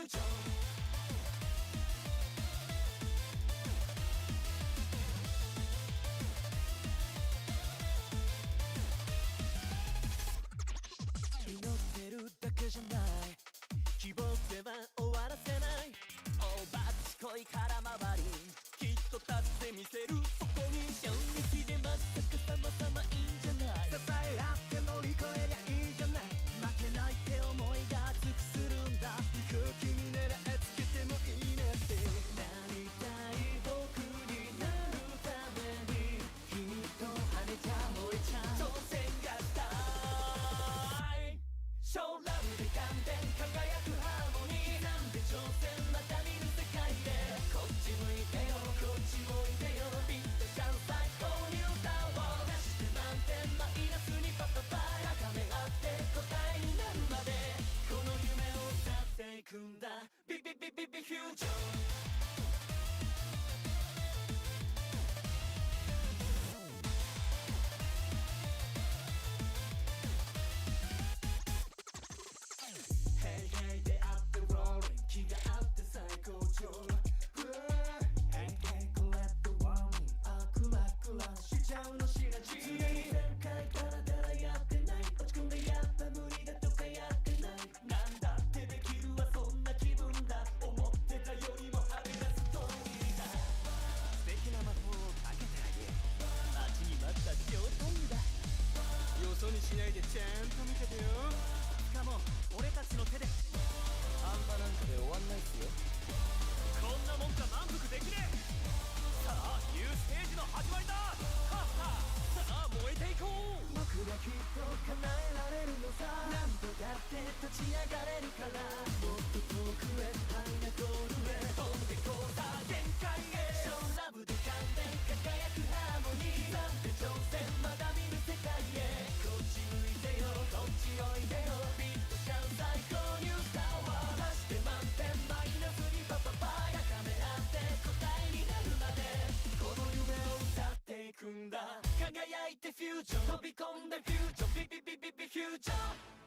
ュージョン祈ってるだけじゃない希望では終わらせない大バッチ恋空回りきっと立ってみせるそこに衝撃でまったく様々いいんじゃない支え合って乗り越えりゃいいじゃない負けないって思いが熱くするんだ空気に狙いつけてもいいねってなりたい僕になるために君と跳ねちゃ燃えちゃう挑戦がしたいショーラブで感電輝くハーモニーなんで挑戦また見る世界でこっち向いてよこっち向いてよビットシャン最高に歌おう出して満点マイナスにパパパ高め合って答えになるまでこの夢を歌っていくんだビビビビビフュージョン気が合って最高潮 Hey hey collect the warning あクラクラしちゃうのしらじ常に前回ダラダラやってない落ち込んでやっぱ無理だとかやってないなんだってできるわそんな気分だ思ってたよりもはみ出す通りだ素敵な魔法をかけてあげ待ちに待ったショータイムだよそにしないでちゃんと見ててよしかも俺たちの手で半端なんかで終わんないっすよこんなもんじゃ満足できねえさあニューステージの始まりだはっはさあ燃えていこう僕がきっと叶えられるのさ何度だって立ち上がれるからもっと遠くへハイなゴールへ飛んでこうさ限界へショーラブで感電輝くハーモニーなんて挑戦まだ見る世界へこっち向いてよこっちおいでよビットシャン最高に歌おう出して満点マイナスにパパパ高め合って答えになるまでこの夢を歌っていくんだ輝いてフュージョン飛び込んでフュージョンビビビビビフュージョン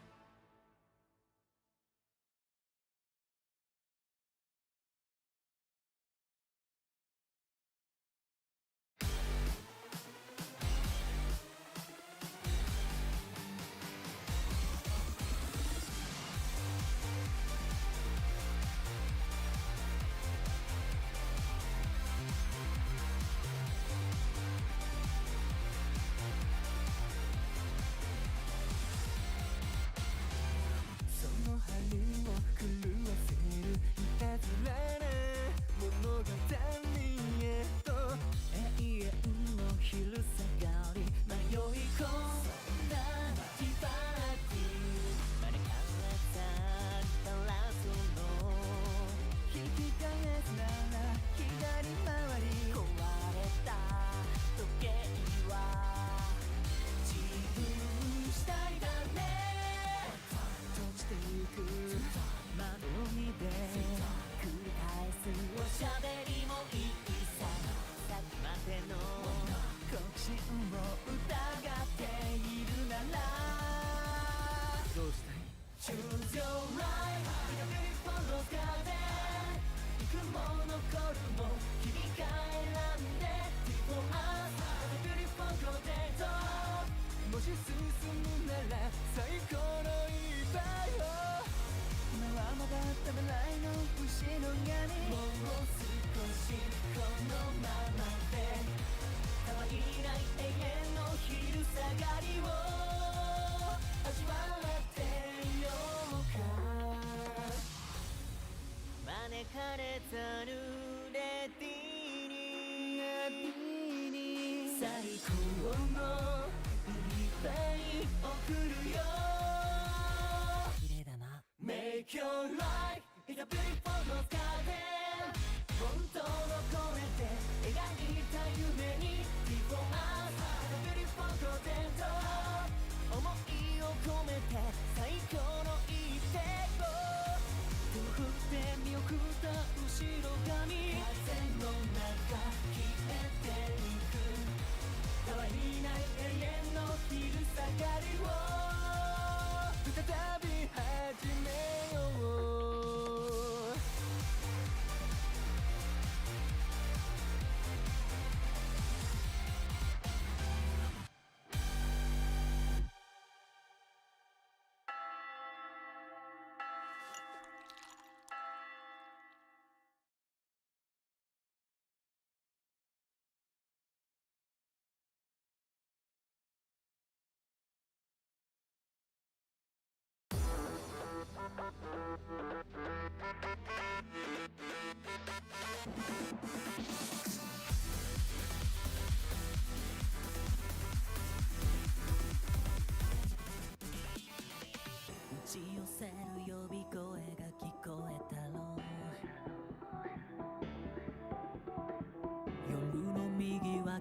もし進むなら最高の一杯を今はまだ食べないの後ろ髪もう少しこのままで乾いない永遠の昼下がりを味わってようか招かれた濡れティーに最高のいっぱい送るよ綺麗だな Make your life is a beautiful garden 本当のこれで描いた夢に Before us is a beautiful content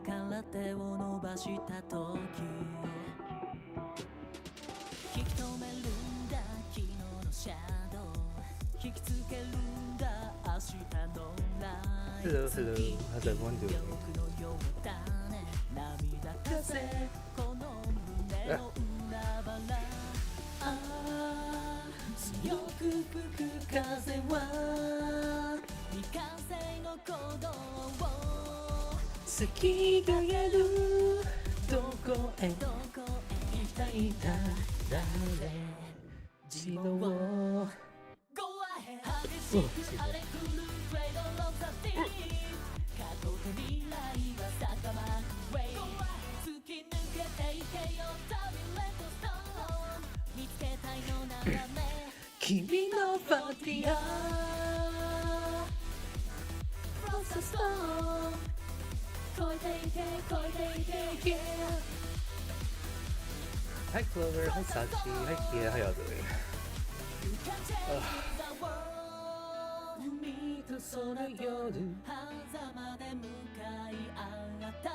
から手を伸ばした時引き止めるんだ昨日のシャドウ引きつけるんだ明日のライ Hello, hello. How's everyone doing? 涙風この胸の裏腹ああ強く吹く風は未完成の鼓動を好きがえるどこへ行きたいんだ誰自分を Go ahead 激しく荒れ狂う Cradle of the Deep 過去と未来は坂巻 Way 突き抜けていけよ旅レッドストーン見つけたいのならね君のファティア Cross the storm 越えていけ越えていけ Yeah Hi Clover, hi Sachi, hi Kia, how y'all doing? Ugh. 海と空夜狭間で向かい合った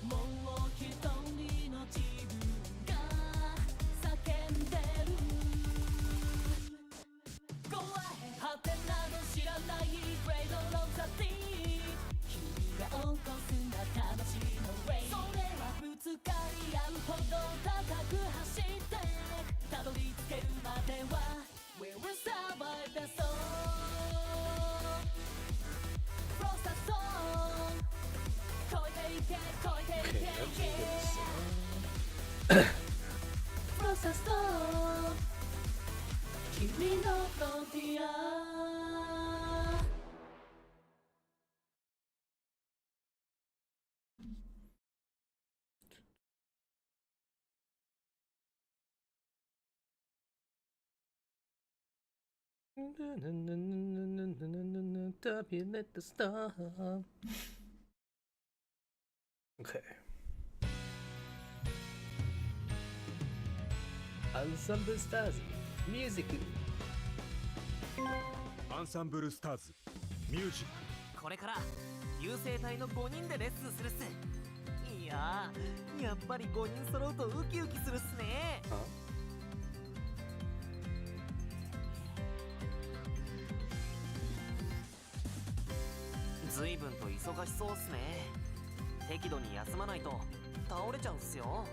もう一人の自分が叫んでる Go ahead 果てなど知らない Cradle of the Deep 君が起こすんだ魂の Ray それはぶつかり合うほど高く走ってたどり着けるまでは We will survive the storm Cross the storm 越えていけ越えていけ Cross the storm 君のフロンティア Let the stop. Okay. Ensemble Stars Music. アンサンブルスターズミュージックこれから優勢隊の5人でレッスンするっす。いやーやっぱり5人揃うとウキウキするっすね。 Huh? 随分と忙しそうっすね。適度に休まないと倒れちゃうっすよ。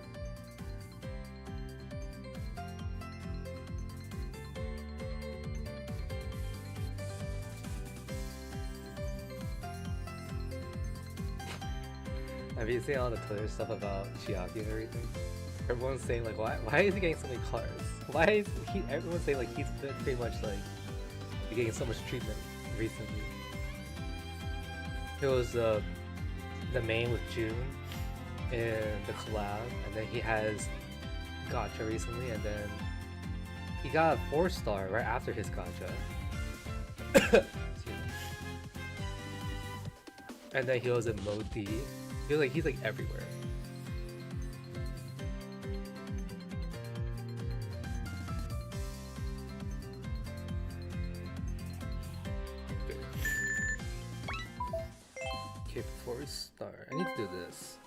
Have you seen all the Twitter stuff about Chiaki and everything? Everyone's saying like, why is he getting so many cars? Why is he? Everyone's saying like he's been pretty much like getting so much treatment recently. It was the main with June in the collab, and then he has Gacha recently, and then he got a 4-star right after his Gacha. Excuse me. And then he was in Modi. He's like everywhere. Okay, 4-star. I need to do this.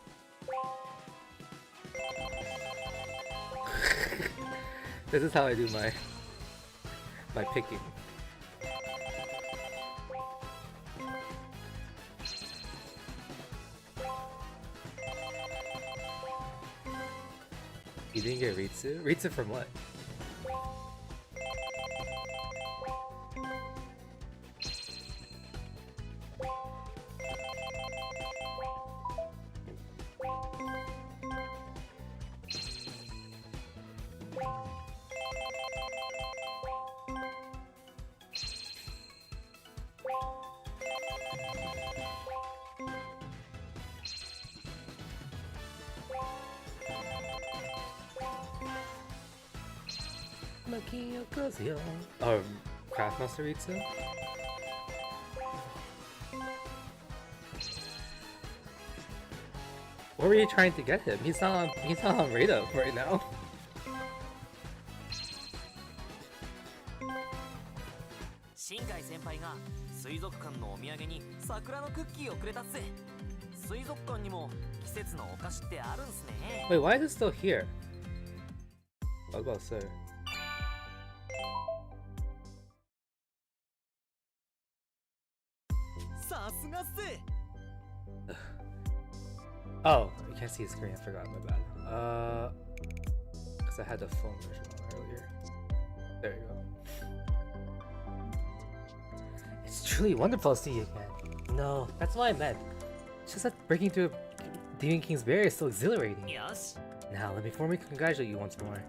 This is how I do my picking. You didn't get Ritsu? Ritsu from what? Craftmaster Ritsu? What were you trying to get him? He's not on radar right now. 新海先輩が水族館のお土産に桜のクッキーをくれたっす。水族館にも季節のお菓子ってあるんすね。 Wait, why is it still here? I was about to say. さすがっす。 Oh, you can't see the screen. I forgot. My bad. Because I had the phone version on earlier. There you go. It's truly wonderful to see you again. No, that's what I meant. It's just that breaking through Demon King's barrier is so exhilarating. よし。 Now, let me formally congratulate you once more.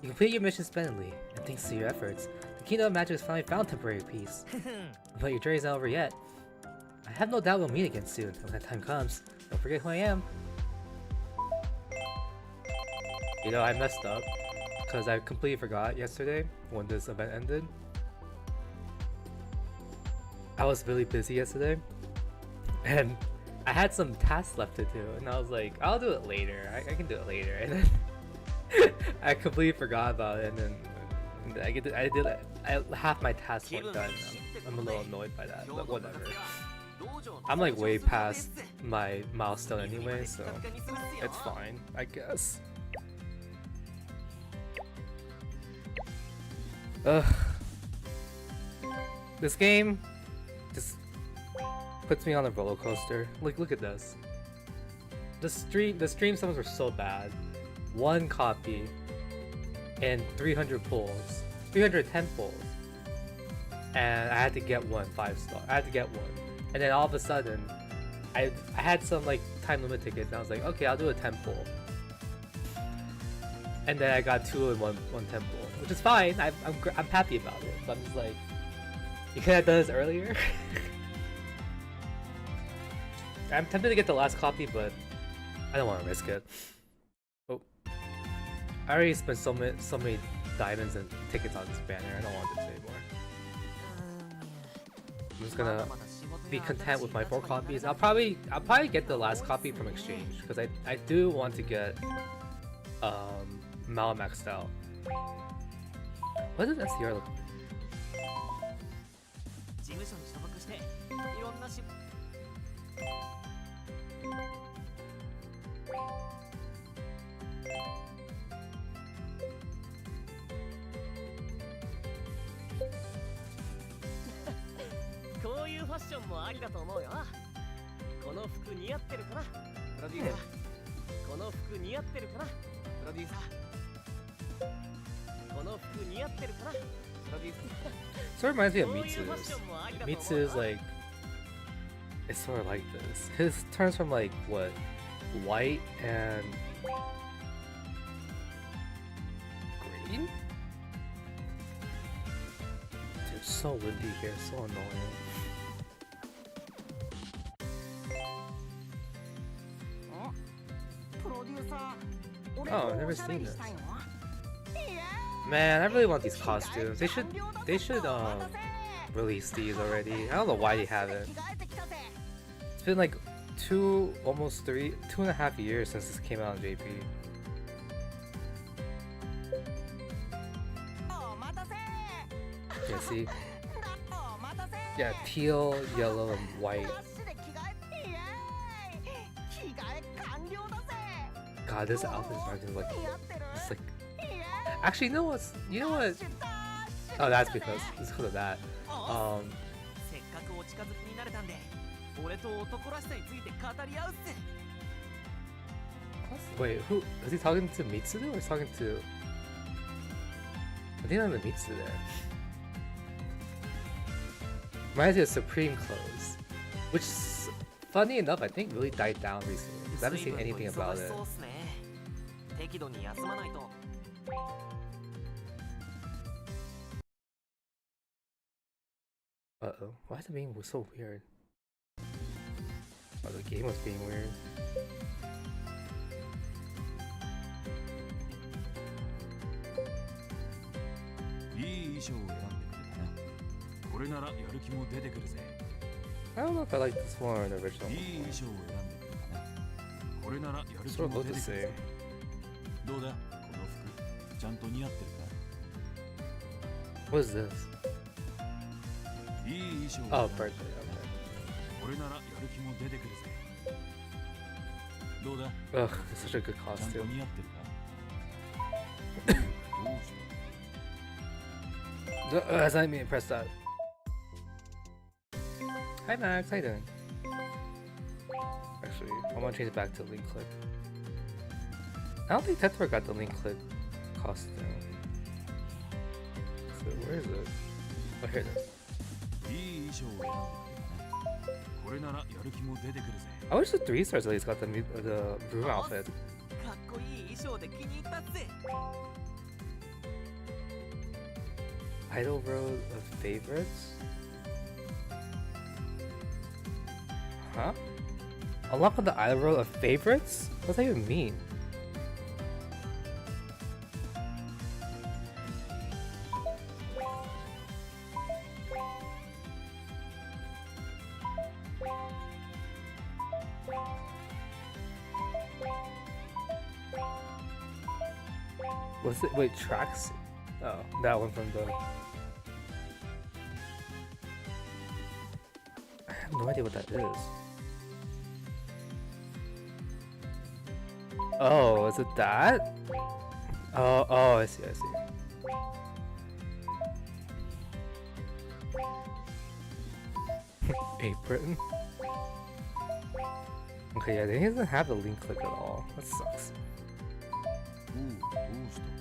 You completed your mission splendidly, and thanks to your efforts, the Kingdom of Magic has finally found temporary peace. But your journey's not over yet. I have no doubt we'll meet again soon, and when that time comes, don't forget who I am. You know, I messed up, because I completely forgot yesterday, when this event ended. I was really busy yesterday, and I had some tasks left to do, and I was like, I'll do it later, I can do it later, and then I completely forgot about it, and then half my tasks weren't done. I'm a little annoyed by that, but whatever. I'm like way past my milestone anyway, so it's fine, I guess. Ugh. This game just puts me on a roller coaster. Like, look at this. The stream summons were so bad. 1 copy and 300 pulls, 310 pulls, and I had to get one 5-star. I had to get one, and then all of a sudden, I had some like time limit tickets, and I was like, okay, I'll do a 10 pull. And then I got 2 and one 10 pull, which is fine. I'm happy about it. But I'm just like, you could have done this earlier. I'm tempted to get the last copy, but I don't want to risk it. Oh, I already spent so many diamonds and tickets on this banner. I don't want this anymore. I'm just gonna be content with my 4 copies. I'll probably get the last copy from exchange because I do want to get Mal maxed out. What does SDR look like? 事務所に所属していろんなし。こういうファッションもありだと思うよ。この服似合ってるかな、プロデューサー。この服似合ってるかな、プロデューサー。この服似合ってるかな、プロデューサー。 Sort of reminds me of Mitsu's. Mitsu is like, it's sort of like this. His turns from like what, white and green. Dude, it's so windy here, so annoying. Oh, I've never seen this. Man, I really want these costumes. They should release these already. I don't know why they haven't. It's been like 2.5 years since this came out on JP. Yeah, see? Yeah, teal, yellow, and white. God, this outfit is fucking like, it's like. Actually, you know what? Oh, that's because it's because of that. Wait, who is he talking to? Mitsudo or is he talking to? I think I'm the Mitsudo there. Reminds me of Supreme clothes, which, funny enough, I think really died down recently. I haven't seen anything about it. Uh-oh, why is it being so weird? Oh, the game was being weird. I don't know if I like this one or the original one. Sort of look the same. What is this? Oh, birthday, okay. どうだ Ugh, it's such a good ちゃんと costume. 似合ってるかどうした That's not me. Press that. Hi Max, how you doing? Actually, I want to change it back to link click. I don't think Tetra got the link click costume. So where is it? Oh, here it is. いい衣装を選んでくれたなこれならやる気も出てくるぜ I wish the 3 stars at least got the broom outfit. かっこいい衣装で気に入ったっぜ。 Idol road of favorites? Huh? Unlock on the idol road of favorites? What does that even mean? What's it? Wait, tracks? Oh, that one from the. I have no idea what that is. Oh, is it that? Oh, I see, I see. Apron? Okay, yeah, he doesn't have the link click at all. That sucks. おうどうした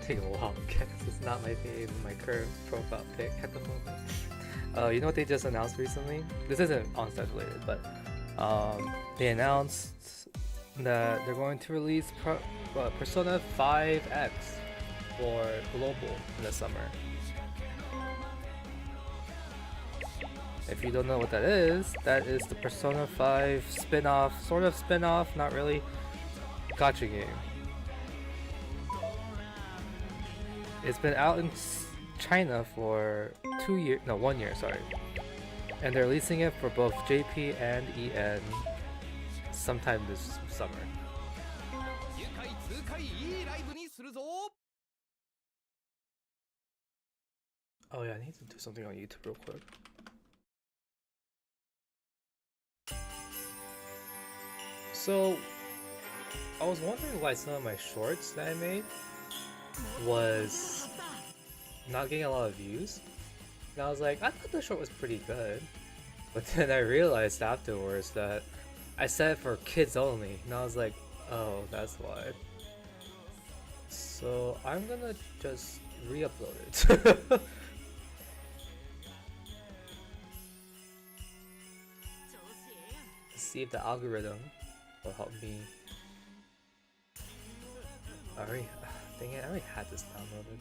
Take a wild guess. It's not my fave, my current profile pic at the moment. You know what they just announced recently? This isn't on-stage related, but they announced that they're going to release Persona 5X for global in the summer. If you don't know what that is the Persona 5 spin-off, sort of spin-off, not really, gacha game. It's been out in China for 1 year, sorry. And they're releasing it for both JP and EN sometime this summer. Oh yeah, I need to do something on YouTube real quick. So, I was wondering why some of my shorts that I made was not getting a lot of views. And I was like, I thought the short was pretty good. But then I realized afterwards that I set it for kids only. And I was like, oh, that's why. So I'm gonna just re-upload it. See if the algorithm will help me. Dang it, I already had this downloaded.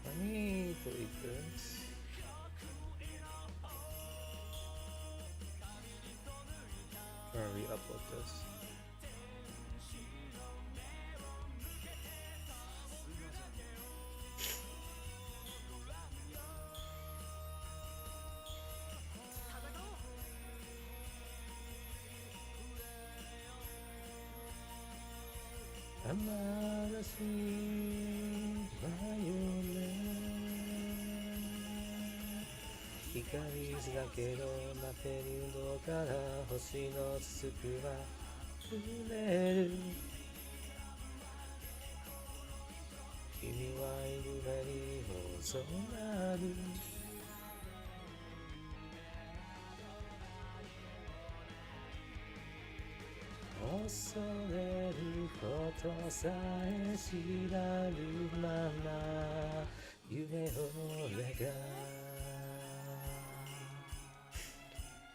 Let me delete this. Or re-upload this.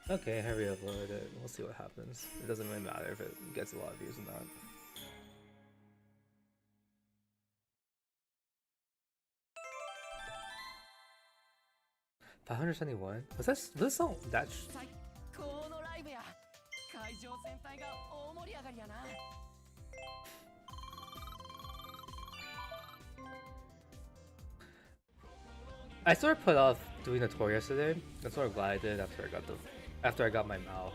Okay, I re-uploaded it. We'll see what happens. It doesn't really matter if it gets a lot of views or not. $571? Was this song that? I sort of put off doing the tour yesterday. I'm sort of glad I did after I got my Mao.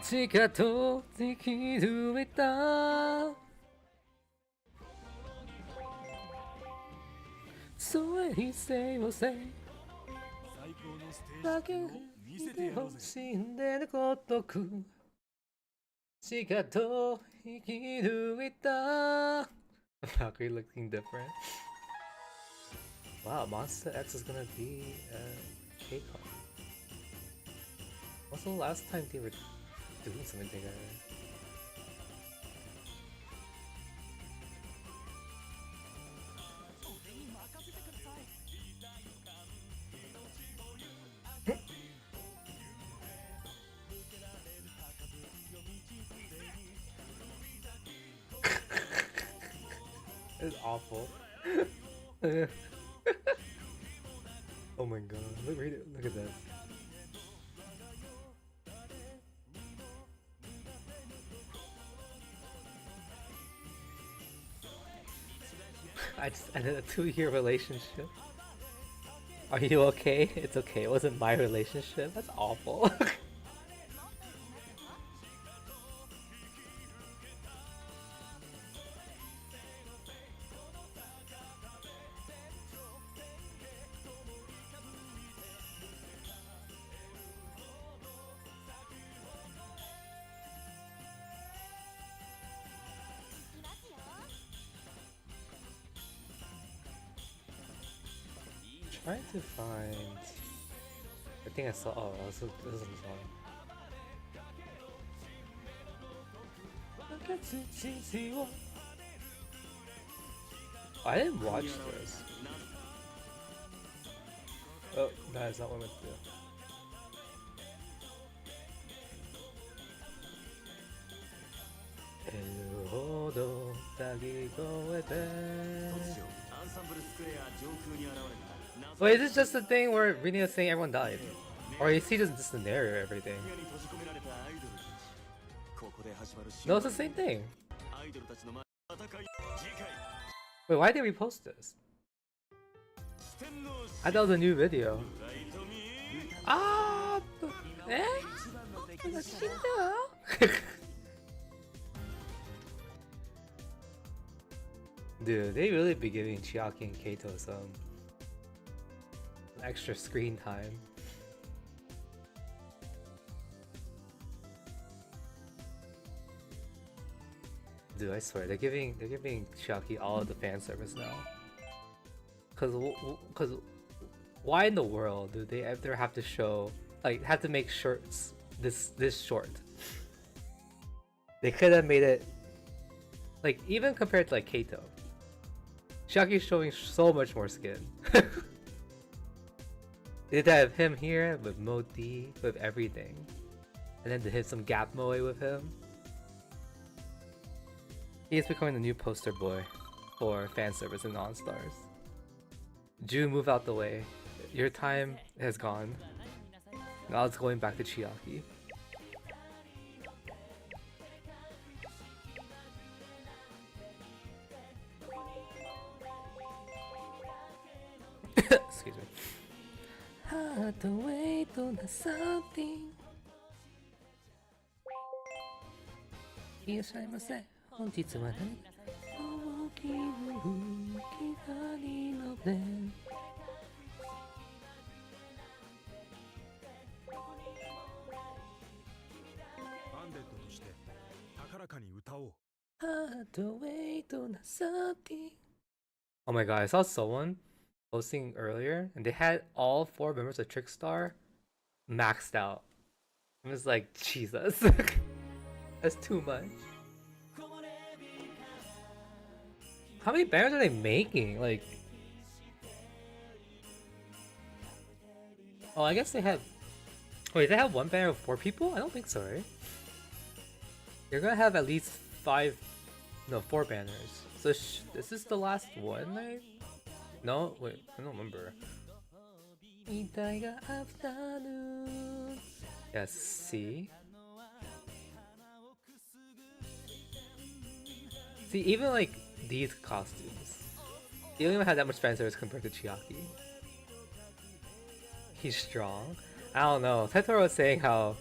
地下と突き止めたそれにせよせ最高のステだけージを見せてやろうぜ。死んでるごとく地下と引き抜いた Valkyrie looking different. Wow, Monster X is gonna be a K-Con. What's the last time they were doing something together? It's awful. Oh my god, look at this. I just ended a 2-year relationship. Are you okay? It's okay, it wasn't my relationship. That's awful. Trying to find. I think I saw. Oh, this is the song. I didn't watch this. Oh, that is not what I meant to do. Wait, is this just the thing where Rini is saying everyone died? Or is he just the narrator everything? No, it's the same thing. Wait, why did we post this? I thought it was a new video. Ah! Eh? Dude, they really be giving Chiaki and Kaito some extra screen time. Dude, I swear they're giving Chiaki all of the fan service now. Cause why in the world do they ever have to show have to make shirts this short? They could have made it even compared to Kaito. Chiaki's showing so much more skin. They did have him here with Moti, with everything. And then to hit some gap moe with him. He is becoming the new poster boy for fan service and non-stars. Ju, move out the way. Your time has gone. Now it's going back to Chiaki. Excuse me. Had to wait on something. いらっしゃいませ。本日は何大きい左ので。バンデットとして高らかに歌おう。Had to wait on something. Oh my god, I saw someone posting earlier and they had all 4 members of Trickstar maxed out. I was like, Jesus. That's too much. How many banners are they making? Oh, I guess they have. Wait, they have one banner of 4 people? I don't think so, right? You're gonna have at least 4 banners. So is this the last one, right? No, wait, I don't remember. Yes, see? See, even these costumes, they don't even have that much fan service compared to Chiaki. He's strong. I don't know. Tetoro was saying how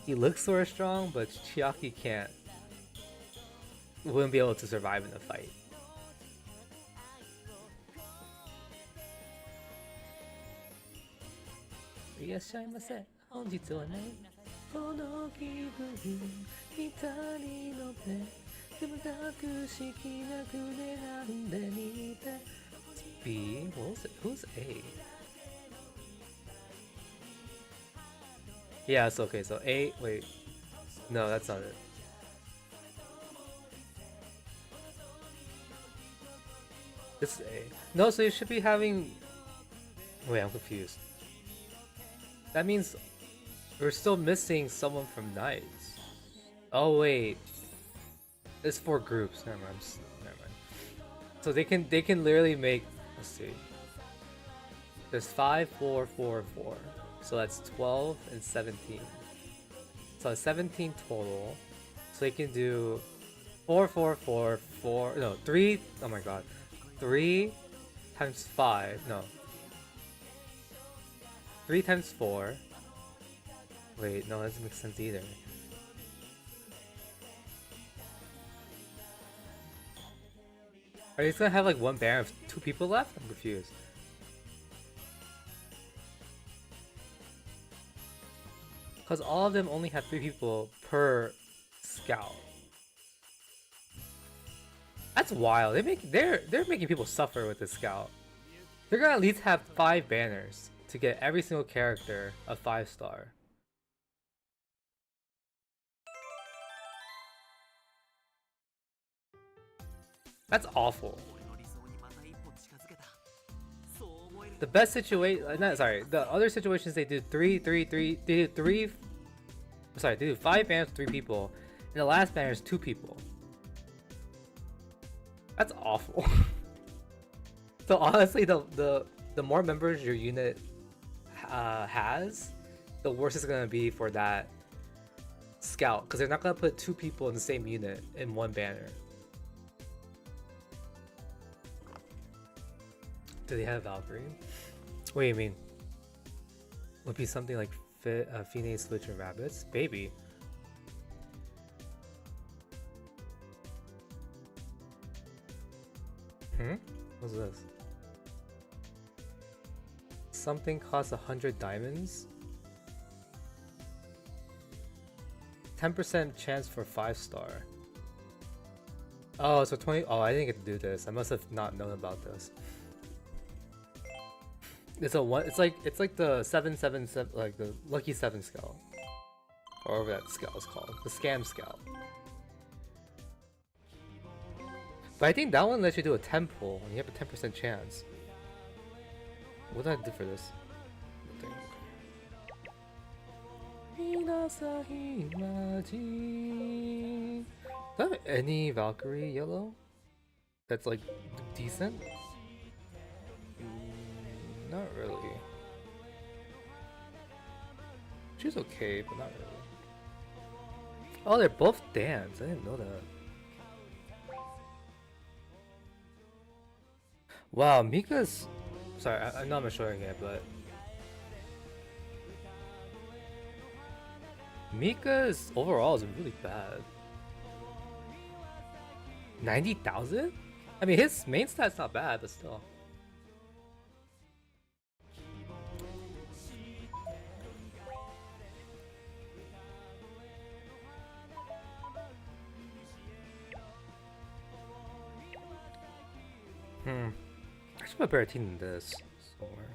He looks sort of strong, but Chiaki wouldn't be able to survive in a fight. B? What was it? Who's A? Yeah, it's okay. So A, wait. No, that's not it. This is A. No, so you should be having... Wait, I'm confused. That means we're still missing someone from Knights. Oh, wait. There's 4 groups. Never mind. Never mind. So they can literally make... Let's see. There's 5, 4, 4, 4. So that's 12 and 17. So it's 17 total. So they can do 4, 4, 4, 4. No, 3. Oh my god. 3 times 5. No. 3 times 4. Wait, no, that doesn't make sense either. Are you just gonna have like one banner of 2 people left? I'm confused. Because all of them only have 3 people per scout. That's wild. They're making people suffer with the scout. They're gonna at least have 5 banners to get every single character a 5-star. That's awful. The best situation, the other situations they do 3, 3, 3, they do 3, sorry, they do 5 banners with 3 people, and the last banner is 2 people. That's awful. So honestly, the more members your unit has, the worse it's gonna be for that scout, because they're not gonna put 2 people in the same unit in one banner. Do they have Valkyrie? What do you mean? Would be something like Fine, Switch, and Rabbits? Baby. What's this? Something costs 100 diamonds? 10% chance for 5-star. Oh, so 20. Oh, I didn't get to do this. I must have not known about this. It's a one. It's like the 777, like the Lucky 7 scout, or whatever that scout is called, the scam scout. But I think that one lets you do a 10 pull, and you have a 10% chance. What did I do for this? Do I have any Valkyrie yellow that's like decent? Not really. She's okay, but not really. Oh, they're both dance. I didn't know that. Wow, Mika's... Sorry, I know I'm not showing it, but... Mika's overall is really bad. 90,000? I mean, his main stat's not bad, but still. I should put a better team than this somewhere.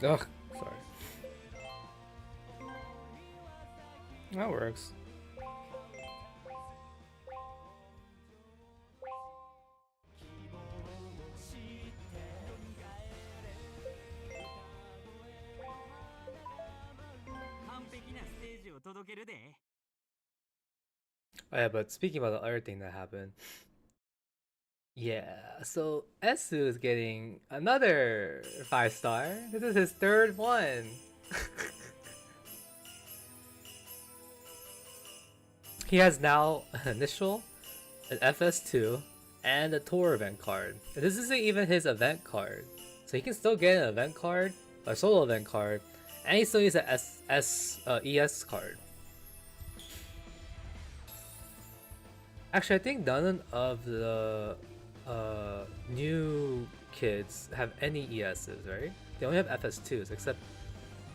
Ugh, sorry. That works. Oh yeah, but speaking about the other thing that happened, Yeah, so Esu is getting another 5-star. This is his third one. He has now an initial, an FS2, and a tour event card. And this isn't even his event card. So he can still get an event card, a solo event card, and he still needs an ES card. Actually, I think none of the new kids have any ESs, right? They only have FS2s, except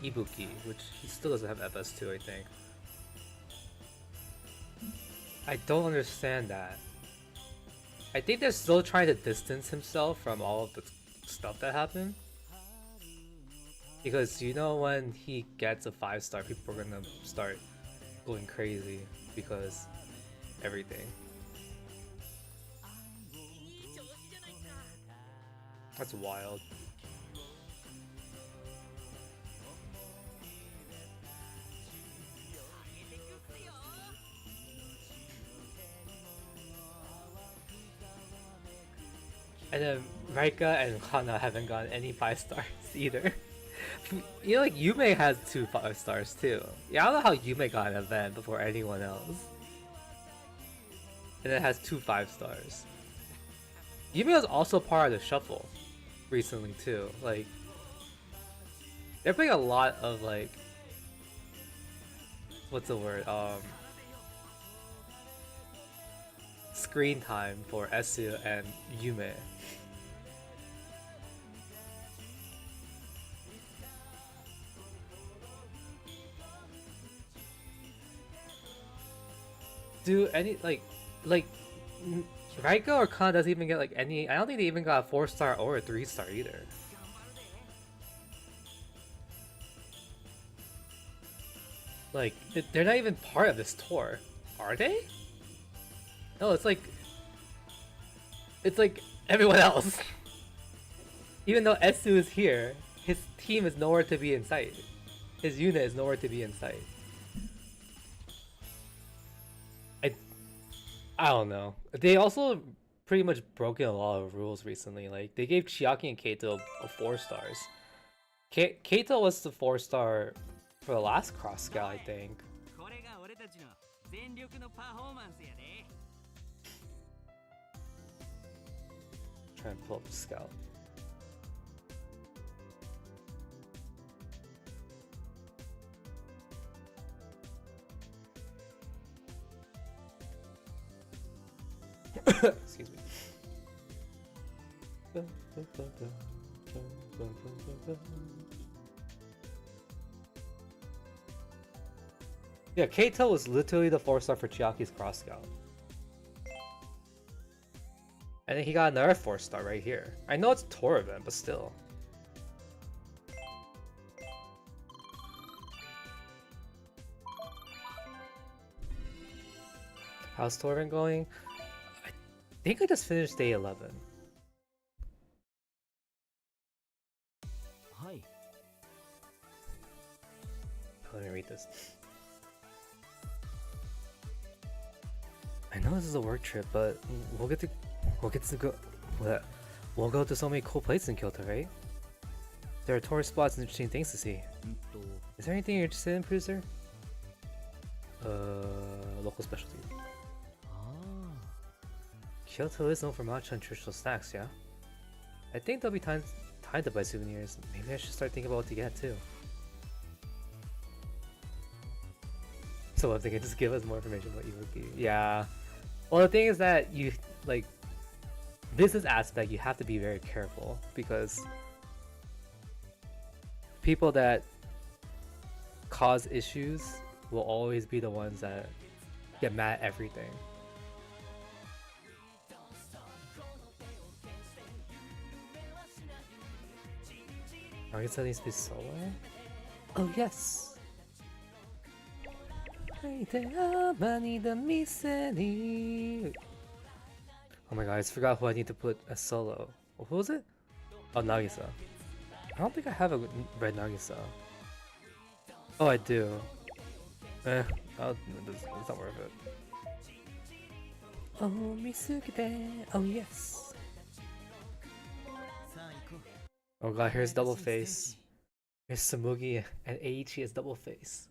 Ibuki, which he still doesn't have FS2, I think. I don't understand that. I think they're still trying to distance himself from all of the stuff that happened. Because you know when he gets a 5-star, people are gonna start going crazy because everything. That's wild. And then Raika and Kana haven't gotten any 5-stars either. You know, like Yume has 2 5-stars too. Yeah, I don't know how Yume got an event before anyone else. And it has 2 5-stars. Yume was also part of the shuffle recently too. Like, they're putting a lot of like, what's the word? Screen time for Esu and Yume. Do any like Raiko or Kana doesn't even get like any. I don't think they even got a 4-star or a 3-star either. Like they're not even part of this tour, are they? No, it's like everyone else. Even though Esu is here, his team is nowhere to be in sight. His unit is nowhere to be in sight. I don't know. They also pretty much broken a lot of rules recently. Like they gave Chiaki and Kaito 4 stars. Kaito was the 4-star for the last cross scout, I think. Try and pull up the scout. Excuse me. Yeah, Kaito was literally the 4-star for Chiaki's cross scout. And then he got another 4-star right here. I know it's a tour event, but still. How's tour event going? I think I just finished day 11. Hi. Let me read this. I know this is a work trip, but we'll go to so many cool places in Kyoto, right? There are tourist spots and interesting things to see. Is there anything you're interested in, producer? Local specialty. Kyoto is known for matcha and traditional snacks, yeah? I think there'll be time to buy souvenirs. Maybe I should start thinking about what to get too. So if they can just give us more information about Ibuki. Yeah. Well, the thing is that you, like, business aspect, you have to be very careful because people that cause issues will always be the ones that get mad at everything. Are you telling me to be solo? Oh yes! Oh my god, I just forgot who I need to put as solo. Who was it? Oh, Nagisa. I don't think I have a red Nagisa. Oh, I do. It's not worth it. Oh, Misukite. Oh, yes. Oh god, here's double face. Here's Samugi and Eiichi as double face.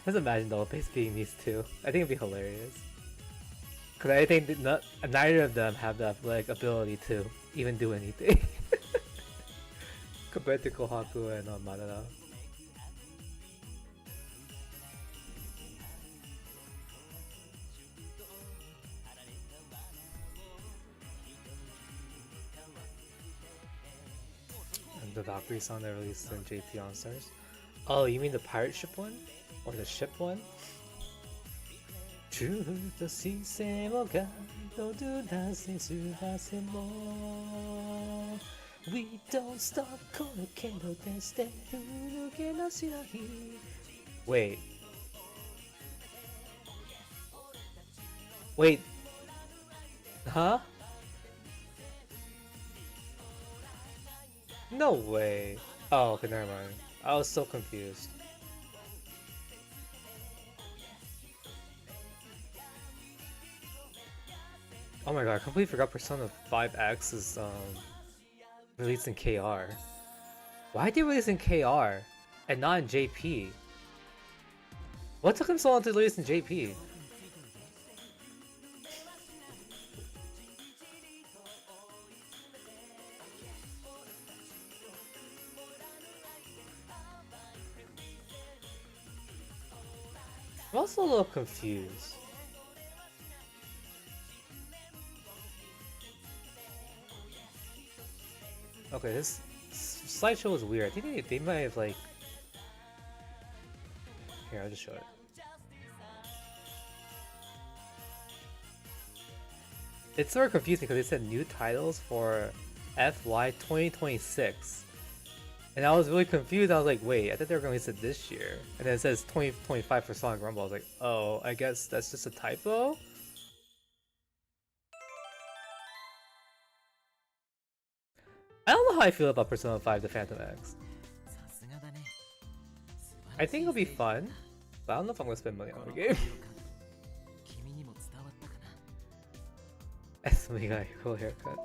Just imagine double face being these two. I think it'd be hilarious. Cause I think that neither of them have the like ability to even do anything compared to Kohaku and Madara. And the Valkyrie song that released in JP On Stars. Oh, you mean the pirate ship one? Or the ship one? Truth to see God, do nothing to us more. We don't stop, Wait. Wait. Huh? No way. Oh, okay, never mind. I was so confused. Oh my god, I completely forgot Persona 5X is released in KR. Why did they release in KR and not in JP? What took him so long to release in JP? I'm also a little confused. Okay, this slideshow is weird. I think they might have like... Here, I'll just show it. It's sort of confusing because they said new titles for FY 2026. And I was really confused. I was like, wait, I thought they were going to release it this year. And then it says 2025 for Sonic Rumble. I was like, oh, I guess that's just a typo? I don't know how I feel about Persona 5 The Phantom X. I think it'll be fun, but I don't know if I'm gonna spend money on the game. Esme got a cool haircut.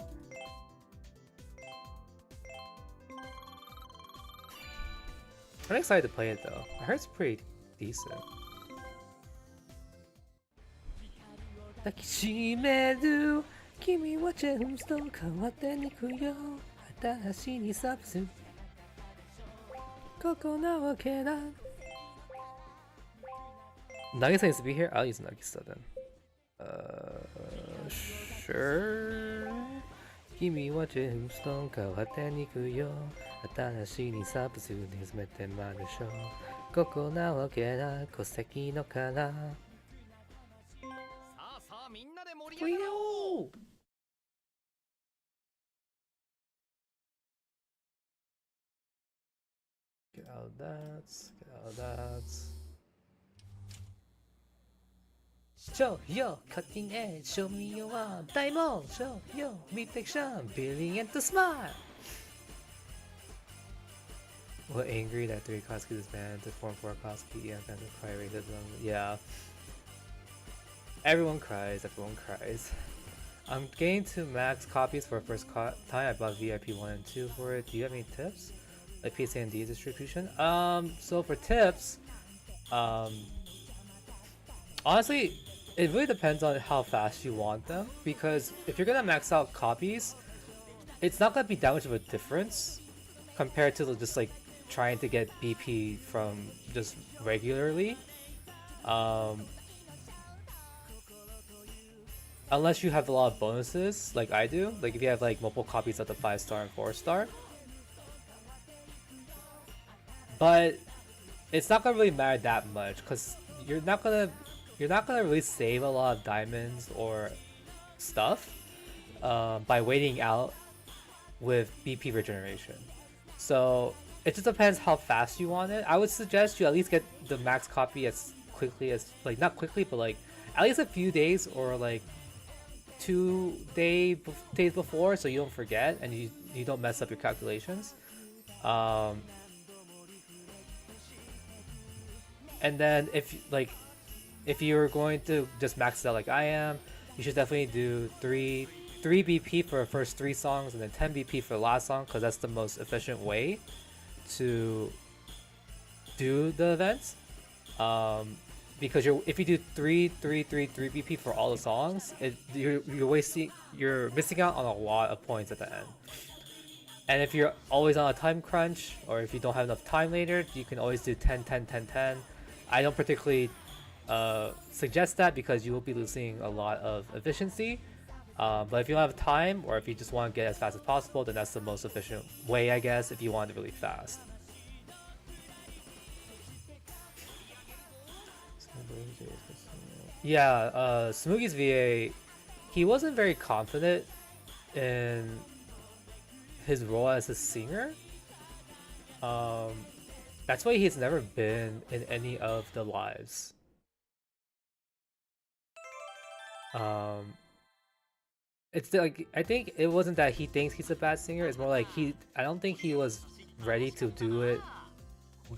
I'm excited to play it though. I heard it's pretty decent. 抱きしめる君はジェームズと変わっていくよ新しいにサブスここなわけだ Nagisa needs to be here? I'll use Nagisa then. Sure. 君はジェームズと変わっていくよ新しいにサブスに詰めてまでしょここなわけだ戸籍のからさあさあみんなで盛り上がろう Get out of that, get out of that. Show your cutting edge, show me your diamond, show your reflection, brilliant to smile. What angry that 3 Koski is banned to form 4 Koski and then the cry racism. Yeah. Everyone cries, everyone cries. I'm getting to max copies for first time. I bought VIP 1 and 2 for it. Do you have any tips? Like PSA and D distribution? So for tips, honestly, it really depends on how fast you want them. Because if you're gonna max out copies, it's not gonna be that much of a difference compared to just like trying to get BP from just regularly. Unless you have a lot of bonuses, like I do. Like if you have like multiple copies of the 5-star and 4-star. But it's not gonna really matter that much because you're not gonna really save a lot of diamonds or stuff by waiting out with BP regeneration. So it just depends how fast you want it. I would suggest you at least get the max copy as quickly as, like, not quickly, but like at least a few days or like 2 days before, so you don't forget and you you don't mess up your calculations. And then if you're going to just max it out like I am, you should definitely do 3 BP for the first 3 songs and then 10 BP for the last song, because that's the most efficient way to do the events. Because if you do 3 BP for all the songs, you're missing out on a lot of points at the end. And if you're always on a time crunch, or if you don't have enough time later, you can always do 10 10 10 10. I don't particularly suggest that because you will be losing a lot of efficiency. But if you don't have time, or if you just want to get as fast as possible, then that's the most efficient way, I guess, if you want it really fast. Yeah, Smoogy's VA, he wasn't very confident in his role as a singer. That's why he's never been in any of the lives. It's like, I think it wasn't that he thinks he's a bad singer, it's more like I don't think he was ready to do it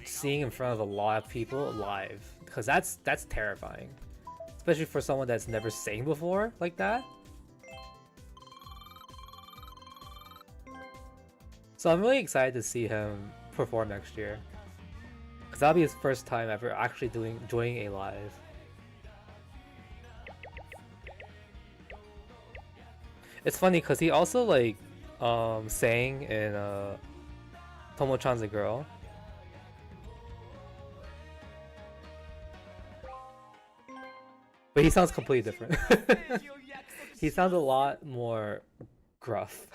singing in front of a lot of people live, because that's terrifying, especially for someone that's never sang before like that. So I'm really excited to see him perform next year, because that'll be his first time ever actually joining a live. It's funny because he also like sang in Tomo-chan's a Girl. But he sounds completely different. He sounds a lot more gruff.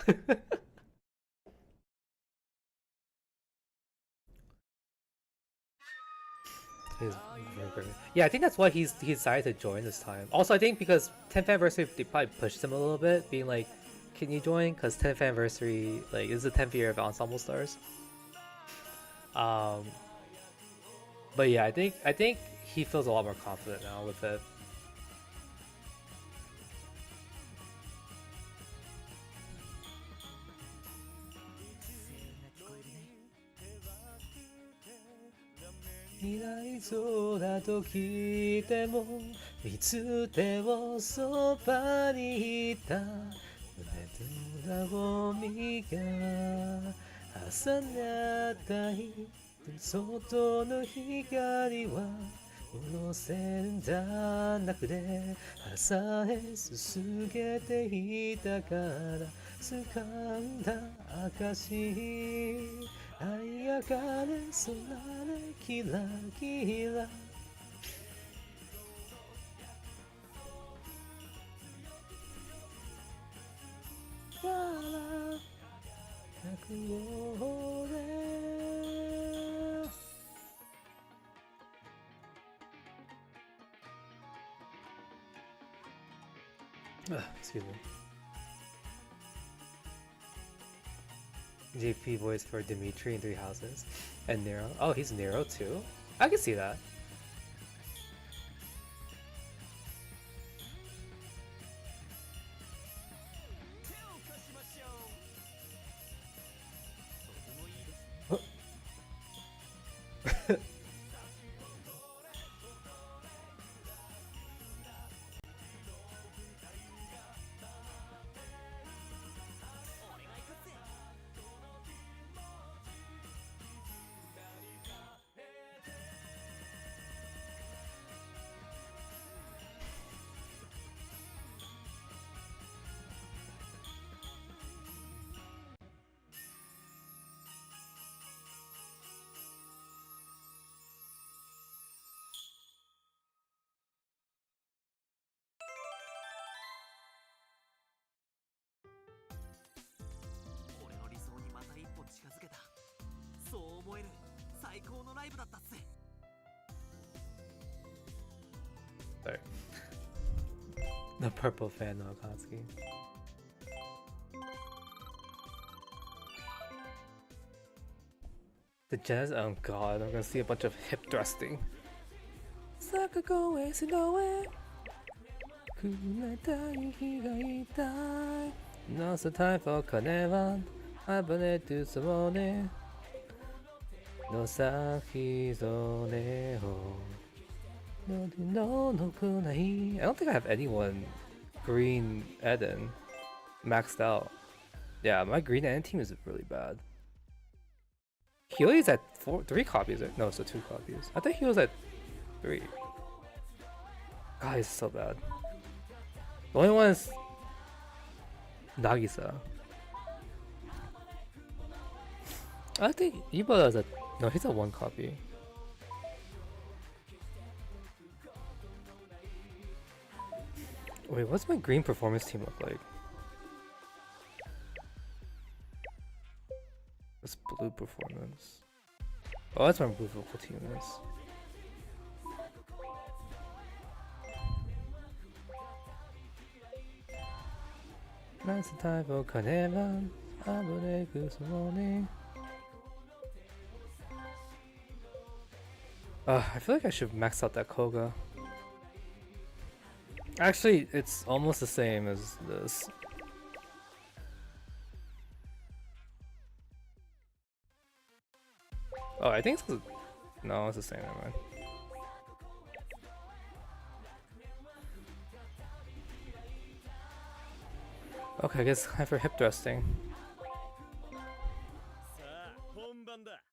Yeah, I think that's why he decided to join this time. Also, I think because 10th anniversary, they probably pushed him a little bit, being like, "Can you join?" Because 10th anniversary, like, this is the 10th year of Ensemble Stars. But yeah, I think he feels a lot more confident now with it. "そうだと聞いてもいつでもそばにいた胸と和みが重なった日外の光は下ろせるんじゃなくて朝へ進げていたから掴んだ証愛やかれ空でキラキラから白鵬でexcuse me. JP voice for Dimitri in Three Houses. And Nero. Oh, he's Nero too? I can see that. Sorry. The purple fan of Akatsuki. The jazz? Oh god, I'm gonna see a bunch of hip thrusting. Now's the time for Carnival. 아번에 두서네 너 사히zoneho no kunai. I don't think I have anyone green Eden maxed out. Yeah, my green Eden team is really bad. Healy's at 3 copies. No, it's 2 copies. I think he was at 3. God, he's so bad. The only one is Nagisa. I think Iba is at no, he's at 1 copy. Wait, what's my green performance team look like? This blue performance. Oh, that's my blue vocal team is. Nice time for Kanevan. I feel like I should max out that Koga. Actually, it's almost the same as this. Oh, I think it's no, it's the same. Never mind. Okay, I guess time for hip thrusting. さあ本番だ。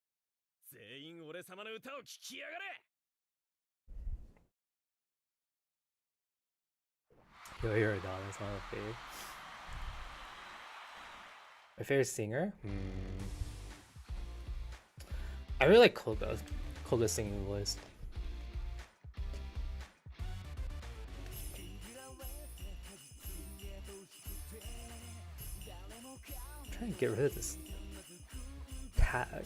全員俺様の歌を聴きやがれ。 Yo, you're a dog. That's not a fave. My favorite singer? I really like Koga's singing voice. I'm trying to get rid of this tag.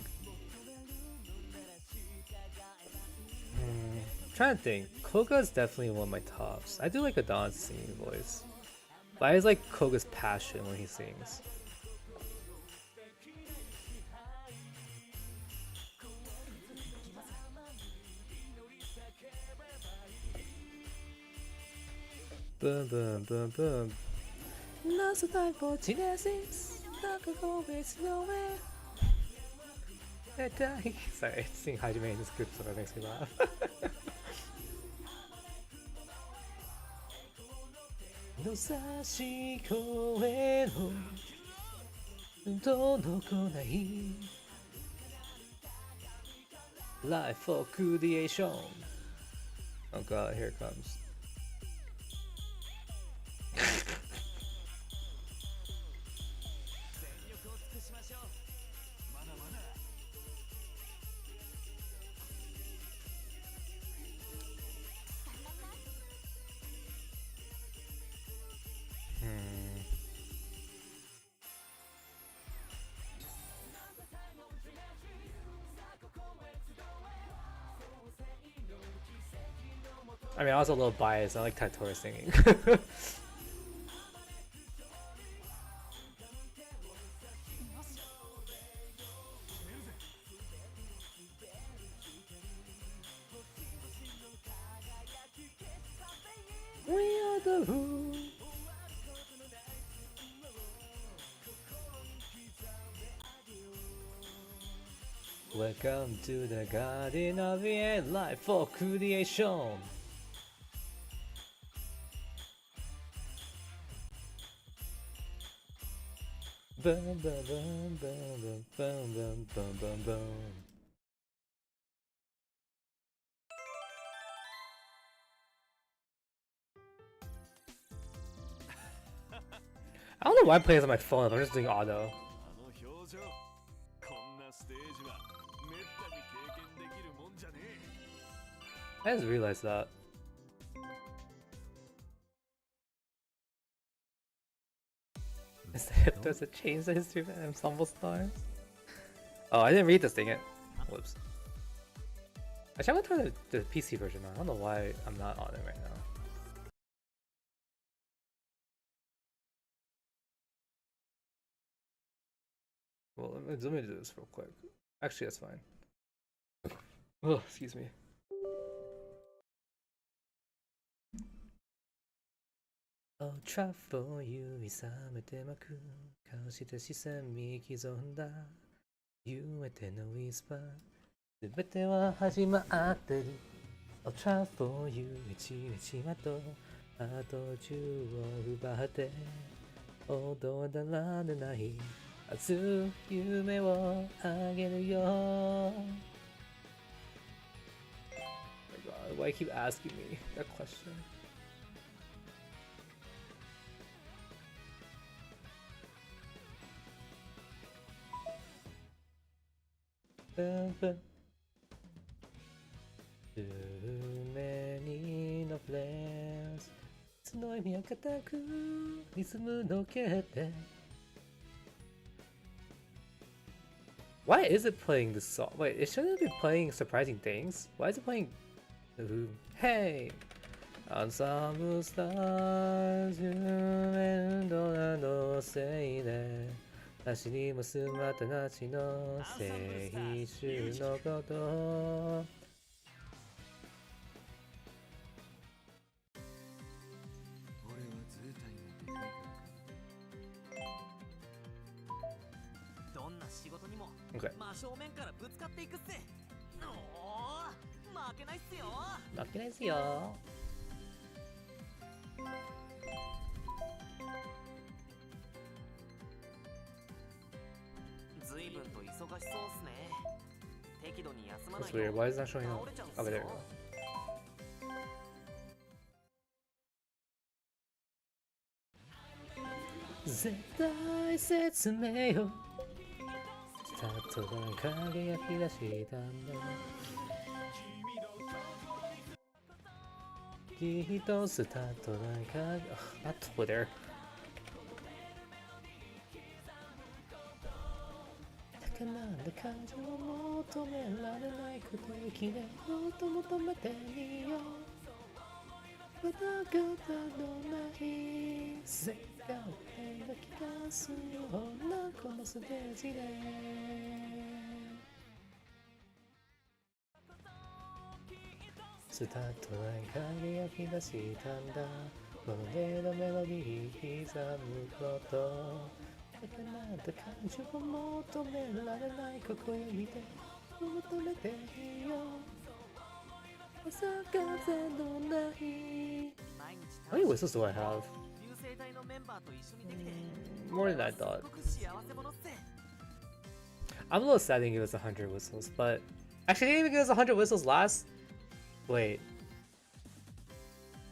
I'm trying to think. Koga's definitely one of my tops. I do like Adon's singing voice. But I just like Koga's passion when he sings. Boom boom boom boom. Now's time for Genesis. Sorry, seeing Hajime in this group sort of makes me laugh. Life for creation. Oh god, here it comes. I mean, I was a little biased. I like Tatora singing. We are the who. Welcome to the garden of the end, life for creation. Boom, boom, boom, boom, boom, boom, boom, boom, boom. I don't know why I'm playing this on my phone if I'm just doing auto. あの表情こんなステージはめったに経験できるもんじゃねえ I just realized that. Is the hip does it change the history of ensemble stars? Oh, I didn't read this thing yet. Whoops. Actually, I'm gonna try the PC version now. I don't know why I'm not on it right now. Well, let me do this real quick. Actually, that's fine. Oh, excuse me. I'll try for you 勇めてまくかして視線に刻んだ夢てのウィスパー全ては始まってる I'll try for you 一日まとあと中を奪って踊られない熱い夢をあげるよ Oh my god, why keep asking me that question? Too many no plans いつの意味を固くリズムのけて Why is it playing this song? Wait, it shouldn't be playing Surprising Things? Why is it playing Hey! Ensemble stars 夢ののせいで足にもすまたなちの青春のことどんな仕事にも Okay. 真正面からぶつかっていくっす。おー、負けないっすよ。負けないっすよ随分と忙しそうっすね。適度に休まない That's と weird. Why is that showing 倒 up? れちゃうっ Oh, す there よ we go. 絶対説明をたとえ輝き出したんだきっとスタートライカー Not Twitter 高なんだ感情を求められないことに記念をと求めてみようまだ方のない世界を描き出すようなこのステージでスタートライン輝き出したんだこのメロディー刻むこと高なんだ感情を求められないここよりで求めてみよう朝風のないHow many whistles do I have? 流星隊のメンバーと一緒にできて More than I thought. すごく幸せ者っす。 I'm a little sad they gave us 100 whistles, but actually, they didn't even give us 100 whistles last. Wait,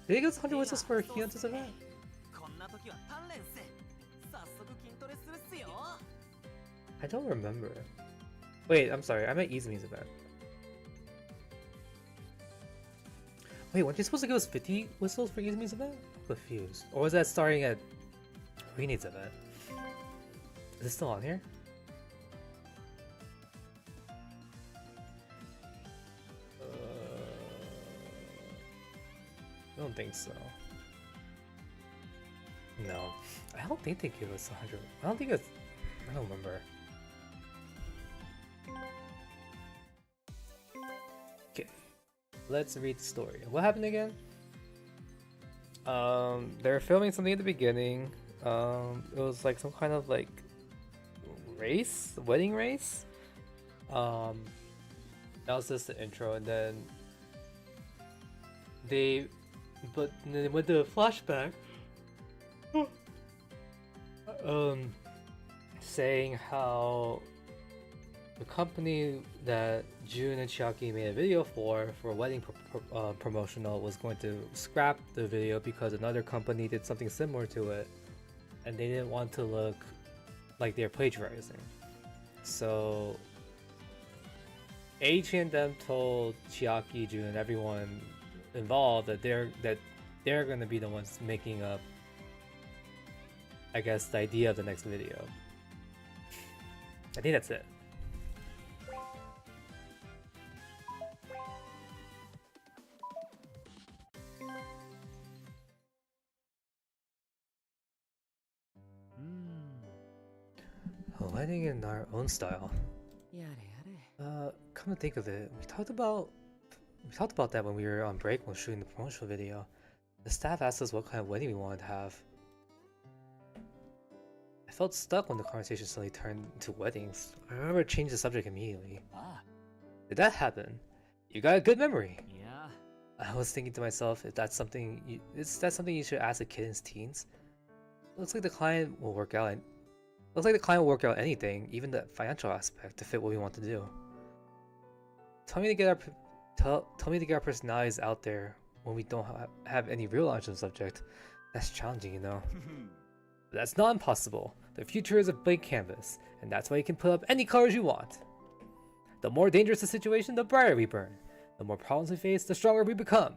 did they give us 100 whistles for Kyoto's event? こんな時は鍛錬っす。早速筋トレするっすよ。 I don't remember. Wait, I'm sorry, I meant Izumi's event. Wait, weren't you supposed to give us 50 whistles for Izumi's event? I'm confused. Or was that starting at Rini's event? Is it still on here? I don't think so. No. I don't think they gave us 100. I don't think it's... I don't remember. Okay. Let's read the story. What happened again? They're filming something at the beginning. It was like some kind of like race, wedding race. That was just the intro, and then then with the flashback, saying how the company that Jun and Chiaki made a video for a wedding promotional was going to scrap the video because another company did something similar to it, and they didn't want to look like they're plagiarizing. So H and them told Chiaki, Jun, and everyone involved that they're going to be the ones making up, I guess, the idea of the next video. I think that's it. A wedding in our own style. やれやれ。 Come to think of it, we talked about that when we were on break when shooting the promotional video. The staff asked us what kind of wedding we wanted to have. I felt stuck when the conversation suddenly turned to weddings. I remember it changed the subject immediately. Did that happen? You got a good memory. Yeah. I was thinking to myself, if that's something you should ask a kid in his teens. Looks like the client will work out. Looks like the client will work out anything, even the financial aspect, to fit what we want to do. Tell me to get our personalities out there when we don't have any real knowledge of the subject. That's challenging, you know. But that's not impossible. The future is a blank canvas, and that's why you can put up any colors you want. The more dangerous the situation, the brighter we burn. The more problems we face, the stronger we become.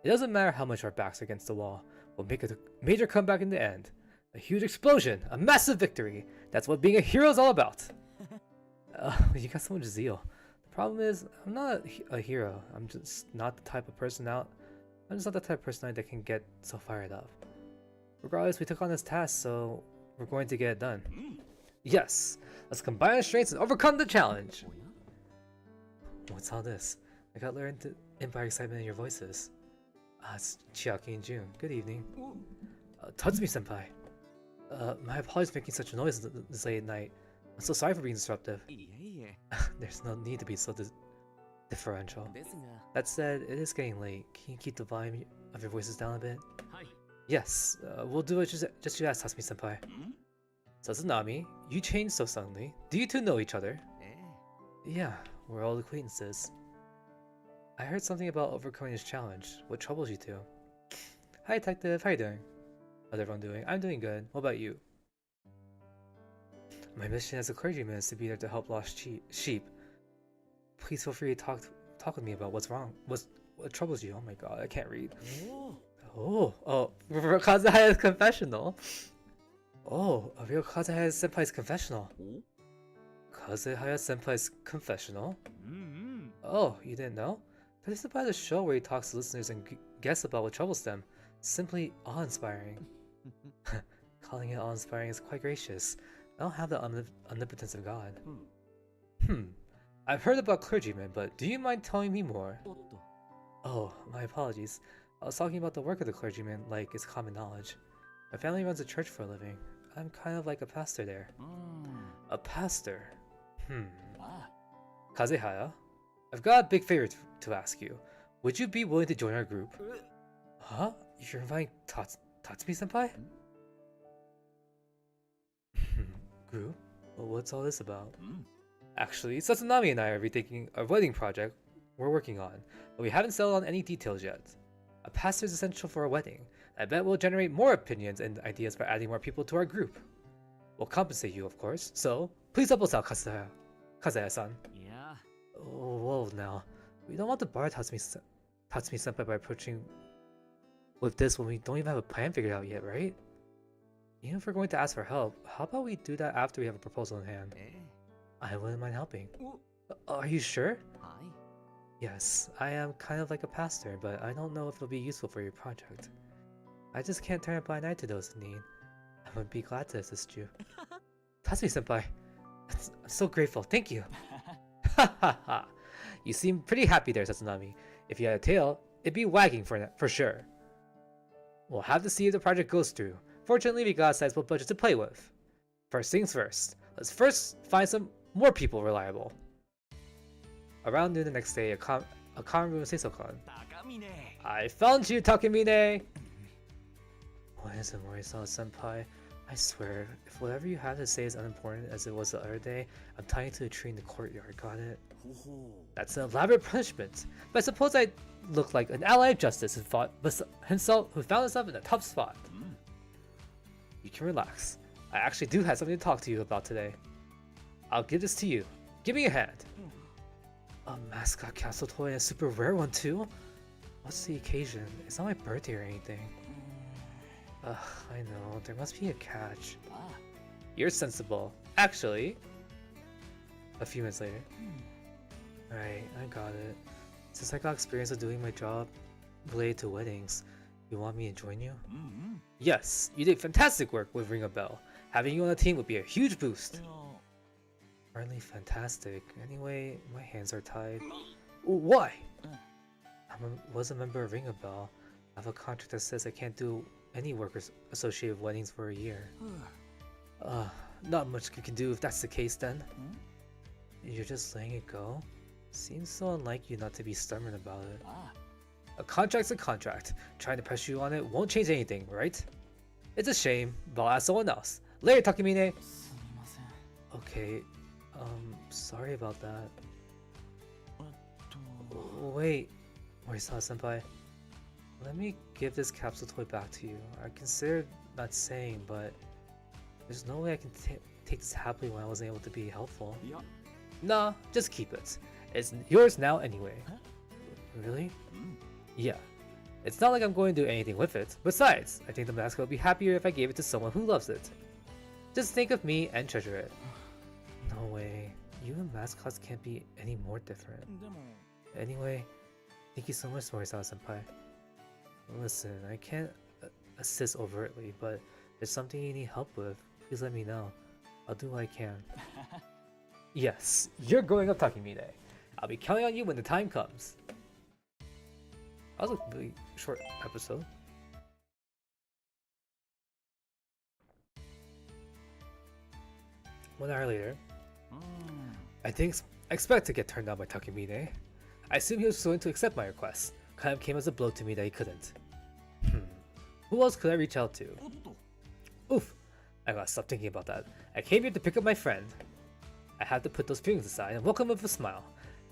It doesn't matter how much our backs are against the wall. We'll make a major comeback in the end. A huge explosion, a massive victory. That's what being a hero is all about. You got so much zeal. The problem is, I'm not a hero. I'm just not the type of person I'm just not the type of personality that can get so fired up. Regardless, we took on this task, so we're going to get it done. Yes, let's combine our strengths and overcome the challenge. What's all this? I got lured in by excitement in your voices. It's Chiaki and June. Good evening. Tatsumi-senpai. My apologies for making such a noise this late at night. I'm so sorry for being disruptive. There's no need to be so differential. That said, it is getting late. Can you keep the volume of your voices down a bit? Yes, we'll do it just you asked, Tatsumi-senpai. Sazunami, you changed so suddenly. Do you two know each other? Yeah, we're old acquaintances. I heard something about overcoming this challenge. What troubles you two? Hi, Detective. How you doing? How's everyone doing? I'm doing good. What about you? My mission as a clergyman is to be there to help lost sheep. Please feel free to talk with me about what's wrong. What troubles you? Oh my god, I can't read. Oh, for Kazuhaya's confessional. Oh, a real Kazuhaya Senpai's confessional. Kazuhaya Senpai's confessional? Oh, you didn't know? That is about a show where he talks to listeners and guests about what troubles them. Simply awe-inspiring. Calling it awe-inspiring is quite gracious. I don't have the omnipotence of God. I've heard about clergymen, but do you mind telling me more? Oh, my apologies. I was talking about the work of the clergyman like it's common knowledge. My family runs a church for a living. I'm kind of like a pastor there. A pastor? Kazuhaya? I've got a big favor to ask you. Would you be willing to join our group? Huh? You're inviting Tatsumi-senpai? Group? Well, what's all this about? Actually, Sazunami and I are rethinking a wedding project we're working on, but we haven't settled on any details yet. A pastor is essential for a wedding. I bet we'll generate more opinions and ideas by adding more people to our group. We'll compensate you, of course, so please help us out, Kazuya-san. Yeah. Oh, whoa, now. We don't want to bar Tatsumi-senpai by approaching with this when we don't even have a plan figured out yet, right? Even if we're going to ask for help, how about we do that after we have a proposal in hand? I wouldn't mind helping. Are you sure? Yes, I am kind of like a pastor, but I don't know if it'll be useful for your project. I just can't turn a blind eye to those in need. I would be glad to assist you. Tatsumi-senpai, I'm so grateful, thank you! Ha ha ha! You seem pretty happy there, Sazunami. If you had a tail, it'd be wagging for sure. We'll have to see if the project goes through. Fortunately, we got a sizable budget to play with. First things first, let's first find some more people reliable. Around noon the next day, a common room with Seiso-kan. I found you, Takamine! What is it, Morisawa-senpai? I swear, if whatever you have to say is unimportant as it was the other day, I'm tying you to a tree in the courtyard, got it? That's an elaborate punishment, but I suppose I look like an ally of justice who found himself in a tough spot. You can relax. I actually do have something to talk to you about today. I'll give this to you. Give me a hand. A mascot castle toy and a super rare one too? What's the occasion? It's not my birthday or anything. Ugh, I know. There must be a catch. You're sensible. Actually, a few minutes later. Right, I got it. Since I got experience of doing my job related to weddings, you want me to join you? Yes, you did fantastic work with Ring a Bell. Having you on the team would be a huge boost. Hardly fantastic. Anyway, my hands are tied. Why? I was a member of Ring a Bell. I have a contract that says I can't do any workers associated with weddings for a year. Not much you can do if that's the case then. You're just letting it go? Seems so unlike you not to be stubborn about it. A contract's a contract. Trying to pressure you on it won't change anything, right? It's a shame, but I'll ask someone else. Later, Takemine! Okay, sorry about that. Wait, Morisawa-senpai. Let me give this capsule toy back to you. I considered not saying, but there's no way I can take this happily when I wasn't able to be helpful. Nah, just keep it. It's yours now anyway. Really? Yeah. It's not like I'm going to do anything with it. Besides, I think the mascot would be happier if I gave it to someone who loves it. Just think of me and treasure it. No way. You and mascots can't be any more different. Anyway, thank you so much, Morisawa-senpai. Listen, I can't assist overtly, but if there's something you need help with, please let me know. I'll do what I can. Yes, you're growing up, Takemine. I'll be counting on you when the time comes. That was a really short episode. One hour later, I expect to get turned down by Takemine. I assume he was willing to accept my request. Kind of came as a blow to me that he couldn't. Who else could I reach out to? Oof, I gotta stop thinking about that. I came here to pick up my friend. I had to put those feelings aside and welcome him with a smile.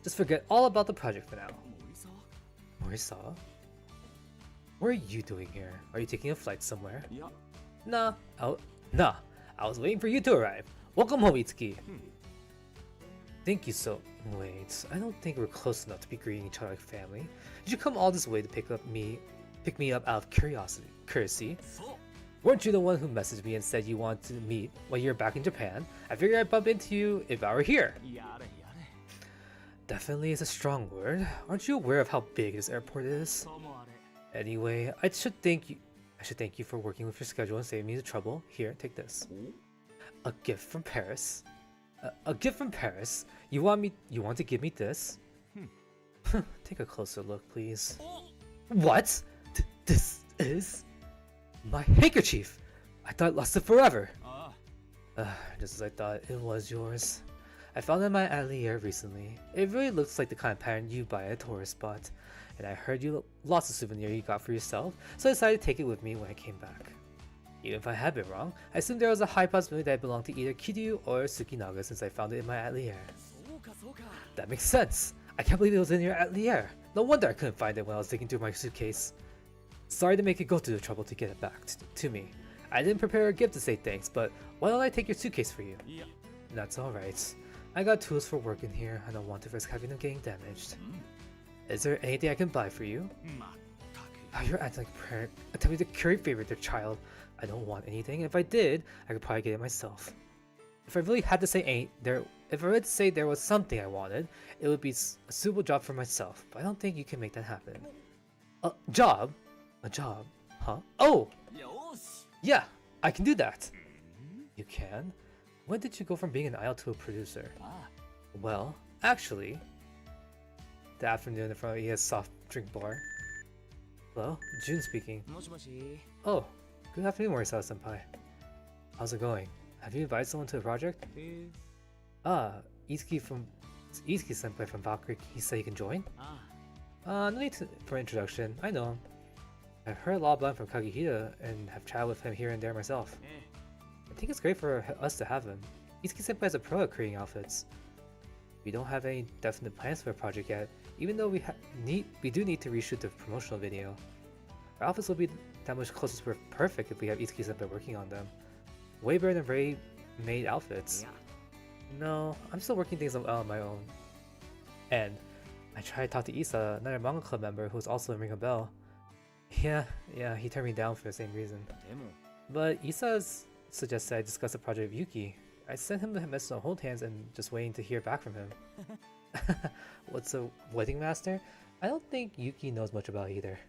Just forget all about the project for now. Morisawa? What are you doing here? Are you taking a flight somewhere? Nah, I was waiting for you to arrive. Welcome home, Itsuki. Thank you so... Wait, I don't think we're close enough to be greeting each other like family. Did you come all this way to pick me up out of courtesy? Weren't you the one who messaged me and said you wanted to meet when you're back in Japan? I figured I'd bump into you if I were here. Definitely is a strong word. Aren't you aware of how big this airport is? Anyway, I should thank you for working with your schedule and saving me the trouble. Here, take this. A gift from Paris. A gift from Paris? You want to give me this? Take a closer look, please. What? This is my handkerchief. I thought I lost it forever. Just as I thought, it was yours. I found it in my atelier recently. It really looks like the kind of pattern you buy at a tourist spot. And I heard you lost a souvenir you got for yourself, so I decided to take it with me when I came back. Even if I had been wrong, I assumed there was a high possibility that it belonged to either Kiryu or Tsukinaga since I found it in my atelier. That makes sense! I can't believe it was in your atelier! No wonder I couldn't find it when I was digging through my suitcase. Sorry to make it go through the trouble to get it back to me. I didn't prepare a gift to say thanks, but why don't I take your suitcase for you? That's alright. I got tools for work in here. I don't want to risk having them getting damaged. Is there anything I can buy for you? Oh, you're acting like a parent. Attempt me to curry favor their child. I don't want anything. If I did, I could probably get it myself. If I really had to say if I were to say there was something I wanted, it would be a suitable job for myself. But I don't think you can make that happen. A job? A job? Huh? Oh! Yeah, I can do that. You can? When did you go from being an idol to a producer? Well, actually, the afternoon in front of EA's soft drink bar. Hello, Jun speaking. Oh, good afternoon, Morisawa-senpai. How's it going? Have you invited someone to the project? Itsuki-senpai from Valkyrie. He said he can join? No need for introduction. I know him. I've heard a lot about him from Kagehita and have chatted with him here and there myself. I think it's great for us to have him. Itsuki-senpai is a pro at creating outfits. We don't have any definite plans for the project yet, even though we do need to reshoot the promotional video. Our outfits will be that much closer to perfect if we have Itsuki-senpai working on them. Way better than ready-made outfits. No, I'm still working things out on my own. And I tried to talk to Isa, another manga club member who's also in Ring a Bell. Yeah, he turned me down for the same reason. But Isa suggested I discuss the project with Yuki. I sent him a message on hold hands and just waiting to hear back from him. What's a wedding master? I don't think Yuki knows much about it either.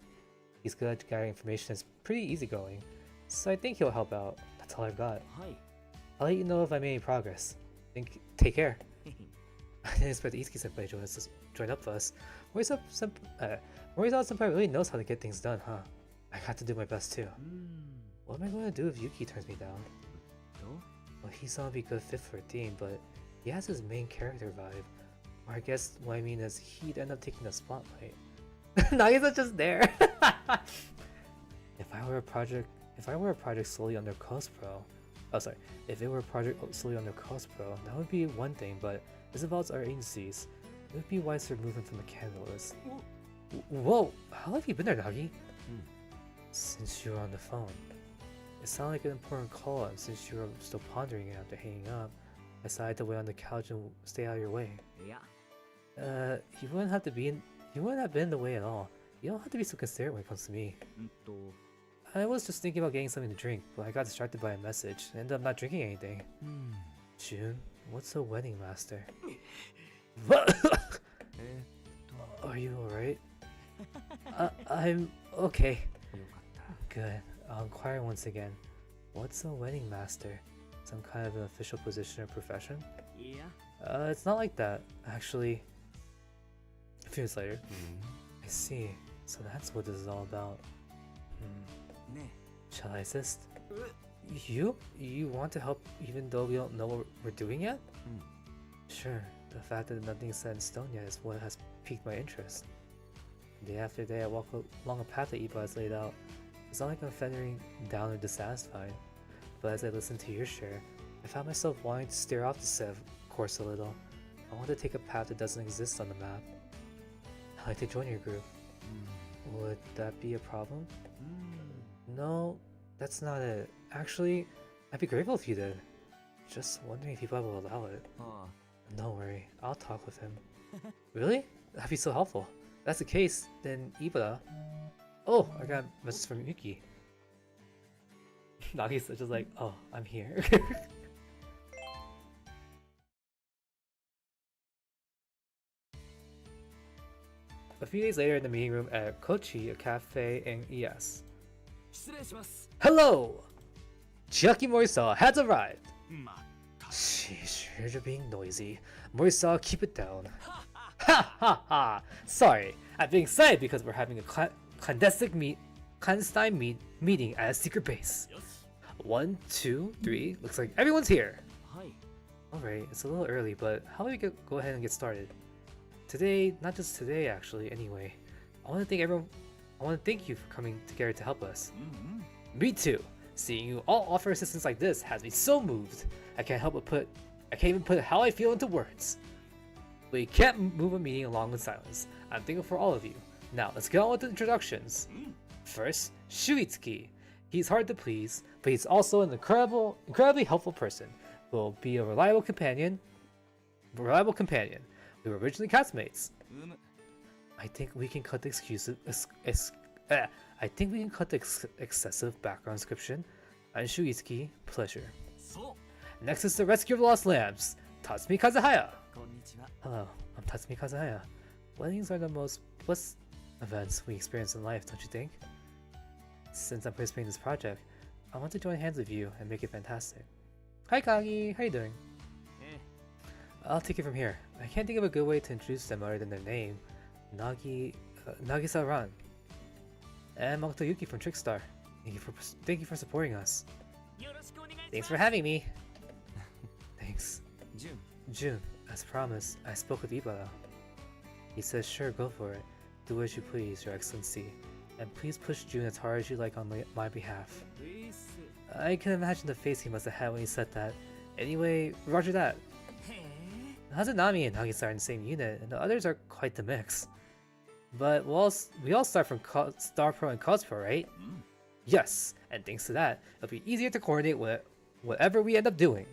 He's good at gathering information and is pretty easygoing, so I think he'll help out. That's all I've got. I'll let you know if I made any progress. Take care. I didn't expect Itsuki-senpai to join up for us. Morisawa-senpai really knows how to get things done, huh? I have to do my best too. What am I going to do if Yuki turns me down? Well, he's not be a good fit for a team, but he has his main character vibe. Or I guess what I mean is he'd end up taking the spotlight. Nagisa's just there. If I were a project solely under Cospro, if it were a project solely under Cospro, that would be one thing. But as involves our agencies, it would be wiser moving from the candle list. Whoa! How have you been there, Nagi? Since you were on the phone. It sounded like an important call, and since you were still pondering it after hanging up, I decided to wait on the couch and stay out of your way. You wouldn't have been in the way at all. You don't have to be so considerate when it comes to me. I was just thinking about getting something to drink, but I got distracted by a message and ended up not drinking anything. June, what's a wedding master? Are you alright? I'm okay. Good. I'll inquire once again. What's a wedding master? Some kind of an official position or profession? It's not like that, actually. A few minutes later. I see. So that's what this is all about. Shall I assist? You? You want to help even though we don't know what we're doing yet? Sure. The fact that nothing's set in stone yet is what has piqued my interest. Day after day I walk along a path that Iba has laid out. It's not like I'm feathering down or dissatisfied, but as I listened to your share, I found myself wanting to steer off the set course a little. I want to take a path that doesn't exist on the map. I'd like to join your group. Would that be a problem? No, that's not it. Actually, I'd be grateful if you did. Just wondering if Iba will allow it. Don't worry, I'll talk with him. Really? That'd be so helpful. If that's the case, then Iba... Oh, I got a message from Yuki. Nagisa's just like, oh, I'm here. A few days later in the meeting room at Kochi, a cafe in ES. Hello! Chiaki Morisawa has arrived! Sheesh, you're being noisy. Morisawa, keep it down. Ha ha ha! Sorry, I've been excited because we're having a clandestine meeting at a secret base. 1, 2, 3. Looks like everyone's here. Alright, it's a little early, but how about we go ahead and get started? Today, not just today actually, anyway. I want to thank you for coming together to help us. Me too. Seeing you all offer assistance like this has me so moved. I can't even put how I feel into words. We can't move a meeting along in silence. I'm thankful for all of you. Now, let's get on with the introductions. First, Shuitsuki. He's hard to please, but he's also an incredibly helpful person. Will be a reliable companion. We were originally classmates. I think we can cut the excessive background description. I'm Shuitsuki. Pleasure. Next is the rescue of lost lambs. Tatsumi Kazuhaya. Hello, I'm Tatsumi Kazuhaya. Weddings are the most blessed events we experience in life, don't you think? Since I'm participating in this project, I want to join hands with you and make it fantastic. Hi Kagi, how you doing? I'll take it from here. I can't think of a good way to introduce them other than their name. Nagisa-ran. And Makoto Yuki from Trickstar. Thank you for supporting us. Thanks for having me. Thanks. June, as promised, I spoke with Ibara. He says, sure, go for it. Do as you please, Your Excellency. And please push June as hard as you like on my behalf. I can imagine the face he must have had when he said that. Anyway, roger that. Hazanami and Nagisa are in the same unit, and the others are quite the mix. But we all start from Star Pro and Cospro, right? Yes, and thanks to that, it'll be easier to coordinate whatever we end up doing.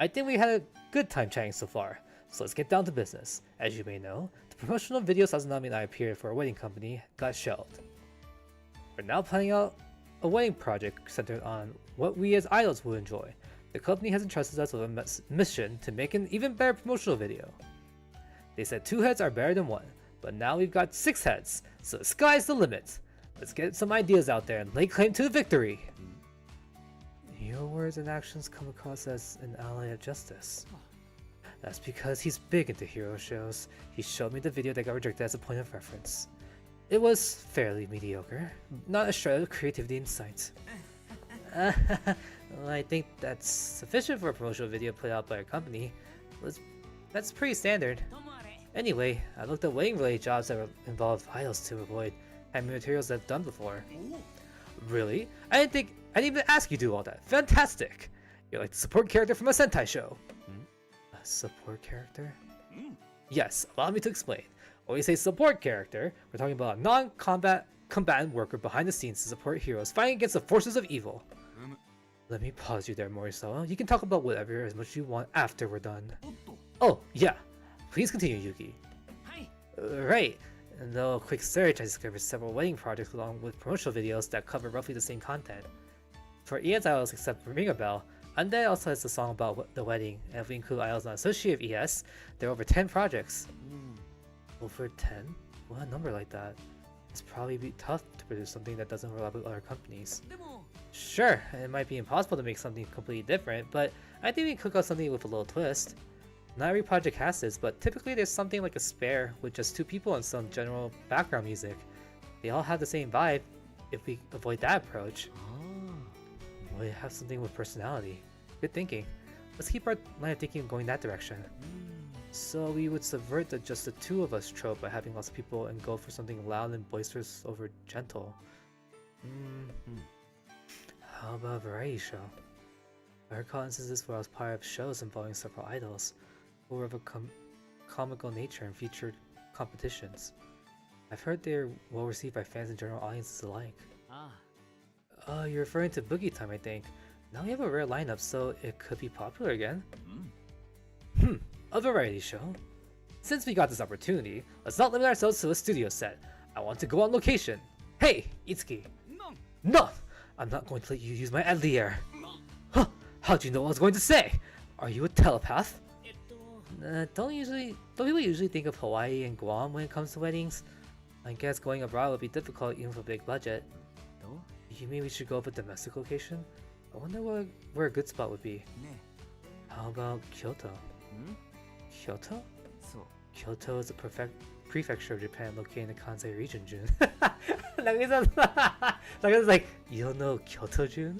I think we had a good time chatting so far, so let's get down to business. As you may know, the promotional video Sazanami and I appeared for our wedding company got shelved. We're now planning out a wedding project centered on what we as idols will enjoy. The company has entrusted us with a mission to make an even better promotional video. They said 2 heads are better than 1, but now we've got 6 heads, so the sky's the limit. Let's get some ideas out there and lay claim to the victory. Your words and actions come across as an ally of justice. That's because he's big into hero shows. He showed me the video that got rejected as a point of reference. It was fairly mediocre. Not a shred of creativity in sight. Well, I think that's sufficient for a promotional video put out by a company. That's pretty standard. Anyway, I looked at wedding-related jobs that involved idols to avoid having materials I've done before. Really? I didn't even ask you to do all that. Fantastic! You're like the support character from a Sentai show. A support character? Yes, allow me to explain. When we say support character, we're talking about a non-combatant worker behind the scenes to support heroes fighting against the forces of evil. Let me pause you there, Morisawa. You can talk about whatever as much as you want after we're done. Oh, yeah. Please continue, Yuki. Right. And though a quick search, I discovered several wedding projects along with promotional videos that cover roughly the same content. For ES idols except Ring a Bell, Undead also has a song about the wedding, and if we include idols not associated with ES, there are over 10 projects. Over 10? What a number like that? It's probably be tough to produce something that doesn't overlap with other companies. Sure, it might be impossible to make something completely different, but I think we can cook up something with a little twist. Not every project has this, but typically there's something like a spare with just 2 people and some general background music. They all have the same vibe if we avoid that approach. We have something with personality. Good thinking. Let's keep our line of thinking going that direction. So we would subvert the just the 2 of us trope by having lots of people and go for something loud and boisterous over gentle. How about a variety show? I recall instances where I was part of shows involving several idols, who were of a comical nature and featured competitions. I've heard they're well received by fans and general audiences alike. You're referring to Boogie Time, I think. Now we have a rare lineup, so it could be popular again. A variety show? Since we got this opportunity, let's not limit ourselves to a studio set. I want to go on location. Hey, Itsuki! No! I'm not going to let you use my Adlier. Huh, how'd you know what I was going to say? Are you a telepath? Don't people usually think of Hawaii and Guam when it comes to weddings? I guess going abroad would be difficult even with a big budget. You mean we should go with a domestic location? I wonder where a good spot would be. How about Kyoto? Kyoto? Kyoto is a prefecture of Japan located in the Kansai region, Jun. Naga's like, you don't know Kyoto, Jun?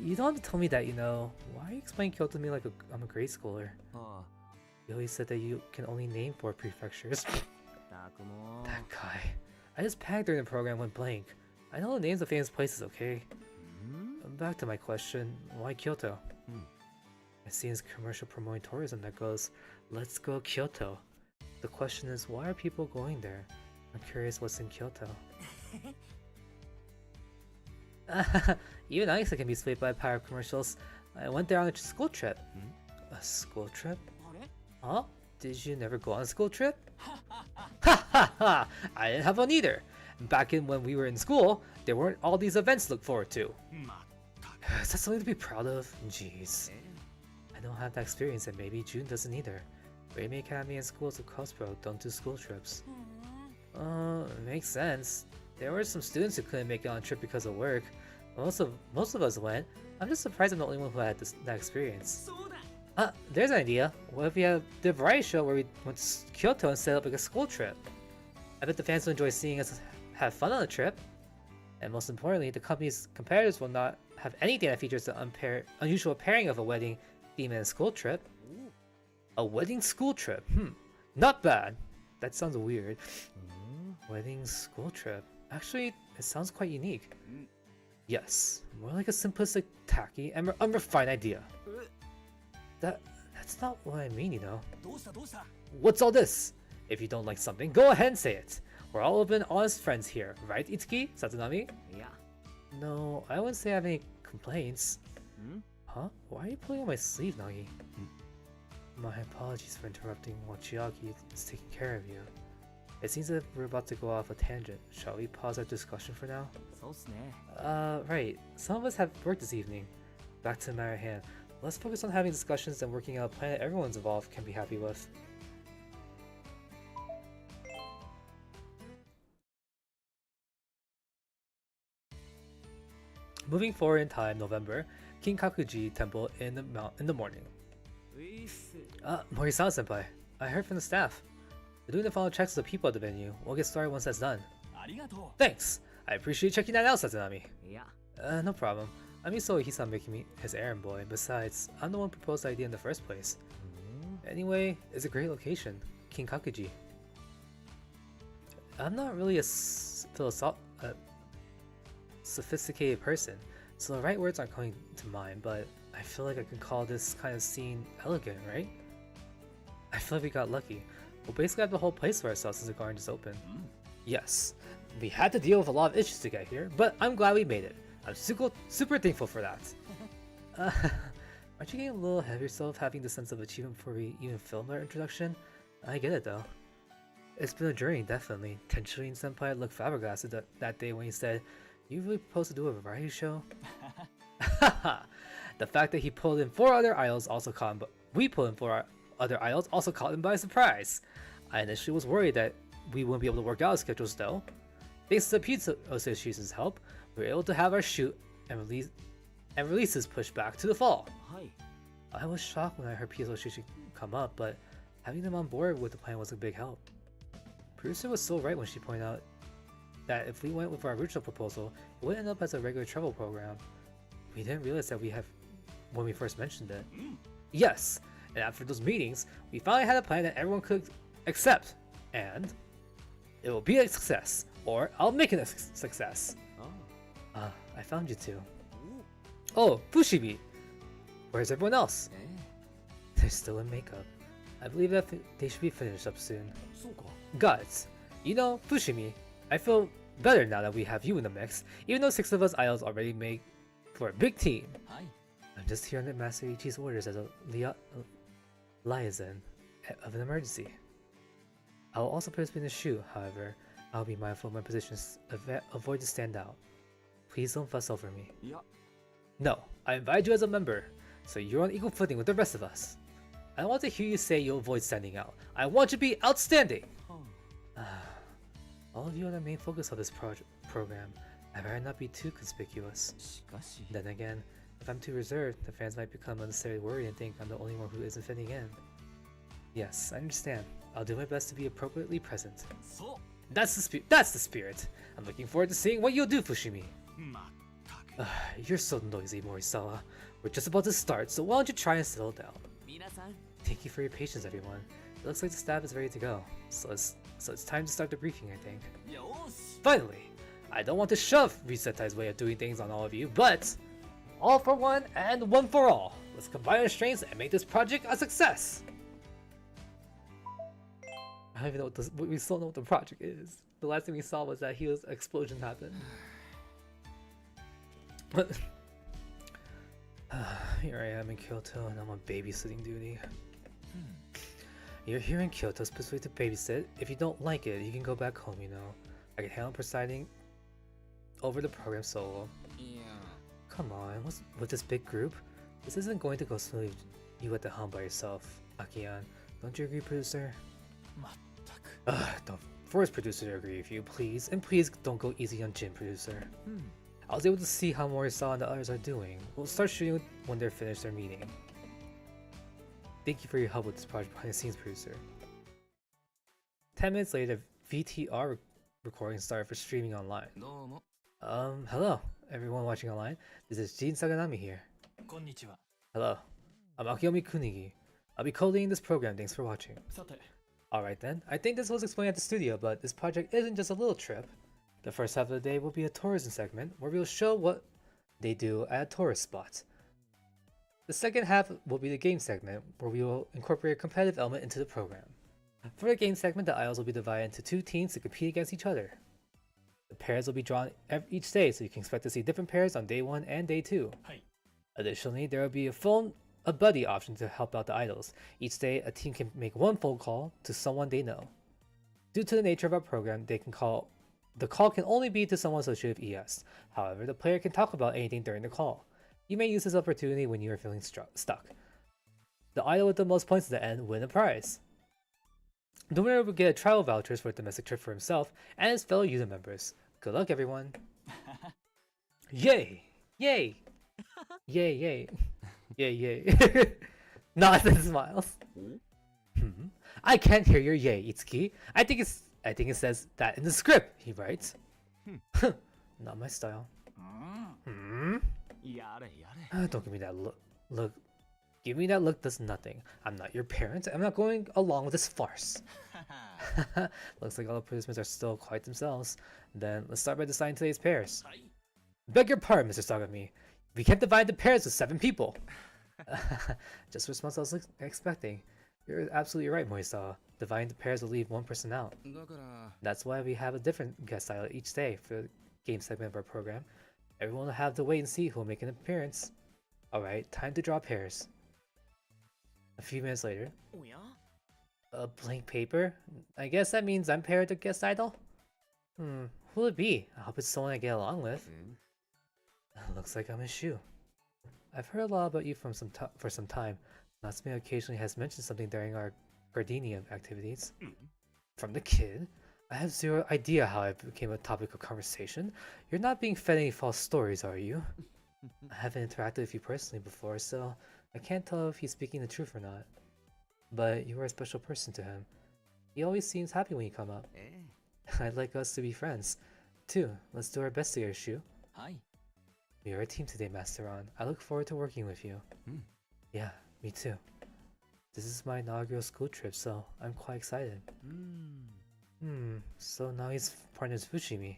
You don't have to tell me that, you know. Why are you explaining Kyoto to me like I'm a grade schooler? You always said that you can only name 4 prefectures. That guy. I just panicked during the program went blank. I know the names of famous places, okay? Back to my question, why Kyoto? It seems commercial promoting tourism that goes, let's go Kyoto. The question is, why are people going there? I'm curious what's in Kyoto. Even I can be swayed by the power of commercials. I went there on a school trip. A school trip? Huh? Did you never go on a school trip? Ha ha ha! I didn't have one either. Back when we were in school, there weren't all these events to look forward to. Is that something to be proud of? Jeez. I don't have that experience and maybe June doesn't either. Raimi Academy and schools of Cosmo don't do school trips. Makes sense. There were some students who couldn't make it on a trip because of work. Most of us went. I'm just surprised I'm the only one who had that experience. There's an idea. What if we had the variety show where we went to Kyoto and set up like a school trip? I bet the fans will enjoy seeing us have fun on the trip. And most importantly, the company's competitors will not have anything that features the unusual pairing of a wedding theme and a school trip. A wedding school trip? Not bad. That sounds weird. Wedding school trip. Actually, it sounds quite unique. Yes, more like a simplistic, tacky, and unrefined idea. That's not what I mean, you know. What's all this? If you don't like something, go ahead and say it. We're all open, honest friends here, right, Itsuki? Satsunami? No, I wouldn't say I have any complaints. Huh? Why are you pulling on my sleeve, Nagi? My apologies for interrupting while Chiaki is taking care of you. It seems that we're about to go off a tangent. Shall we pause our discussion for now? Right. Some of us have work this evening. Back to the matter at hand. Let's focus on having discussions and working out a plan that everyone's involved can be happy with. Moving forward in time, November, Kinkakuji Temple in the morning. Morisawa-senpai, I heard from the staff. We're doing the final checks of the people at the venue. We'll get started once that's done. ありがと Thanks! I appreciate checking that out, Sazanami. いや No problem. I'm used to Hisan making me his errand boy. Besides, I'm the one who proposed the idea in the first place. Anyway, it's a great location. Kinkakuji. I'm not really a sophisticated person, so the right words aren't coming to mind, but I feel like I can call this kind of scene elegant, right? I feel like we got lucky. We'll basically have the whole place for ourselves since the garden is open. Yes, we had to deal with a lot of issues to get here, but I'm glad we made it. I'm super thankful for that. Aren't you getting a little ahead of yourself having the sense of achievement before we even filmed our introduction? I get it though. It's been a journey, definitely. Tenshin Senpai looked flabbergasted that day when he said, "You really proposed to do a variety show?" The fact that he pulled in 4 other idols also caught him, but we pulled in 4 other idols also caught him by surprise. I initially was worried that we wouldn't be able to work out a schedule still. Thanks to the Pizza Association's help, we were able to have our shoot and releases pushed back to the fall. はい I was shocked when I heard Pizza Association come up, but having them on board with the plan was a big help. Producer was so right when she pointed out that if we went with our original proposal, it would end up as a regular travel program. We didn't realize that when we first mentioned it. Yes, and after those meetings, we finally had a plan that everyone could accept, and it will be a success, or I'll make it a success. I found you two. Oh, Fushimi! Where's everyone else? They're still in makeup. I believe that they should be finished up soon. そうか Guys, you know, Fushimi, I feel better now that we have you in the mix, even though 6 of us idols already make for a big team. はい I'm just here under Master Ichi's orders as a liaison of an emergency. I will also participate in the shoot, however, I'll be mindful of my positions, avoid to stand out. Please don't fuss over me. いや No, I invite you as a member, so you're on equal footing with the rest of us. I don't want to hear you say you'll avoid standing out. I want you to be outstanding! All of you are the main focus of this program. I'd rather not be too conspicuous. しかし Then again, if I'm too reserved, the fans might become unnecessarily worried and think I'm the only one who isn't fitting in. Yes, I understand. I'll do my best to be appropriately present. そ That's the spirit! I'm looking forward to seeing what you'll do, Fushimi. うまったく You're so noisy, Morisawa. We're just about to start, so why don't you try and settle down? 皆さん Thank you for your patience, everyone. It looks like the staff is ready to go. So it's time to start the briefing, I think. よーし Finally! I don't want to shove Resetai's way of doing things on all of you, but all for one and one for all. Let's combine our strengths and make this project a success! I don't even know we still know what the project is. The last thing we saw was that an explosion happened. Here I am in Kyoto and I'm on babysitting duty. You're here in Kyoto specifically to babysit. If you don't like it, you can go back home, you know. I can handle presiding over the program solo. いや Come on, with this big group? This isn't going to go smoothly you at the helm by yourself, Akian. Don't you agree, producer? まったく Don't force producer to agree with you, please. And please don't go easy on Jin, producer. I was able to see how Morisawa and the others are doing. We'll start shooting when they're finished their meeting. Thank you for your help with this project behind the scenes, producer. 10 minutes later, VTR recording started for streaming online. どうも Hello, everyone watching online. This is Jin Saganami here. こんにちは Hello, I'm Akiomi Kunigi. I'll be co-leading this program, thanks for watching. さて Alright then, I think this was explained at the studio, but this project isn't just a little trip. The first half of the day will be a tourism segment, where we'll show what they do at a tourist spot. The second half will be the game segment, where we will incorporate a competitive element into the program. For the game segment, the idols will be divided into 2 teams to compete against each other. The pairs will be drawn each day, so you can expect to see different pairs on day 1 and day 2. はい Additionally, there will be a buddy option to help out the idols. Each day, a team can make 1 phone call to someone they know. Due to the nature of our program, the call can only be to someone associated with ES. However, the player can talk about anything during the call. You may use this opportunity when you are feeling stuck. The idol with the most points at the end win a prize. The winner will get a travel vouchers for a domestic trip for himself and his fellow user members. Good luck, everyone! Yay! Yay! Yay, yay. Yay, yay. Nods and smiles. I can't hear your yay, Itsuki. I think it says that in the script, he writes. Not my style. Hmm? やれやれ Don't give me that look. Look. Give me that look does nothing. I'm not your parent. I'm not going along with this farce. Looks like all the participants are still quite themselves. Then let's start by deciding today's pairs. Beg your pardon, Mr. Sagami. We can't divide the pairs with 7 people. Just the response I was expecting. You're absolutely right, Moisawa. Dividing the pairs will leave one person out. だから That's why we have a different guest title each day for the game segment of our program. Everyone will have to wait and see who will make an appearance. Alright, time to draw pairs. A few minutes later. おや A blank paper? I guess that means I'm paired to guest idol? Who will it be? I hope it's someone I get along with. Looks like I'm a shoe. I've heard a lot about you for some time. Natsume occasionally has mentioned something during our Gardenia activities. From the kid? I have zero idea how it became a topic of conversation. You're not being fed any false stories, are you? I haven't interacted with you personally before, so I can't tell if he's speaking the truth or not. But you are a special person to him. He always seems happy when you come up. え I'd like us to be friends. Too, let's do our best together, Shu. えはい We are a team today, Master Ron. I look forward to working with you. Yeah, me too. This is my inaugural school trip, so I'm quite excited. So now he's partners Fushimi.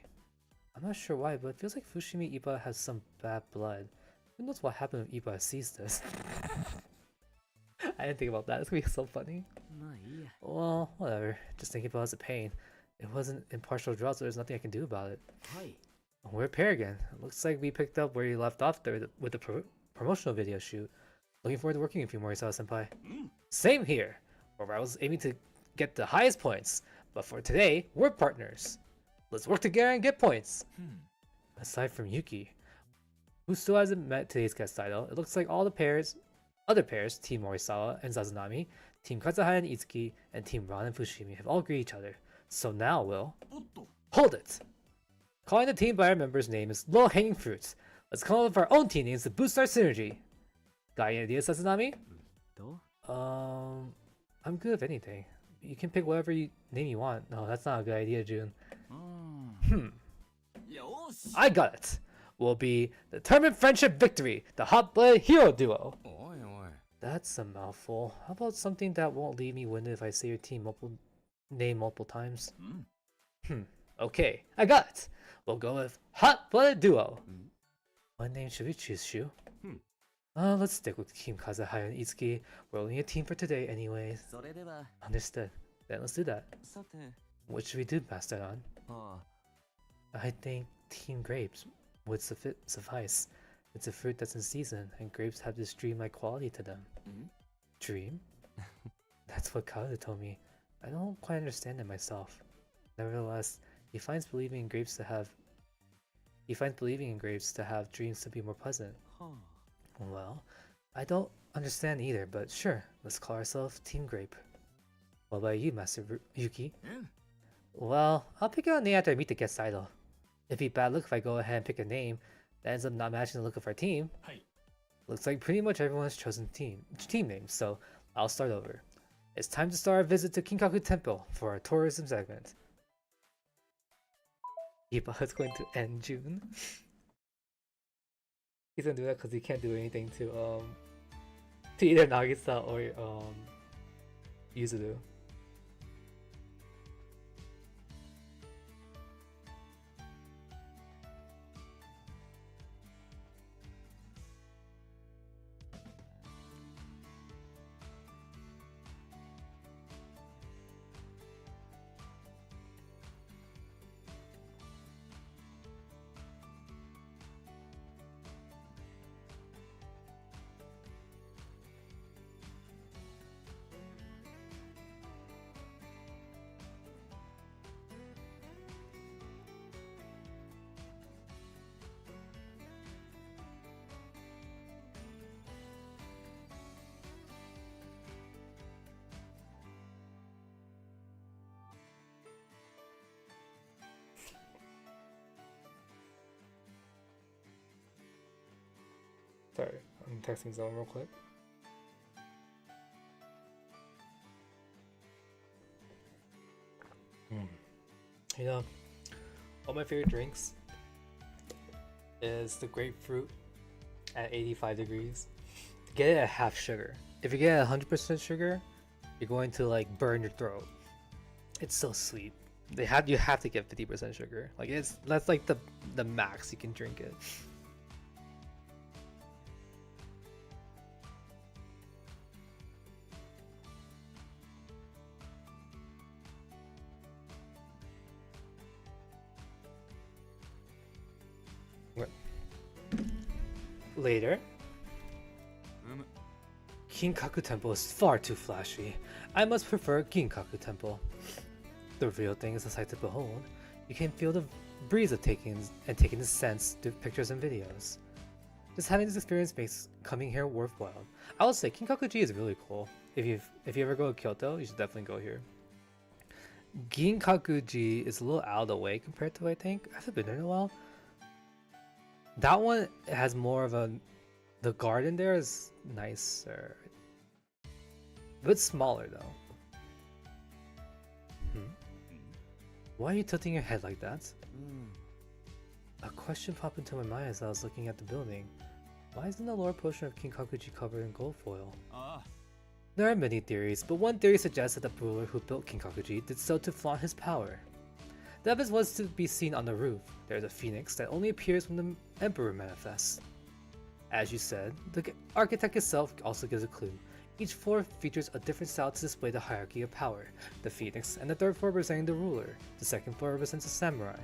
I'm not sure why, but it feels like Fushimi Iba has some bad blood. Who knows what happened if Iba sees this? I didn't think about that. It's gonna be so funny. まあいいや Well, whatever. Just thinking about it as a pain. It wasn't impartial draw, so there's nothing I can do about it. はい We're a pair again. Looks like we picked up where you left off there with the promotional video shoot. Looking forward to working with you, Morisawa-senpai. Same here, where I was aiming to get the highest points. But for today, we're partners. Let's work together and get points. Aside from Yuki, who still hasn't met today's guest idol, it looks like all the other pairs, Team Morisawa and Sazanami, Team Kazuhaya and Itsuki, and Team Ron and Fushimi have all agreed each other. So now, Will, おっと hold it! Calling the team by our members' name is low-hanging fruit. Let's come up with our own team names to boost our synergy. Got any ideas, Sazanami? ど I'm good with anything. You can pick whatever name you want. No, that's not a good idea, June. よーし I got it! We'll be Determined Friendship Victory, the hot-blooded hero duo. おいおい That's a mouthful. How about something that won't leave me winded if I say your team name multiple times? Okay, I got it! We'll go with Hot-Blooded Duo. What name should we choose, Shu? Let's stick with Team Kazuhaya and Itsuki. We're only a team for today anyways. それでは Understood. Then let's do that. さて What should we do, Master Ron? あ I think Team Grapes would suffice. It's a fruit that's in season, and grapes have this dream-like quality to them. Dream? That's what Kaoru told me. I don't quite understand it myself. Nevertheless, he finds believing in grapes to have dreams to be more pleasant. は Well, I don't understand either, but sure, let's call ourselves Team Grape. What about you, Master Yuki? あうん Well, I'll pick out a name after I meet the guest idol. It'd be bad luck if I go ahead and pick a name that ends up not matching the look of our team. はい Looks like pretty much everyone's chosen team names, so I'll start over. It's time to start our visit to Kinkaku Temple for our tourism segment. Iba is going to end June. He's gonna do that because he can't do anything to either Nagisa or Yuzuru. Sorry, I'm texting Zone real quick. know, one of my favorite drinks is the grapefruit at 85 degrees. Get it at half sugar. If you get 100% sugar, you're going to like burn your throat. It's so sweet. You have to get 50% sugar. Like that's like the max you can drink it. Later. Kinkaku Temple is far too flashy. I must prefer Ginkaku Temple. The real thing is a sight to behold. You can feel the breeze of taking the sense through pictures and videos. Just having this experience makes coming here worthwhile. I will say Kinkaku-ji is really cool. If you ever go to Kyoto, you should definitely go here. Ginkaku-ji is a little out of the way compared to, I think. I haven't been there in a while. That one has more of the garden there is nicer. A bit smaller though. Why are you tilting your head like that? A question popped into my mind as I was looking at the building. Why isn't the lower portion of Kinkaku-ji covered in gold foil? There are many theories, but one theory suggests that the ruler who built Kinkaku-ji did so to flaunt his power. The evidence was to be seen on the roof. There is a phoenix that only appears when the emperor manifests. As you said, the architect itself also gives a clue. Each floor features a different style to display the hierarchy of power. The phoenix and the third floor representing the ruler. The second floor represents a samurai.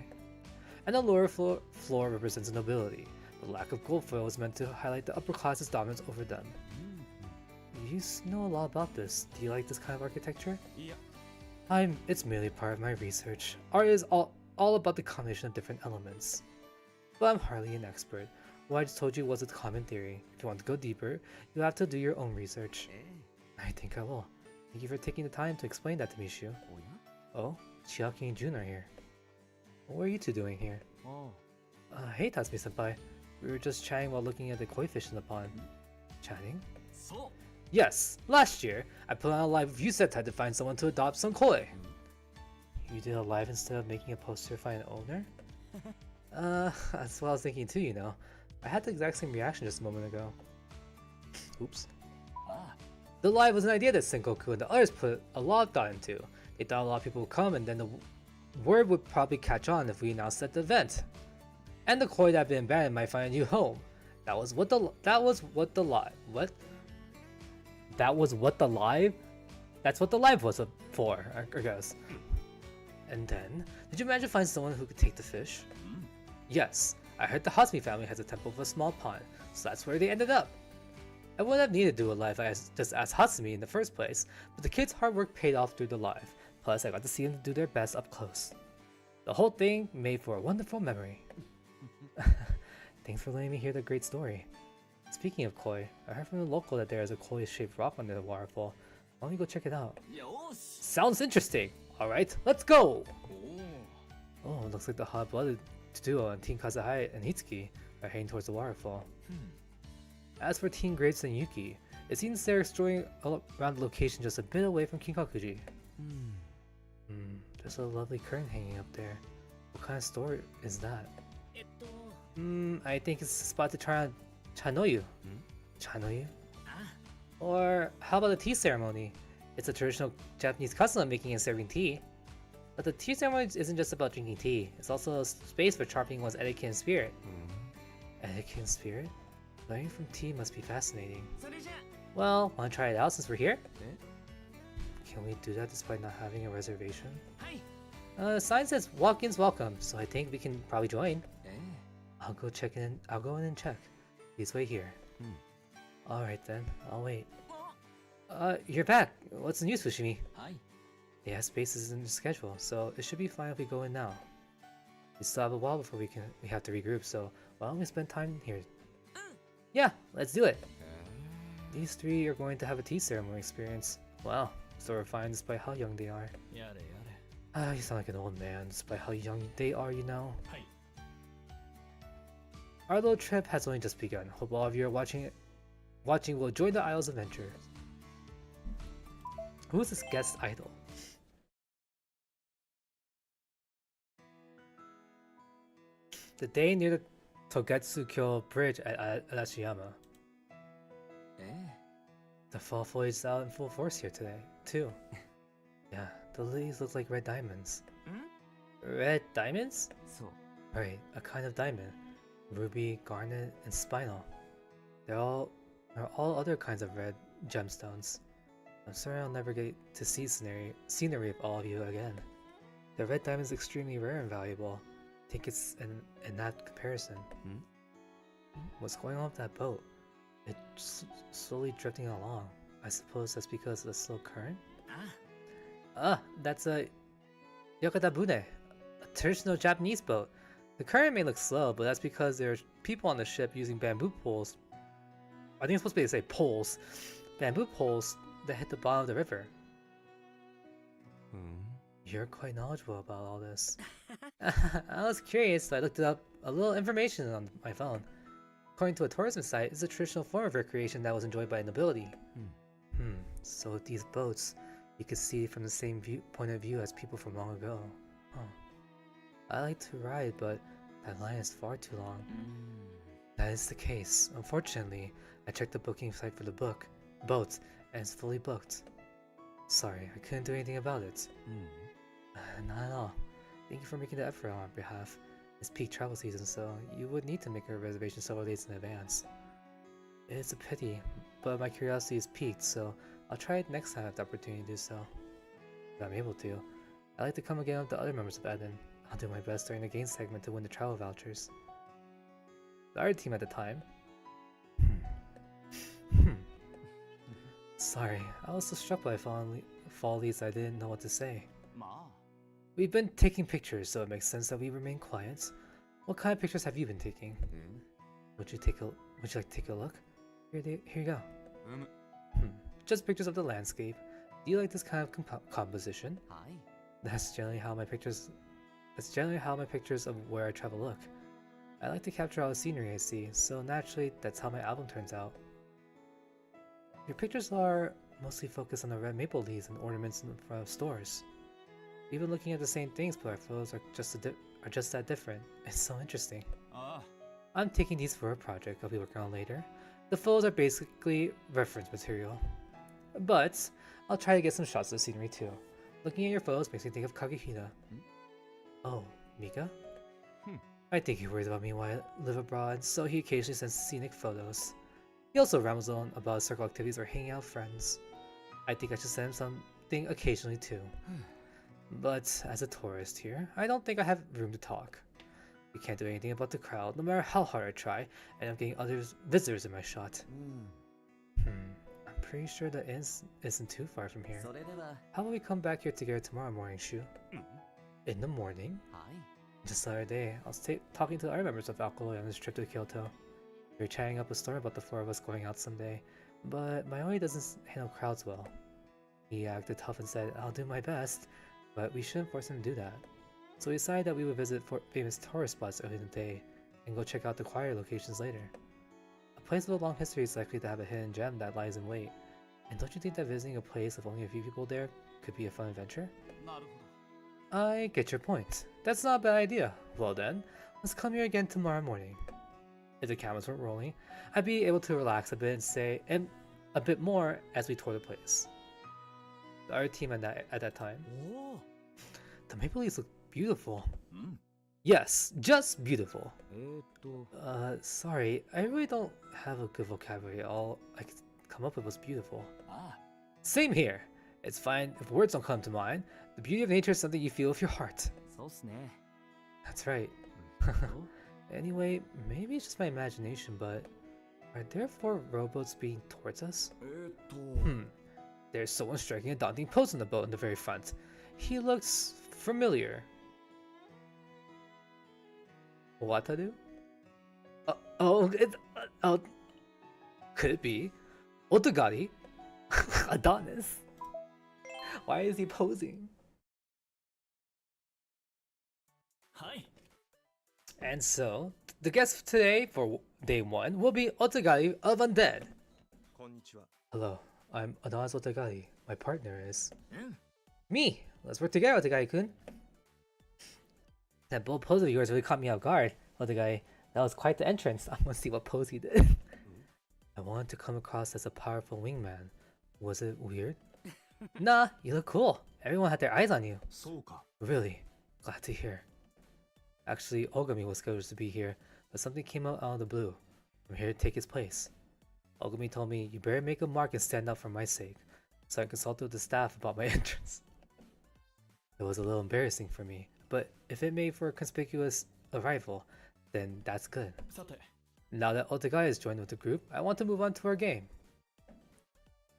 And the lower floor represents the nobility. The lack of gold foil is meant to highlight the upper class's dominance over them. You know a lot about this. Do you like this kind of architecture? Yeah. It's merely part of my research. Art is all about the combination of different elements. But I'm hardly an expert. What I just told you was a common theory. If you want to go deeper, you have to do your own research. I think I will. Thank you for taking the time to explain that to me, Shu. Oh, Chiaki and Jun are here. What are you two doing here? Hey Tatsumi-senpai. We were just chatting while looking at the koi fish in the pond. Chatting? Yes, last year, I put on a live review set to find someone to adopt some koi. You did a live instead of making a poster to find an owner? That's what I was thinking too, you know. I had the exact same reaction just a moment ago. Oops. The live was an idea that Sengoku and the others put a lot of thought into. They thought a lot of people would come and then the word would probably catch on if we announced at the event. And the koi that had been abandoned might find a new home. That's what the live was for, I guess. And then, did you manage to find someone who could take the fish? Yes, I heard the Hasmi family has a temple with a small pond, so that's where they ended up. I wouldn't have needed to do a live just as Hatsumi in the first place, but the kids' hard work paid off through the live, plus I got to see them do their best up close. The whole thing made for a wonderful memory. Thanks for letting me hear the great story. Speaking of koi, I heard from the local that there is a koi-shaped rock under the waterfall. Why don't we go check it out? Sounds interesting! Alright, let's go! Oh, looks like the hot-blooded duo on Team Kazahaya and Hitsuki are heading towards the waterfall. As for Team Graves and Yuki, it seems they're strolling around the location just a bit away from Kinkaku-ji. There's a lovely curtain hanging up there. What kind of store is that? I think it's a spot to try on Chanoyu. Chanoyu? Or how about the tea ceremony? It's a traditional Japanese custom of making and serving tea. But the tea ceremony isn't just about drinking tea, it's also a space for sharpening one's etiquette and spirit. Etiquette and spirit? Learning from tea must be fascinating. Well, wanna try it out since we're here? Can we do that despite not having a reservation? The sign says walk-ins welcome, so I think we can probably join. I'll go in and check. Please wait here. Alright then, I'll wait. You're back. What's the news, Fushimi? Yeah, space is in the schedule, so it should be fine if we go in now. We still have a while before we have to regroup, so why don't we spend time here? Yeah, let's do it! These three are going to have a tea ceremony experience. Wow, so refined despite how young they are. You sound like an old man despite how young they are, you know. Our little trip has only just begun. Hope all of you are watching will enjoy the Isle's adventures. Who is this guest idol? the day near the Togetsukyo Bridge at Ashiyama. The fall foliage is out in full force here today, too. Yeah, the lilies look like red diamonds. Red diamonds? Right, a kind of diamond. Ruby, garnet, and spinel. There are all other kinds of red gemstones. I'm sorry I'll never get to see scenery of all of you again. The red diamond is extremely rare and valuable. I think it's in that comparison. What's going on with that boat? It's slowly drifting along. I suppose that's because of the slow current? That's a Yokotabune, a traditional Japanese boat. The current may look slow, but that's because there's people on the ship using bamboo poles. I think it's supposed to be to say poles. Bamboo poles that hit the bottom of the river. You're quite knowledgeable about all this. I was curious, so I looked up a little information on my phone. According to a tourism site, it's a traditional form of recreation that was enjoyed by nobility. So with these boats, you could see from the same point of view as people from long ago. I like to ride, but that line is far too long. That is the case. Unfortunately, I checked the booking site for the boat, and it's fully booked. Sorry, I couldn't do anything about it. Not at all. Thank you for making the effort on our behalf. It's peak travel season, so you would need to make a reservation several days in advance. It's a pity, but my curiosity is piqued, so I'll try it next time I have the opportunity to do so. If I'm able to. I'd like to come again with the other members of Eden. I'll do my best during the game segment to win the travel vouchers. The other team at the time. Sorry, I was so struck by fall leaves I didn't know what to say. We've been taking pictures, so it makes sense that we remain quiet. What kind of pictures have you been taking? Would you like to take a look? Here you go. Just pictures of the landscape. Do you like this kind of composition? That's generally how my pictures of where I travel look. I like to capture all the scenery I see, so naturally that's how my album turns out. Your pictures are mostly focused on the red maple leaves and ornaments in front of stores. We've been looking at the same things, but our photos are just that different. It's so interesting. I'm taking these for a project I'll be working on later. The photos are basically reference material. But I'll try to get some shots of the scenery too. Looking at your photos makes me think of Kagehira. Oh, Mika? I think he worries about me while I live abroad, so he occasionally sends scenic photos. He also rambles on about his circle activities or hanging out with friends. I think I should send him something occasionally too. But as a tourist here, I don't think I have room to talk. We can't do anything about the crowd, no matter how hard I try, and I'm getting other visitors in my shot. I'm pretty sure the inn isn't too far from here. How about we come back here together tomorrow morning, Shu? In the morning? Just the other day, I was talking to other members of Alcohol on this trip to Kyoto. We were chatting up a story about the four of us going out someday, but Mayoi doesn't handle crowds well. He acted tough and said, I'll do my best, but we shouldn't force him to do that. So we decided that we would visit famous tourist spots early in the day, and go check out the quieter locations later. A place with a long history is likely to have a hidden gem that lies in wait, and don't you think that visiting a place with only a few people there could be a fun adventure? I get your point. That's not a bad idea. Well then, let's come here again tomorrow morning. If the cameras weren't rolling, I'd be able to relax a bit and say a bit more as we tour the place. The other team at that time. The maple leaves look beautiful. Yes, just beautiful. Sorry, I really don't have a good vocabulary. All I could come up with was beautiful. Same here. It's fine if words don't come to mind. The beauty of nature is something you feel with your heart. That's right. Anyway, maybe it's just my imagination, but are there 4 rowboats speeding towards us? There's someone striking a daunting pose on the boat in the very front. He looks familiar. Wataru? Could it be Otogari? Adonis? Why is he posing? And so, the guest today for day 1 will be Otogari of Undead. Hello, I'm Adonis Otogari. My partner is... me! Let's work together, Otogari-kun. That bold pose of yours really caught me off guard. Oh, the guy, that was quite the entrance. I'm gonna see what pose he did. I wanted to come across as a powerful wingman. Was it weird? Nah, you look cool. Everyone had their eyes on you. そうか Really? Glad to hear. Actually, Ogami was scheduled to be here, but something came out of the blue. I'm here to take his place. Ogami told me, you better make a mark and stand up for my sake, so I consulted with the staff about my entrance. It was a little embarrassing for me, but if it made for a conspicuous arrival, then that's good. さて Now that Otagai has joined with the group, I want to move on to our game.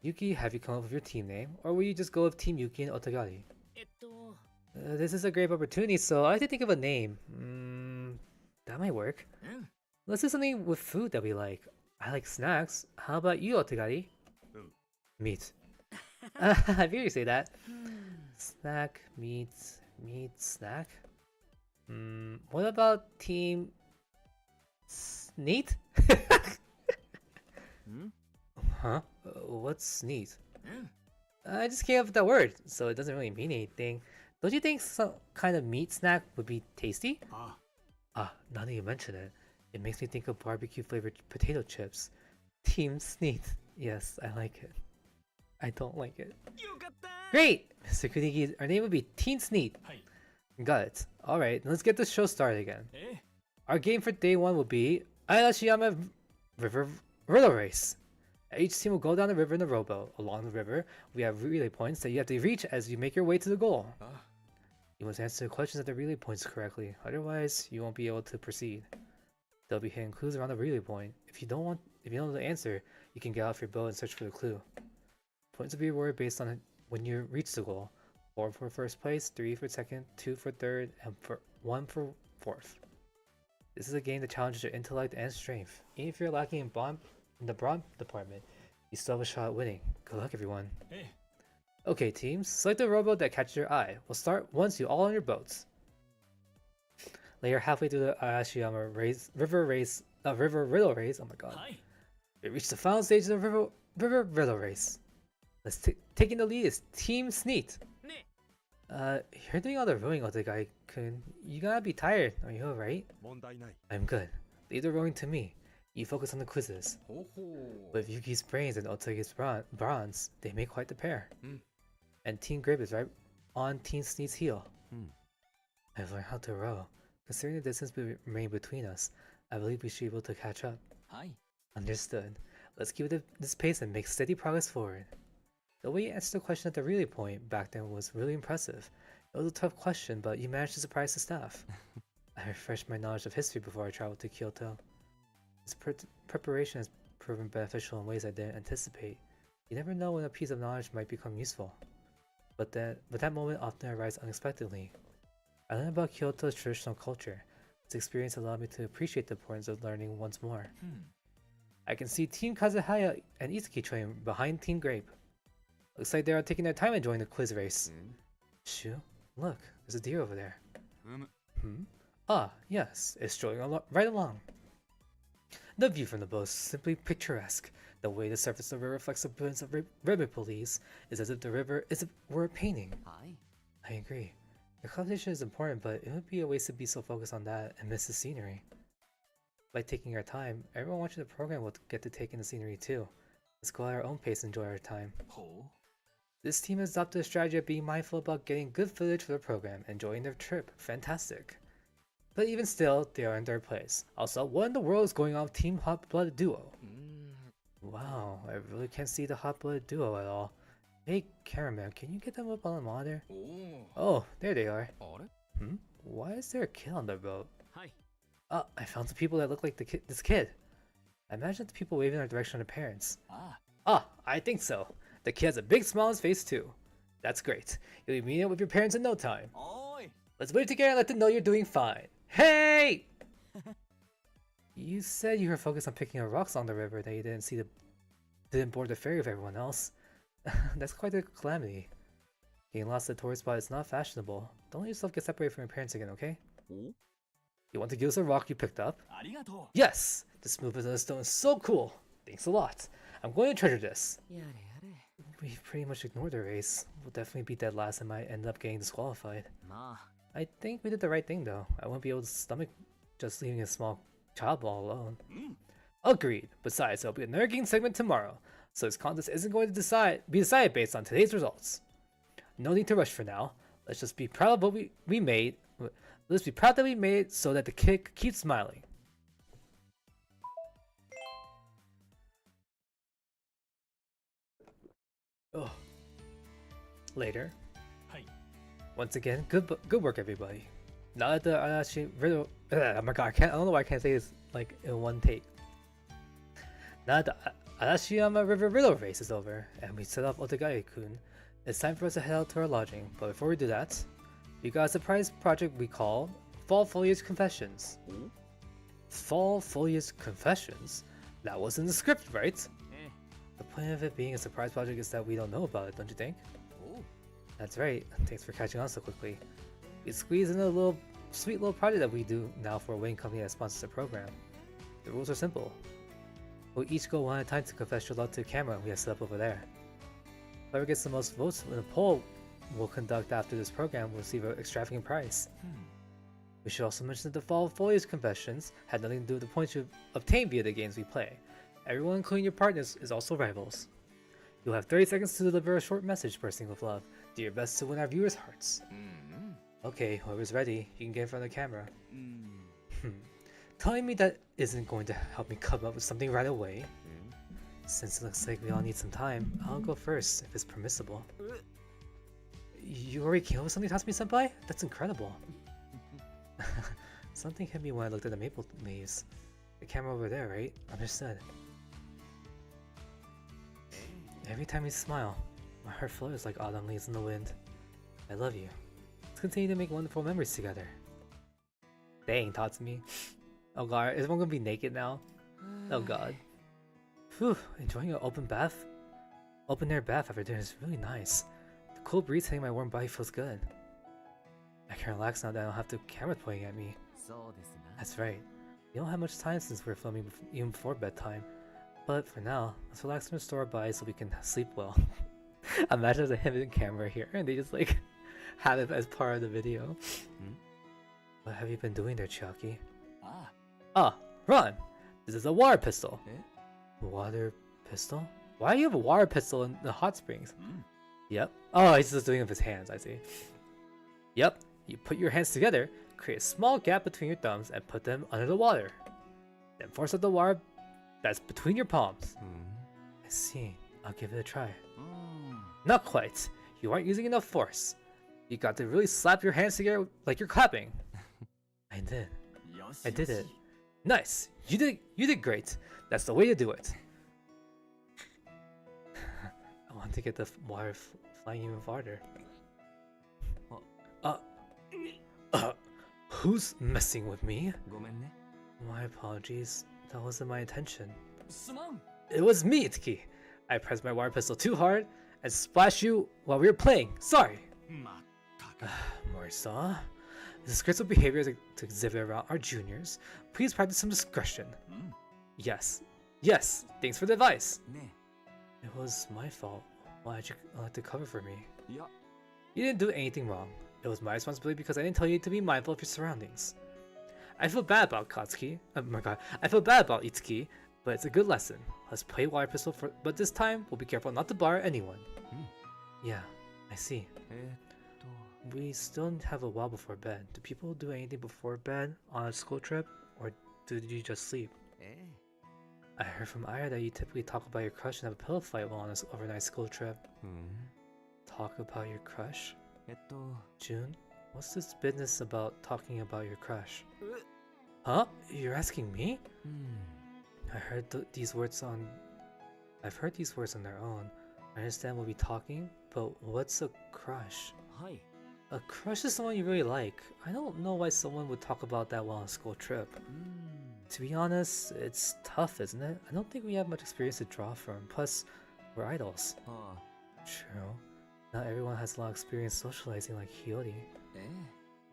Yuki, have you come up with your team name, or will you just go with Team Yuki and Otagari? This is a great opportunity, so I have to think of a name. That might work. Let's do something with food that we like. I like snacks. How about you, Otagari? Meat. I hear you say that. Snack, meat, snack. What about Team Neat? Huh? What's neat? I just came up with that word, so it doesn't really mean anything. Don't you think some kind of meat snack would be tasty? あ Now that you mention it, it makes me think of barbecue flavored potato chips. Team Sneet. Yes, I like it. I don't like it. よかった Great! Mr. Kunigi, our name would be Teen Sneet. はい Got it. Alright, let's get the show started again. え Our game for day one will be Ayashiyama River Riddle Race. Each team will go down the river in a rowboat. Along the river, we have relay points that you have to reach as you make your way to the goal. あ You must answer the questions at the relay points correctly, otherwise you won't be able to proceed. There'll be hidden clues around the relay point. If you don't know the answer, you can get off your boat and search for the clue. Points will be awarded based on when you reach the goal. 4 for first place, 3 for second, 2 for third, and 1 for fourth. This is a game that challenges your intellect and strength. Even if you're lacking in the brawn department, you still have a shot at winning. Good luck, everyone. え Okay, teams, select the rowboat that catches your eye. We'll start once you all on your boats. Later, halfway through the Ayashiyama river riddle race. Oh my god. はい We reached the final stage of the river riddle race. Taking the lead is Team Sneet. ね You're doing all the rowing, Otagai-kun. You gotta be tired. Are you alright? 問題ない I'm good. Leave the rowing to me. You focus on the quizzes. ほうほう With Yuki's brains and Otaga's bronze, they make quite the pair. Hmm. And Team Grape is right on Team Sneet's heel. Hmm. I've learned how to row. Considering the distance remain between us, I believe we should be able to catch up. はい Understood. Let's keep this pace and make steady progress forward. The way you answered the question at the relay point back then was really impressive. It was a tough question, but you managed to surprise the staff. I refreshed my knowledge of history before I traveled to Kyoto. This preparation has proven beneficial in ways I didn't anticipate. You never know when a piece of knowledge might become useful. But that moment often arrives unexpectedly. I learned about Kyoto's traditional culture. This experience allowed me to appreciate the importance of learning once more. I can see Team Kazuhaya and Itsuki training behind Team Grape. Looks like they are taking their time enjoying the quiz race. Shu, look, there's a deer over there. うむ Ah, yes, it's strolling right along. The view from the boat is simply picturesque. The way the surface of the river reflects the brilliance of ribbon pulleys is as if the river were a painting. はい I agree. The competition is important, but it would be a waste to be so focused on that and miss the scenery. By taking our time, everyone watching the program will get to take in the scenery too. Let's go at our own pace and enjoy our time. ほ This team has adopted a strategy of being mindful about getting good footage for the program and enjoying their trip. Fantastic. But even still, they are in third place. Also, what in the world is going on with Team Hot Blooded Duo? う Wow, I really can't see the Hot Blooded Duo at all. Hey, cameraman, can you get them up on the monitor? おお Oh, there they are. あれ Why is there a kid on the boat? はい I found some people that look like this kid. I imagine the people waving in our direction are the parents. あ I think so. The kid has a big smile on his face too. That's great. You'll be meeting up with your parents in no time. おーい Let's wave together and let them know you're doing fine. Hey! You said you were focused on picking up rocks on the river that you didn't board the ferry with everyone else. That's quite a calamity. Getting lost at the tourist spot is not fashionable. Don't let yourself get separated from your parents again, okay? お You want to give us a rock you picked up? ありがと Yes! The smoothness of the stone is so cool! Thanks a lot. I'm going to treasure this. うやれやれ We pretty much ignored the race. We'll definitely be dead last and might end up getting disqualified. まあ I think we did the right thing though. I won't be able to stomach just leaving a small child all alone. Agreed. Besides, there'll be another game segment tomorrow, so this contest isn't going to be decided based on today's results. No need to rush for now. Let's just be proud of what we made. Let's be proud that we made it so that the kid keeps smiling. Oh. Later. Once again, good work, everybody. Now that the Arashi riddle, oh my god, I don't know why I can't say this like in one take. Now that the Arashiyama River riddle race is over and we set off Otagae-kun, it's time for us to head out to our lodging. But before we do that, we got a surprise project we call Fall Foliage Confessions. Fall Foliage Confessions? That wasn't the script, right? The point of it being a surprise project is that we don't know about it, don't you think? That's right. Thanks for catching on so quickly. We squeeze in a sweet little project that we do now for a wing company that sponsors the program. The rules are simple. We'll each go one at a time to confess your love to the camera we have set up over there. Whoever gets the most votes in a poll we'll conduct after this program will receive an extravagant prize. We should also mention that the Fall Foliage Confessions had nothing to do with the points you obtain via the games we play. Everyone, including your partners, is also rivals. You'll have 30 seconds to deliver a short message bursting with love. Do your best to win our viewers' hearts. Okay, whoever's ready, you can get in front of the camera. Telling me that isn't going to help me come up with something right away. Since it looks like we all need some time, I'll go first, if it's permissible. You already came up with something, Tatsumi-senpai? That's incredible. Something hit me when I looked at the maple leaves. The camera over there, right? Understood. Every time you smile, my heart flutters like autumn leaves in the wind. I love you. Let's continue to make wonderful memories together. Dang, Tatsumi. Oh god, is everyone gonna be naked now? Oh god. Whew, enjoying an open air bath after dinner is really nice. The cool breeze hitting my warm body feels good. I can relax now that I don't have the camera pointing at me. That's right. We don't have much time since we're filming even before bedtime. But for now, let's relax and restore our bodies so we can sleep well. Imagine there's a hidden camera here and they just like have it as part of the video. What have you been doing there, Chiaki? Ron! This is a water pistol. Water pistol? Why do you have a water pistol in the hot springs? Yep. Oh, he's just doing it with his hands, I see. Yep. You put your hands together, create a small gap between your thumbs, and put them under the water. Then force out the water that's between your palms. I see. I'll give it a try. Not quite. You aren't using enough force. You got to really slap your hands together like you're clapping. I did. I did it. Nice. You did great. That's the way to do it. I want to get the water flying even farther. Who's messing with me? My apologies. That wasn't my intention. It was me, Itsuki. I pressed my water pistol too hard and splashed you while we were playing. Sorry. Morisa, this is disgraceful behavior to exhibit around our juniors. Please practice some discretion. Yes. Thanks for the advice. It was my fault. Why did you let to cover for me? You didn't do anything wrong. It was my responsibility because I didn't tell you to be mindful of your surroundings. I feel bad about Katsuki. Oh my god. I feel bad about Itsuki, but it's a good lesson. Let's play water pistol but this time we'll be careful not to bar anyone. Yeah, I see. We still have a while before bed. Do people do anything before bed on a school trip, or do you just sleep? I heard from Aya that you typically talk about your crush and have a pillow fight while on this overnight school trip. Talk about your crush? June, what's this business about talking about your crush? Huh? You're asking me? I heard these words on... I've heard these words on their own. I understand we'll be talking, but what's a crush? A crush is someone you really like. I don't know why someone would talk about that while on a school trip. To be honest, it's tough, isn't it? I don't think we have much experience to draw from. Plus, we're idols. True. Not everyone has a lot of experience socializing like Hiyori.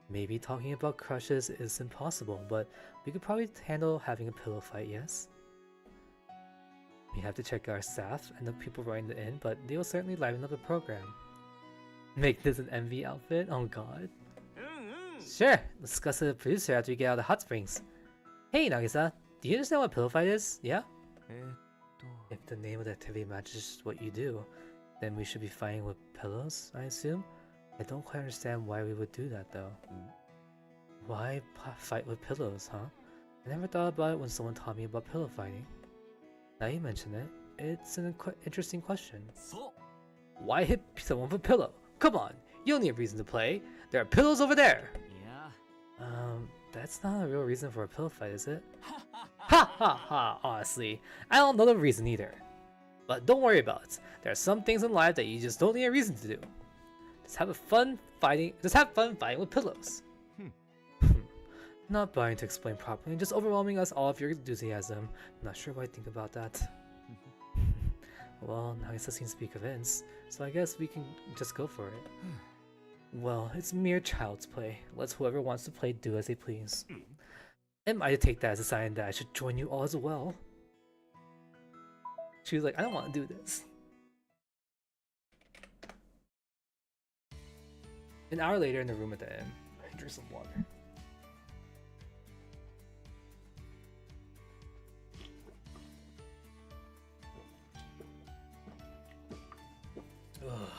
Maybe talking about crushes is impossible, but we could probably handle having a pillow fight, yes? We have to check our staff and the people running the inn, but they will certainly liven up the program. Make this an MV outfit? Oh god. Sure, let's discuss with the producer after we get out of the hot springs. Hey Nagisa, do you understand what pillow fight is? Yeah? えーっと If the name of the activity matches what you do, then we should be fighting with pillows, I assume? I don't quite understand why we would do that though. Why fight with pillows, huh? I never thought about it when someone taught me about pillow fighting. Now you mention it, it's an interesting question. そう Why hit someone with a pillow? Come on, you don't need a reason to play. There are pillows over there! いや That's not a real reason for a pillow fight, is it? Ha ha ha, honestly, I don't know the reason either. But don't worry about it. There are some things in life that you just don't need a reason to do. Just have fun fighting with pillows. Not bothering to explain properly, just overwhelming us all with your enthusiasm. Not sure what I think about that. Well, Nagisa seems to be convinced, so I guess we can just go for it. Well, it's mere child's play. Let whoever wants to play do as they please. Am I to take that as a sign that I should join you all as well? She was like, I don't want to do this. An hour later in the room at the inn, I drink some water. Ugh.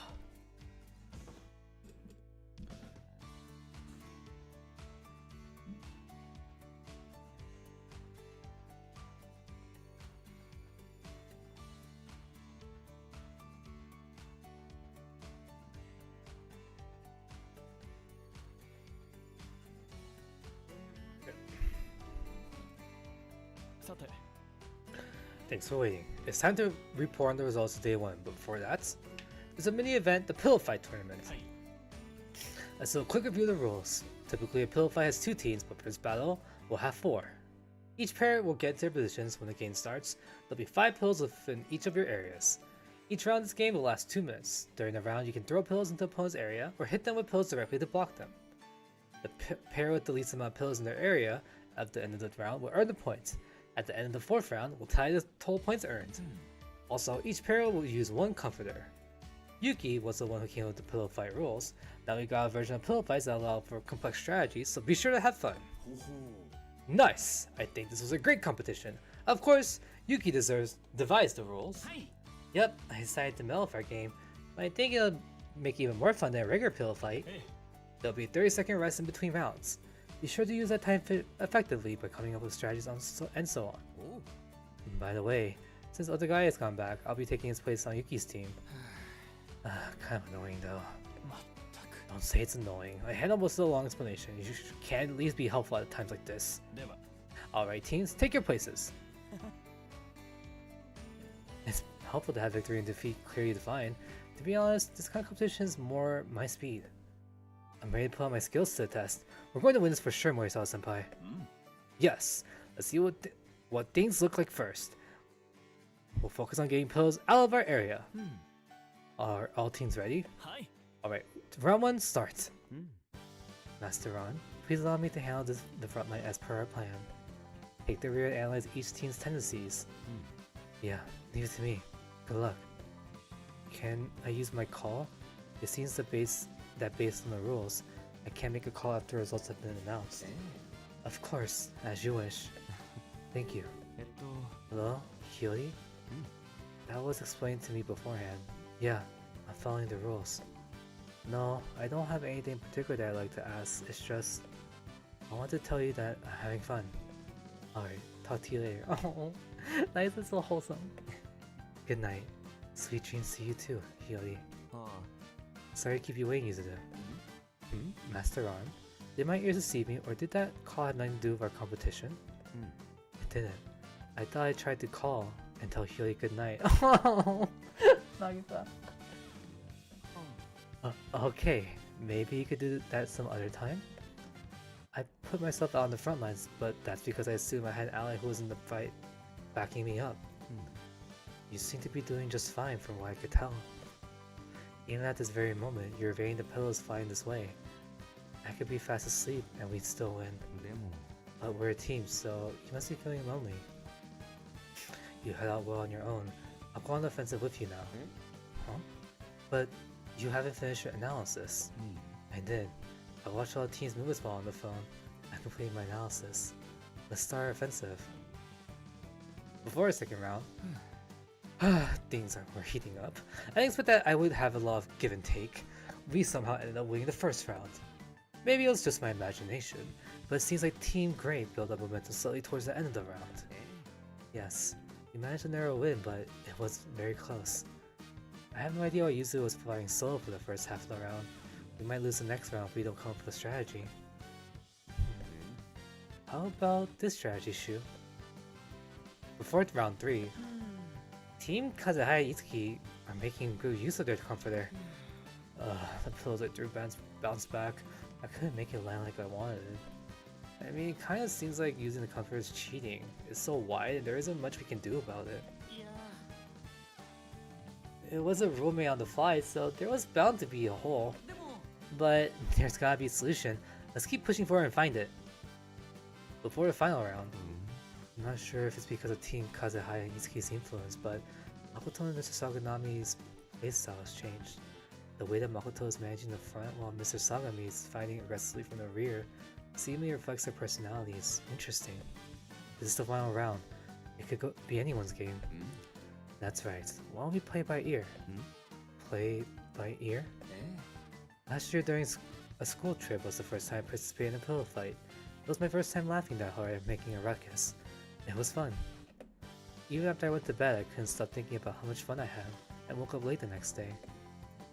Thanks for waiting. It's time to report on the results of day 1, but before that, there's a mini event, the Pillow Fight Tournament. Let's do a quick review of the rules. Typically a pillow fight has 2 teams, but for this battle, we'll have 4. Each pair will get to their positions when the game starts. There'll be 5 pillows within each of your areas. Each round of this game will last 2 minutes. During the round, you can throw pillows into opponent's area, or hit them with pillows directly to block them. The pair with the least amount of pillows in their area at the end of the round will earn the points. At the end of the 4th round, we'll tally the total points earned. Also, each pair will use 1 comforter. Yuki was the one who came up with the pillow fight rules. Now we got a version of pillow fights that allow for complex strategies, so be sure to have fun. Nice! I think this was a great competition. Of course, Yuki devised the rules. Yep, I decided to mellow our game, but I think it'll make it even more fun than a regular pillow fight. There'll be a 30-second rest in between rounds. Be sure to use that time effectively by coming up with strategies and so on. By the way, since other guy has gone back, I'll be taking his place on Yuki's team. Kind of annoying though. Don't say it's annoying. I handle most of the long explanation. You can at least be helpful at times like this. Alright teams, take your places. It's helpful to have victory and defeat clearly defined. To be honest, this kind of competition is more my speed. I'm ready to put out my skills to the test. We're going to win this for sure, Morisawa-senpai. Yes, let's see what things look like first. We'll focus on getting pillows out of our area. Are all teams ready? Alright, round 1 starts. Master Ron, please allow me to handle the front line as per our plan. Take the rear and analyze each team's tendencies. Yeah, leave it to me. Good luck. Can I use my call? It seems based on the rules, I can't make a call after results have been announced. Of course, as you wish. Thank you. Hello, Hiyori? That was explained to me beforehand. Yeah, I'm following the rules. No, I don't have anything in particular that I'd like to ask. It's just, I want to tell you that I'm having fun. Alright, talk to you later. Oh, nice and so wholesome. Good night. Sweet dreams to you too, Hiyori. Sorry to keep you waiting, Yuzuda. Master Ron, did my ears deceive me, or did that call have nothing to do with our competition? It didn't. I thought I tried to call and tell Hiyori good night. Oh, Nagisa. Okay, maybe you could do that some other time? I put myself out on the front lines, but that's because I assumed I had an ally who was in the fight backing me up. You seem to be doing just fine from what I could tell. Even at this very moment, you're evading the pillows flying this way. I could be fast asleep and we'd still win. But we're a team, so you must be feeling lonely. You head out well on your own. I'll go on the offensive with you now. Huh? But you haven't finished your analysis. I did. I watched all the teams move as well on the phone. I completed my analysis. Let's start our offensive. Before our second round, things were heating up. I didn't expect that I would have a lot of give and take. We somehow ended up winning the first round. Maybe it was just my imagination, but it seems like Team Grey built up momentum slowly towards the end of the round. Yes, we managed a narrow win, but it was very close. I have no idea why Yuzu was flying solo for the first half of the round. We might lose the next round if we don't come up with a strategy. How about this strategy, Shu? Before round 3, Team Kazuhaya Itsuki are making good use of their comforter. The pillows I threw bounced back. I couldn't make it land like I wanted it. I mean, it kinda seems like using the comforter is cheating. It's so wide and there isn't much we can do about it. It was a rule made on the fly, so there was bound to be a hole. But there's gotta be a solution. Let's keep pushing forward and find it. Before the final round, I'm not sure if it's because of Team Kazuhaya Itsuki's influence, but Makoto and Mr. Saganami's playstyle has changed. The way that Makoto is managing the front while Mr. Sagami is fighting aggressively from the rear seemingly reflects their personalities. Interesting. This is the final round. It could be anyone's game. That's right. Why don't we play by ear? Play by ear? Last year during a school trip was the first time I participated in a pillow fight. It was my first time laughing that hard and making a ruckus. It was fun. Even after I went to bed, I couldn't stop thinking about how much fun I had, and woke up late the next day.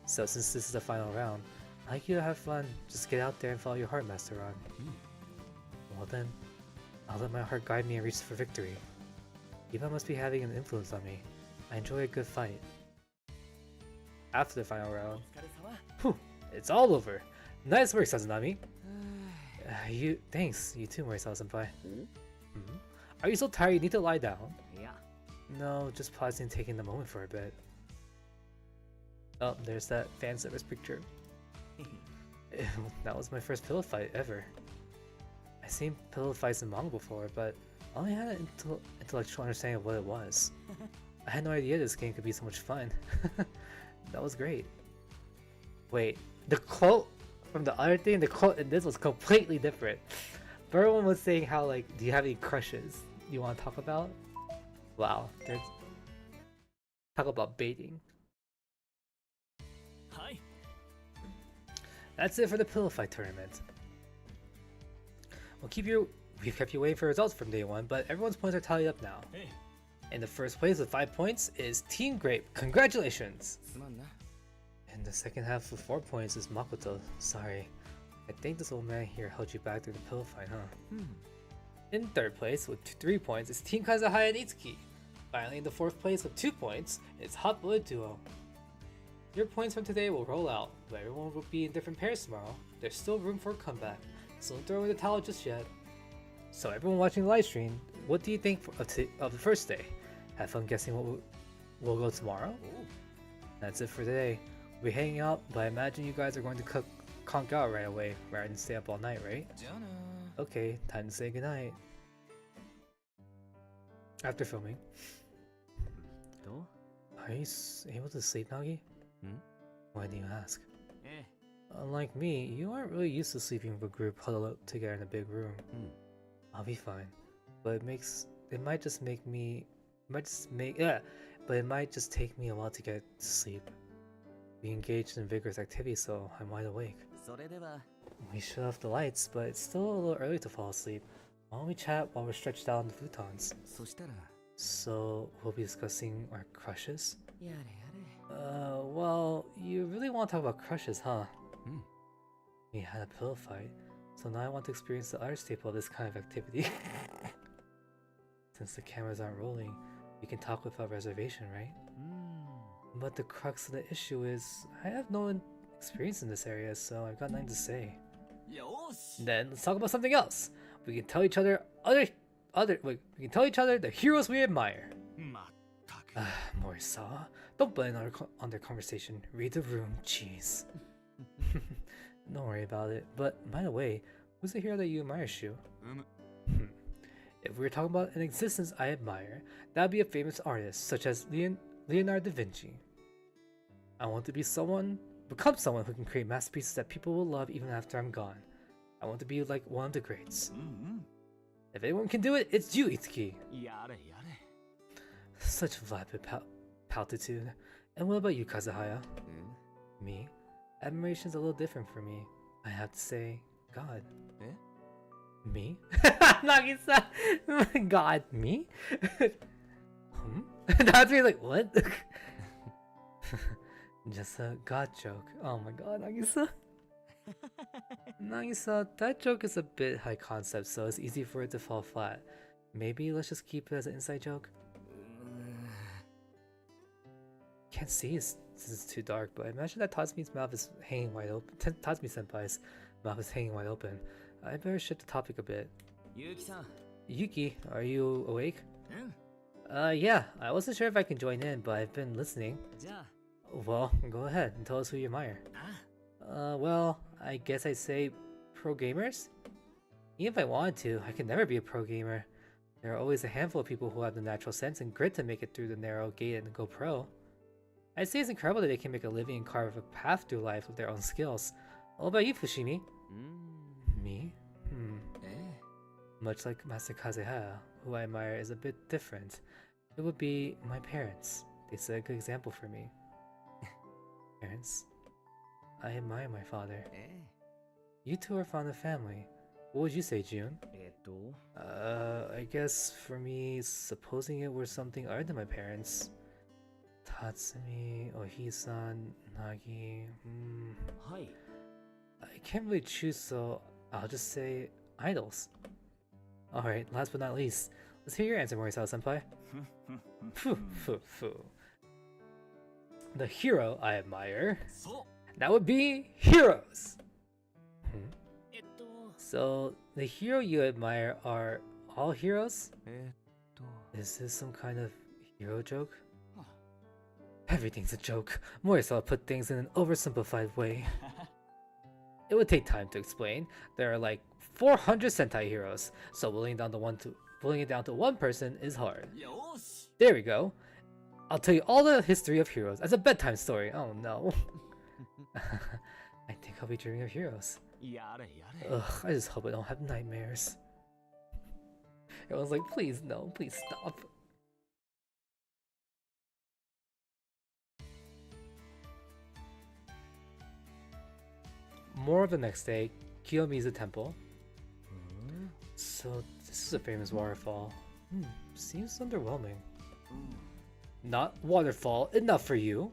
So since this is the final round, I'd like you to have fun. Just get out there and follow your heart, Master Ron. Well then, I'll let my heart guide me and reach for victory. Eva must be having an influence on me. I enjoy a good fight. After the final round, whew, it's all over. Nice work, Sazunami. Thanks. You too, Morisawa-senpai. Are you so tired you need to lie down? Yeah. No, just pausing and taking the moment for a bit. Oh, there's that fan service picture. That was my first pillow fight ever. I've seen pillow fights in manga before, but I only had an intellectual understanding of what it was. I had no idea this game could be so much fun. That was great. Wait, the quote from the other thing, the quote in this was completely different. Everyone was saying how, like, do you have any crushes you want to talk about? Wow, there's... Talk about baiting. Hi. That's it for the pillow fight tournament. We've kept you waiting for results from day 1, but everyone's points are tallied up now. Hey. In the first place with 5 points is Team Grape. Congratulations! In the second half with 4 points is Makoto. Sorry. I think this old man here held you back through the pillow fight, huh? In third place with 3 points is Team Kazuhaya and Itsuki. Finally in the fourth place with 2 points is Hot Blood Duo. Your points from today will roll out, but everyone will be in different pairs tomorrow. There's still room for a comeback, so don't throw in the towel just yet. So everyone watching the live stream, what do you think of the first day? Have fun guessing what will go tomorrow? That's it for today. We're hanging out, but I imagine you guys are going to conk out right away rather than stay up all night, right? Okay, time to say goodnight. After filming. Are you able to sleep, Nagi? Why do you ask? Unlike me, you aren't really used to sleeping with a group huddled up together in a big room. I'll be fine, but it might just take me a while to get to sleep. We engaged in vigorous activity, so I'm wide awake. We shut off the lights, but it's still a little early to fall asleep. Why don't we chat while we're stretched out on the futons? So, we'll be discussing our crushes? Well, you really want to talk about crushes, huh? We had a pillow fight, so now I want to experience the other staple of this kind of activity. Since the cameras aren't rolling, we can talk without reservation, right? But the crux of the issue is, I have no experience in this area, so I've got nothing to say. Then let's talk about something else. We can tell each other the heroes we admire. Morisawa, don't blame on their conversation. Read the room, jeez. Don't worry about it. But by the way, who's the hero that you admire, Shu? If we were talking about an existence I admire, that would be a famous artist such as Leonardo da Vinci. I want to become someone who can create masterpieces that people will love even after I'm gone. I want to be like one of the greats. If anyone can do it, it's you, Itsuki. やれやれ Such vapid paltitude. And what about you, Kazuhaya? Me? Admiration's a little different for me. I have to say, God. Eh? Me? Nagisa! God, me? That's me like, what? Just a God joke. Oh my god, Nagisa. Nagisa, that joke is a bit high concept, so it's easy for it to fall flat. Maybe let's just keep it as an inside joke? Can't see it since it's too dark, but imagine that Tatsumi's mouth is hanging wide open. Tatsumi-senpai's mouth is hanging wide open. I better shift the topic a bit. ゆうきさん Yuki, are you awake? うん Yeah, I wasn't sure if I can join in, but I've been listening. じゃ Well, go ahead and tell us who you admire. あ Well, I guess I'd say pro gamers? Even if I wanted to, I could never be a pro gamer. There are always a handful of people who have the natural sense and grit to make it through the narrow gate and go pro. I'd say it's incredible that they can make a living and carve a path through life with their own skills. What about you, Fushimi? うーん Me? え Much like Master Kazuhaya, who I admire is a bit different. It would be my parents. They set a good example for me. Parents? I admire my father. え You two are fond of family. What would you say, June? と I guess for me, supposing it were something other than my parents. Tatsumi, Ohi-san, Nagi. はい I can't really choose, so I'll just say idols. Alright, last but not least, let's hear your answer, Morisawa-senpai. Phew, phew, phew. The hero I admire. そう That would be heroes! と So, the hero you admire are all heroes? え Is this some kind of hero joke? Everything's a joke. Morisawa put things in an oversimplified way. It would take time to explain. There are like 400 Sentai heroes, so boiling it down to one person is hard. よーし There we go. I'll tell you all the history of heroes as a bedtime story. Oh no. I think I'll be dreaming of heroes. やれやれ Ugh, I just hope I don't have nightmares. Everyone's like, please no, please stop. More of the next day, Kiyomizu Temple. So this is a famous waterfall. Seems underwhelming. Not waterfall, enough for you.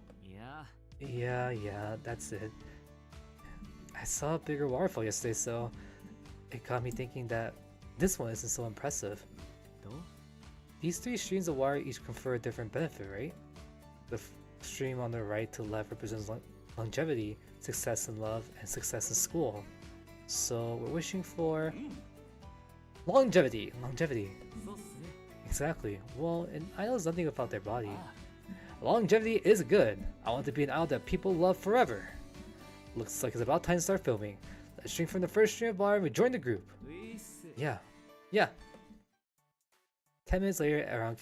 いや Yeah, that's it. I saw a bigger waterfall yesterday, so it got me thinking that this one isn't so impressive. と These three streams of water each confer a different benefit, right? The stream on the right to left represents longevity, success in love, and success in school. So we're wishing for longevity. そうっすね Exactly. Well, an idol is nothing about their body. あ Longevity is good. I want to be an idol that people love forever. Looks like it's about time to start filming. Let's drink from the first stream of water and we join the group. ういっす Yeah. 10 minutes later around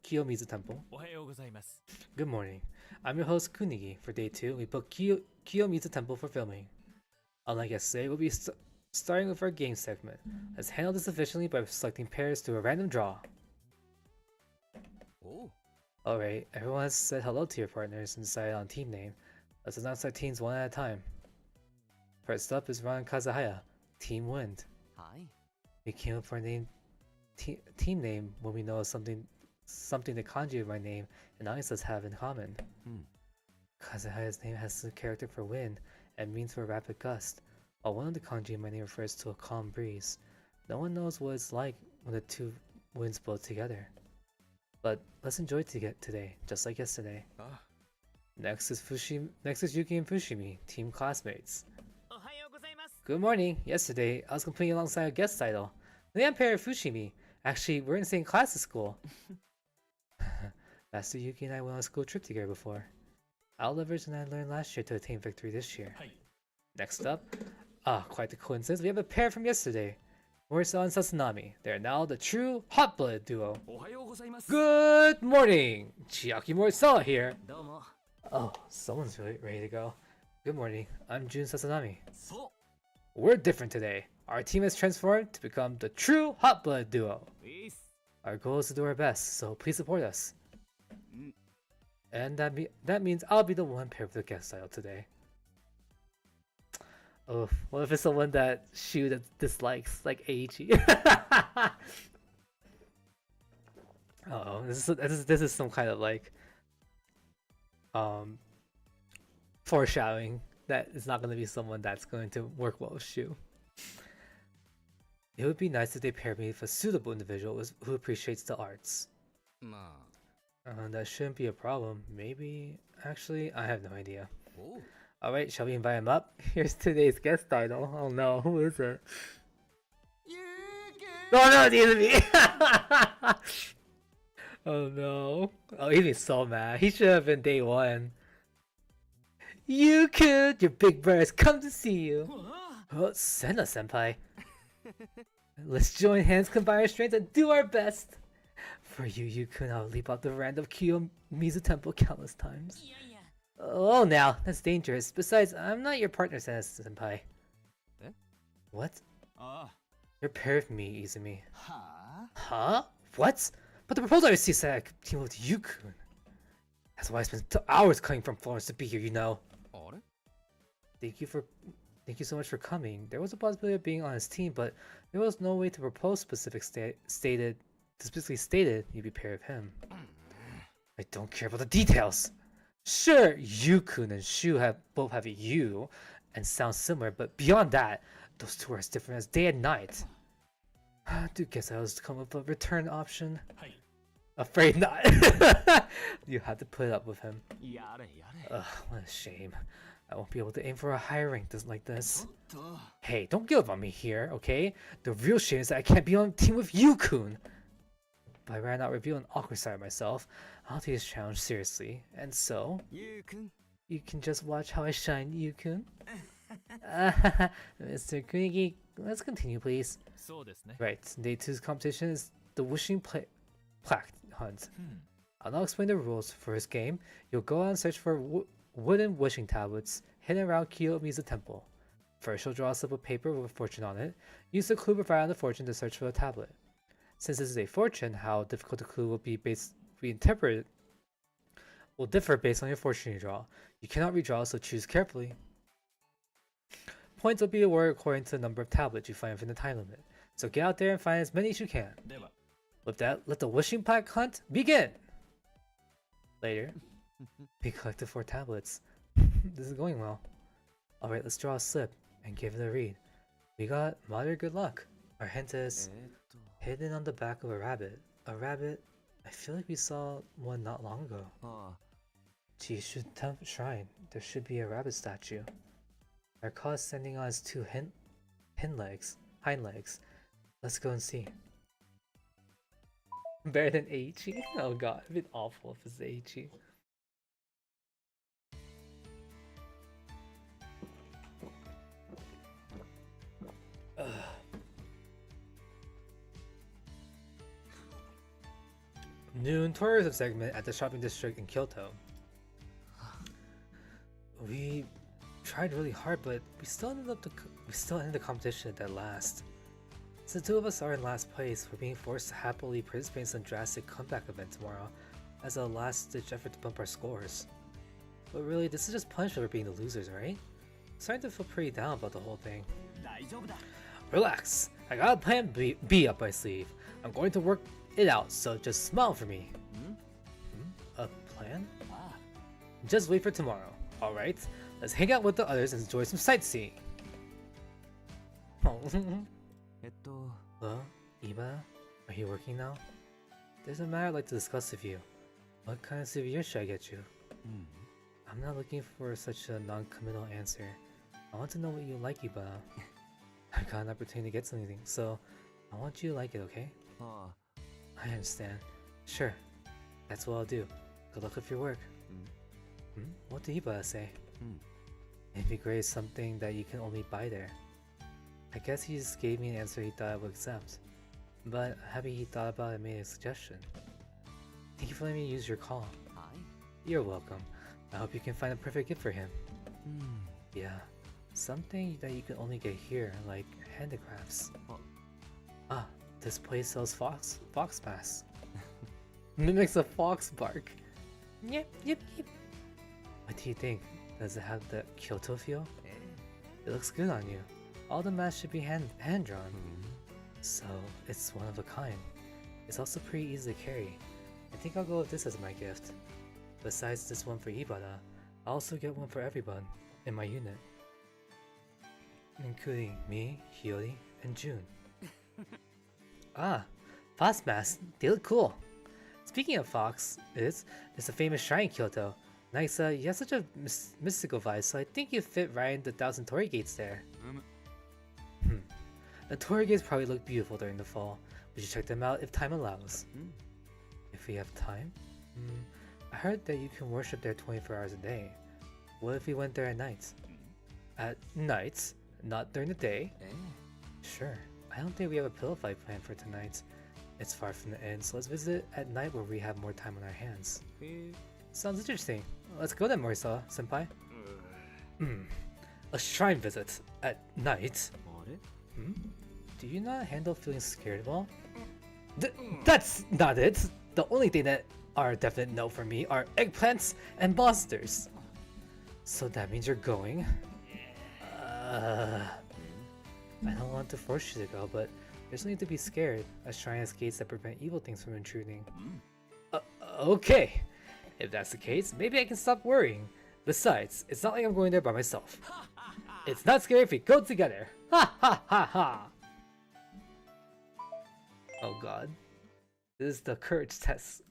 Kiyomizu Temple. おはようございます Good morning. I'm your host Kunigi. For day 2, we booked Kiyomizu Temple for filming. Unlike yesterday, we'll be starting with our game segment. Let's handle this efficiently by selecting pairs through a random draw. おう Alright, everyone has said hello to your partners and decided on team name. Let's announce our teams one at a time. First up is Ron Kazuhaya, Team Wind. はい We came up with our team name when we know something the kanji of my name and Anissa's have in common. Kazuhaya's name has the character for wind and means for a rapid gust, while one of the kanji in my name refers to a calm breeze. No one knows what it's like when the two winds blow together. But let's enjoy today, just like yesterday. あ Next is Yuki and Fushimi, team classmates. おはようございます Good morning. Yesterday, I was competing alongside a guest idol, the Empire Fushimi. Actually, we're in the same class at school. Master Yuki and I went on a school trip together before. I'll leverage and I learned last year to attain victory this year. はい Next up, quite the coincidence, we have a pair from yesterday. Morisawa and Sasanami. They're now the true hot-blooded duo. おはようございます Good morning! Chiaki Morisawa here. どうも Oh, someone's really ready to go. Good morning, I'm Jun Sasanami. そ We're different today. Our team has transformed to become the true hot blood duo. ういっす Our goal is to do our best, so please support us. Mm. And that means I'll be the one paired with the guest idol today. Oh, what if it's someone that Shu dislikes, like Eiichi? Oh, this is some kind of like foreshadowing that it's not going to be someone that's going to work well with Shu. It would be nice if they paired me with a suitable individual who appreciates the arts. ま That shouldn't be a problem. Maybe. Actually, I have no idea. あおう Alright, shall we invite him up? Here's today's guest idol. Oh no, who is it? Oh no, it's me! Oh no. Oh, he'd be so mad. He should have been day one. You could! Your big brother has come to see you! Oh, Senna senpai. Let's join hands, combine our strength, and do our best! For you could now leap out the veranda of Kiyomizu Temple countless times. Oh, now, that's dangerous. Besides, I'm not your partner, Senna senpai. Eh? What? あ You're paired with me, Izumi. あは Huh? What? But the proposal I received said I could team up with you-kun. That's why I spent hours coming from Florence to be here, you know. ああれ Thank you so much for coming. There was a possibility of being on his team, but there was no way to propose specifically stated you'd be paired with him. I don't care about the details. Sure, Yu-kun and Shu both have you and sound similar, but beyond that, those two are as different as day and night. Do guess I was come up with a return option? はい Afraid not. You have to put up with him. やれやれ Ugh, what a shame. I won't be able to aim for a higher rank like ち this. ょっと Hey, don't give up on me here, okay? The real shame is that I can't be on a team with you-kun. But I'd rather not reveal an awkward side of myself. I'll take this challenge seriously. And so, ゆうくん you can just watch how I shine, you-kun. Mr. Kunigi, let's continue, please. そうですね Right, day 2's competition is the wishing plaque hunt. うん I'll now explain the rules for this game. You'll go out and search for wooden wishing tablets hidden around Kiyomizu Temple. First, you'll draw a slip of paper with a fortune on it. Use the clue provided on the fortune to search for the tablet. Since this is a fortune, how difficult the clue will be interpreted will differ based on your fortune you draw. You cannot redraw, so choose carefully. Points will be awarded according to the number of tablets you find within the time limit. So get out there and find as many as you can. では With that, let the wishing plaque hunt begin! Later, we collected 4 tablets. This is going well. Alright, let's draw a slip and give it a read. We got moderate good luck. Our hint え is ーっと hidden on the back of a rabbit. A rabbit? I feel like we saw one not long ago. あ Jishu Shrine. There should be a rabbit statue. Our call is standing on its 2 hind legs. Let's go and see. Better than Eiichi? Oh god, it'd be awful if it's Eiichi. Noon tourism segment at the shopping district in Kyoto. We tried really hard, but we still ended the competition at last. Since the 2 of us are in last place, we're being forced to happily participate in some drastic comeback event tomorrow as a last-ditch effort to bump our scores. But really, this is just punishment for being the losers, right? I'm starting to feel pretty down about the whole thing. 大丈夫だ Relax, I got a plan B up my sleeve. I'm going to work it out, so just smile for me. ん A plan? あ Just wait for tomorrow. Alright, let's hang out with the others and enjoy some sightseeing. Oh. えっと Iba, are you working now? There's a matter I'd like to discuss with you. What kind of souvenir should I get you? うん I'm not looking for such a non-committal answer. I want to know what you like, Iba. I got an opportunity to get something, so I want you to like it, okay? あ I understand. Sure. That's what I'll do. Good luck with your work. うん What did Iba say? うん It'd be great something that you can only buy there. I guess he just gave me an answer he thought I would accept. But happy he thought about it and made a suggestion. Thank you for letting me use your call. はい You're welcome. I hope you can find a perfect gift for him. うん Yeah. Something that you can only get here, like handicrafts. Ah, this place sells fox masks. Mimics a fox bark. Yep. What do you think? Does it have the Kyoto feel? It looks good on you. All the masks should be hand drawn. So it's one of a kind. It's also pretty easy to carry. I think I'll go with this as my gift. Besides this one for Ibara, I'll also get one for everyone in my unit, including me, Hiyori, and June. Ah, fox masks. They look cool. Speaking of fox, there's a famous shrine in Kyoto. Nagisa, you have such a mystical vibe, so I think you fit right in the 1,000 torii gates there. The torii gates probably look beautiful during the fall. We should check them out if time allows. If we have time? I heard that you can worship there 24 hours a day. What if we went there at night? At night? Not during the day? Sure. I don't think we have a pillow fight planned for tonight. It's far from the inn, so let's visit at night where we have more time on our hands. Sounds interesting. Let's go then, Morisawa senpai. A shrine visit at night? Do you not handle feeling scared at all? That's not it! The only thing that are a definite no for me are eggplants and monsters. So that means you're going? I don't want to force you to go, but there's no need to be scared. A shrine has gates that prevent evil things from intruding. Okay! If that's the case, maybe I can stop worrying. Besides, it's not like I'm going there by myself. It's not scary if we go together. Ha ha ha ha! Oh god. This is the courage test.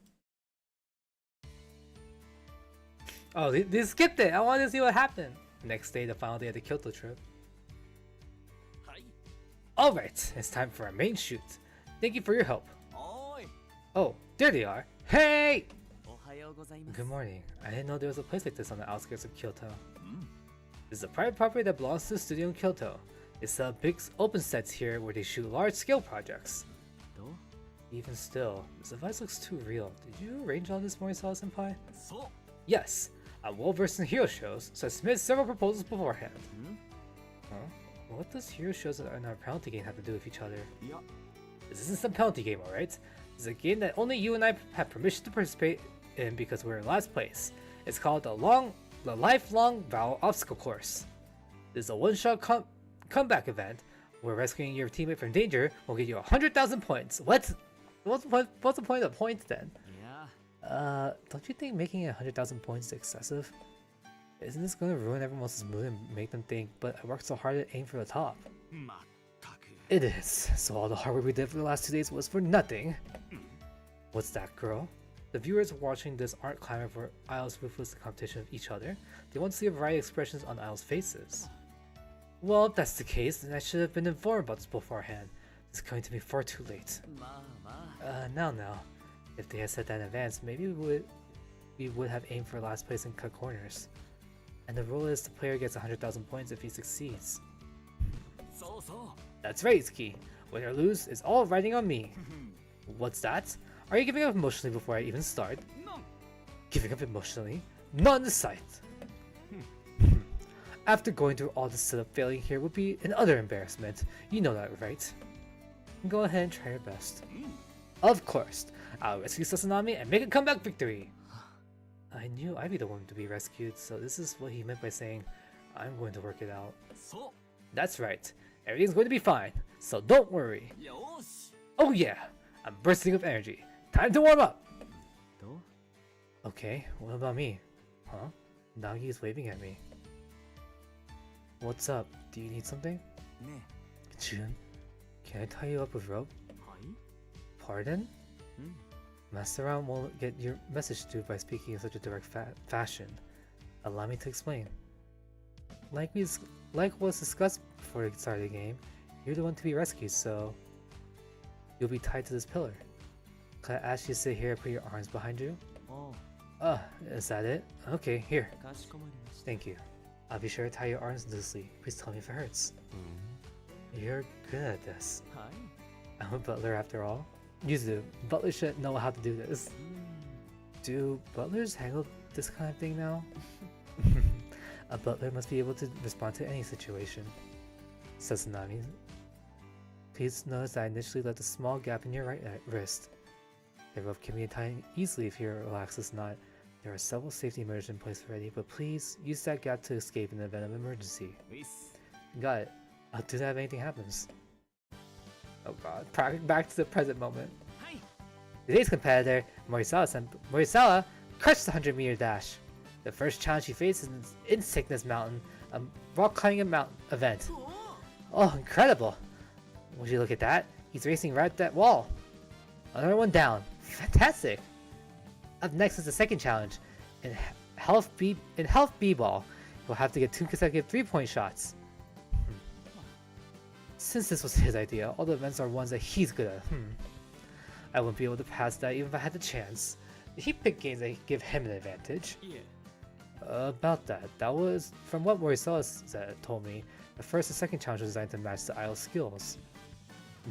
Oh, they skipped it! I wanted to see what happened! Next day, the final day of the Kyoto trip. Alright, it's time for our main shoot. Thank you for your help. Oh, there they are. Hey! Good morning. I didn't know there was a place like this on the outskirts of Kyoto. This is a private property that belongs to the studio in Kyoto. It's a big open sets here where they shoot large-scale projects. Even still, this device looks too real. Did you arrange all this, Morisawa senpai? Yes, I'm well versed in hero shows, so I submitted several proposals beforehand. Huh? What does hero shows and our penalty game have to do with each other? This isn't some penalty game, alright? This is a game that only you and I have permission to participate in because we're in last place. It's called the Lifelong Vow Obstacle Course. This is a one-shot comeback event where rescuing your teammate from danger will get you 100,000 points. What? What's the point of points then? Don't you think making it 100,000 points is excessive? Isn't this going to ruin everyone else's mood and make them think, but I worked so hard to aim for the top? It is. So all the hard work we did for the last 2 days was for nothing. What's that, girl? The viewers watching this aren't clamoring for Isle's ruthless competition with each other. They want to see a variety of expressions on Isle's faces. Well, if that's the case, then I should have been informed about this beforehand. It's going to be far too late. Now. If they had said that in advance, maybe we would have aimed for last place and cut corners. And the rule is the player gets 100,000 points if he succeeds. That's right, Itsuki. Win or lose is all riding on me. What's that? Are you giving up emotionally before I even start? Giving up emotionally? Not in the sight. After going through all this setup, failing here would be an utter embarrassment. You know that, right? Go ahead and try your best. Of course. I'll rescue Sasanami and make a comeback victory. I knew I'd be the one to be rescued, so this is what he meant by saying, I'm going to work it out. That's right. Everything's going to be fine, so don't worry. Oh yeah, I'm bursting with energy. Time to warm up! Okay, what about me? Huh? Nagi's waving at me. What's up? Do you need something? June, can I tie you up with rope? Pardon? Master won't get your message through by speaking in such a direct fashion. Allow me to explain. Like was discussed before the start of the game, you're the one to be rescued, so you'll be tied to this pillar. Can I ask you to sit here and put your arms behind you? Is that it? Okay, here. Thank you. I'll be sure to tie your arms into the sleeve. Please tell me if it hurts. You're good at this. I'm a butler after all. You do. Butlers should know how to do this. Do butlers handle this kind of thing now? A butler must be able to respond to any situation. Sazanami, please notice that I initially left a small gap in your right wrist. The rope can be untied easily if you relax this knot. There are several safety measures in place already, but please use that gap to escape in the event of emergency. Got it. I'll do that if anything happens. Oh god, back to the present moment. Today's competitor, Morisawa, crushed the 100-meter dash. The first challenge he faced is in Sickness Mountain, a rock climbing event. Oh, incredible! Would you look at that? He's racing right at that wall. Another one down. Fantastic! Up next is the second challenge. In Health B-Ball, he'll have to get 2 consecutive 3-point shots. Since this was his idea, all the events are ones that he's good at. I wouldn't be able to pass that even if I had the chance. He picked games that give him an advantage. Yeah. About that was from what Morisawa told me. The first and second challenge was designed to match the idol skills.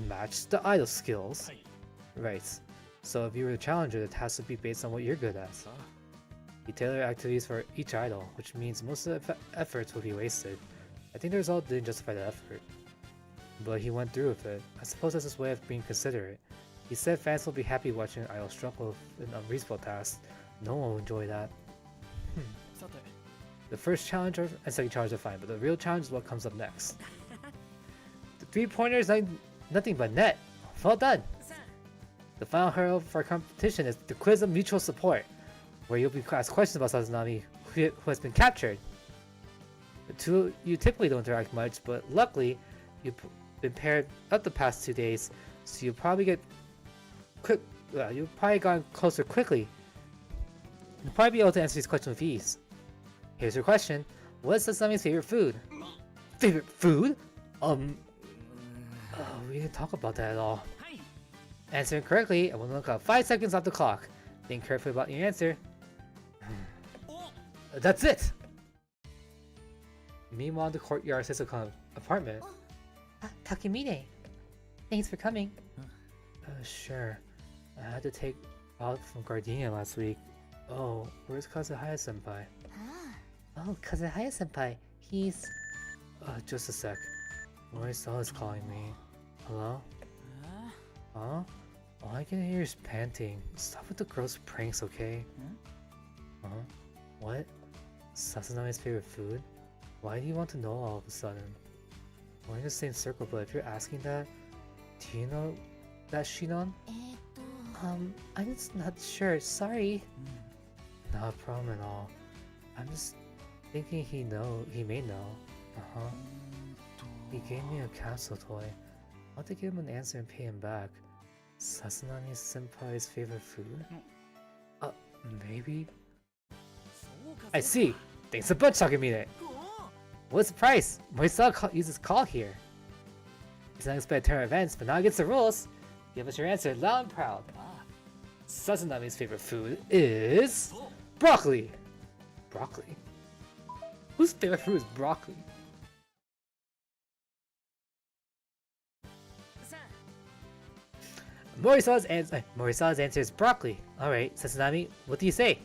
Match the idol skills? Right. So if you were a challenger, the task would be based on what you're good at. You tailor activities for each idol, which means most of the efforts would be wasted. I think the result didn't justify the effort. But he went through with it. I suppose that's his way of being considerate. He said fans will be happy watching an idol struggle with an unreasonable task. No one will enjoy that. The first challenge and second challenge are fine, but the real challenge is what comes up next. The 3-pointer is nothing but net. Well done! The final hurdle for our competition is the quiz of mutual support, where you'll be asked questions about Sazanami, who has been captured. The two of you typically don't interact much, but luckily, you've been paired up the past 2 days, so you'll probably gotten closer quickly. You'll probably be able to answer these questions with ease. Here's your question. What is Sazanami's favorite food? Favorite food? We didn't talk about that at all. Answering correctly, I will look up 5 seconds off the clock. Think carefully about your answer. That's it! Meanwhile, in the courtyard sits a apartment. Takemine. Thanks for coming. Sure. I had to take out from Gardenia last week. Oh, where's Kazuhaya-senpai? Oh, Kazuhaya-senpai. He's... just a sec. Morisawa is calling me. Hello? Huh? All I can hear is panting. Stop with the gross pranks, okay? Huh? What? Sazanami's favorite food? Why do you want to know all of a sudden? We're in the same circle, but if you're asking that, do you know that Shinon? I'm just not sure. Sorry. Not a problem at all. I'm just thinking he may know. He gave me a capsule toy. I'll have to give him an answer and pay him back. Sazanami senpai's favorite food? Maybe? I see! Thanks a bunch, Takemine! What's the price? Morisawa uses call here. It's an unexpected turn of events, but now against the rules. Give us your answer loud and proud. Sazanami's favorite food is... broccoli! Broccoli? Whose favorite food is broccoli? Morisawa's answer is broccoli. Alright, Sazanami, what do you say?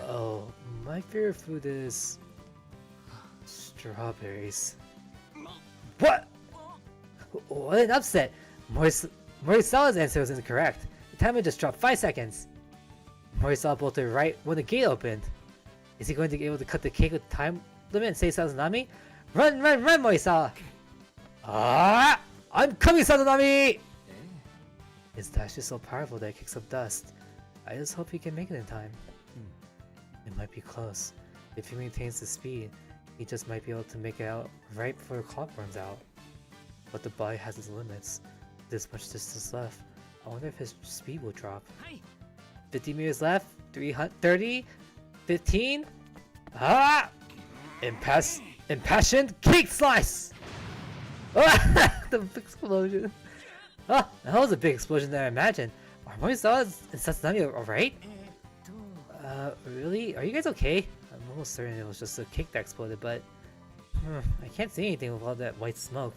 Oh, my favorite food is... strawberries. What? What an upset! Morisawa's answer was incorrect. The timer just dropped 5 seconds. Morisawa bolted right when the gate opened. Is he going to be able to cut the cake with the time limit and save Sazanami? Run, run, run, Morisawa! I'm coming, Sazanami! His dash is so powerful that it kicks up dust. I just hope he can make it in time. It might be close. If he maintains the speed, he just might be able to make it out right before the clock runs out. But the body has its limits. This much distance left. I wonder if his speed will drop. 50 meters left. 330. 15. Impassioned cake slice! The explosion. That was a big explosion than I imagined. Are Morisawa and Sazanami alright? Really? Are you guys okay? I'm almost certain it was just a cake that exploded, but... I can't see anything with all that white smoke.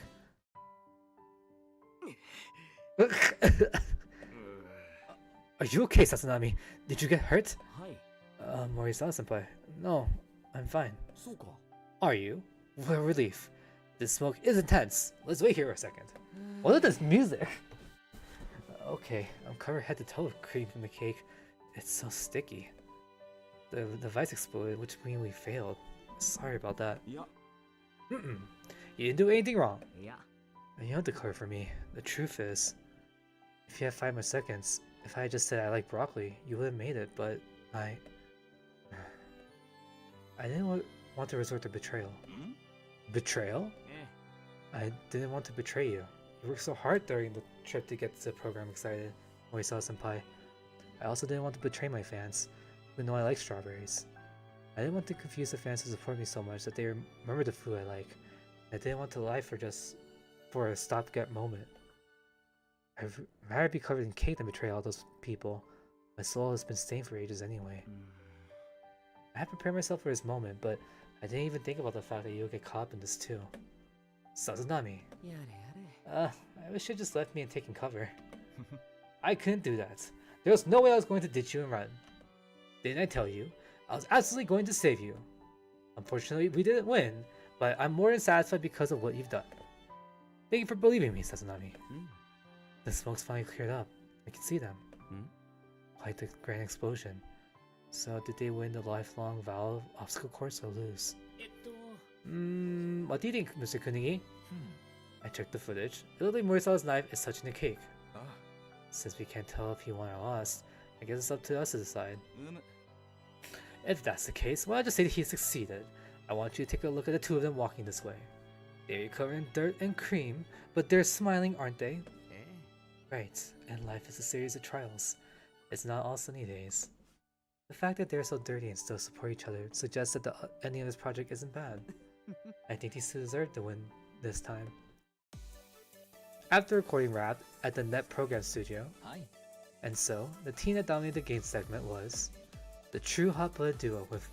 Are you okay, Sazanami? Did you get hurt? Morisawa-senpai. No, I'm fine. そうか。 Are you? What a relief. This smoke is intense. Let's wait here a second. What is this music? Okay, I'm covered head to toe with cream from the cake. It's so sticky. The device exploded, which means we failed. Sorry about that. いや、 Mm-mm. You didn't do anything wrong. いや And you don't declare for me. The truth is, if you had 5 more seconds, if I had just said I like broccoli, you would have made it, but I didn't want to resort to betrayal. ん Betrayal? え I didn't want to betray you. You worked so hard during the trip to get the program excited, Morisawa-senpai. I also didn't want to betray my fans, who know I like strawberries. I didn't want to confuse the fans who support me so much that they remember the food I like. I didn't want to lie for a stopgap moment. I'd rather be covered in cake than betray all those people. My soul has been stained for ages anyway. I had prepared myself for this moment, but I didn't even think about the fact that you'll get caught up in this too. Sazunami. やれやれ I wish you just left me and taken cover. I couldn't do that. There was no way I was going to ditch you and run. Didn't I tell you? I was absolutely going to save you. Unfortunately, we didn't win, but I'm more than satisfied because of what you've done. Thank you for believing me, Sazunami. The smoke's finally cleared up. I can see them. Quite the grand explosion. So did they win the lifelong vow of obstacle course or lose? えっと What do you think, Mr. Kunigi? I checked the footage. It looked like Morisawa's knife is touching the cake. あ Since we can't tell if he won or lost, I guess it's up to us to decide. うむ If that's the case, why not just say that he succeeded? I want you to take a look at the two of them walking this way. They're covered in dirt and cream, but they're smiling, aren't they? え Right, and life is a series of trials. It's not all sunny days. The fact that they're so dirty and still support each other suggests that the ending of this project isn't bad. I think these two deserve to win this time. After recording wrapped at the Net Program Studio, はい and so, the team that dominated the game segment was the true hot-blooded duo with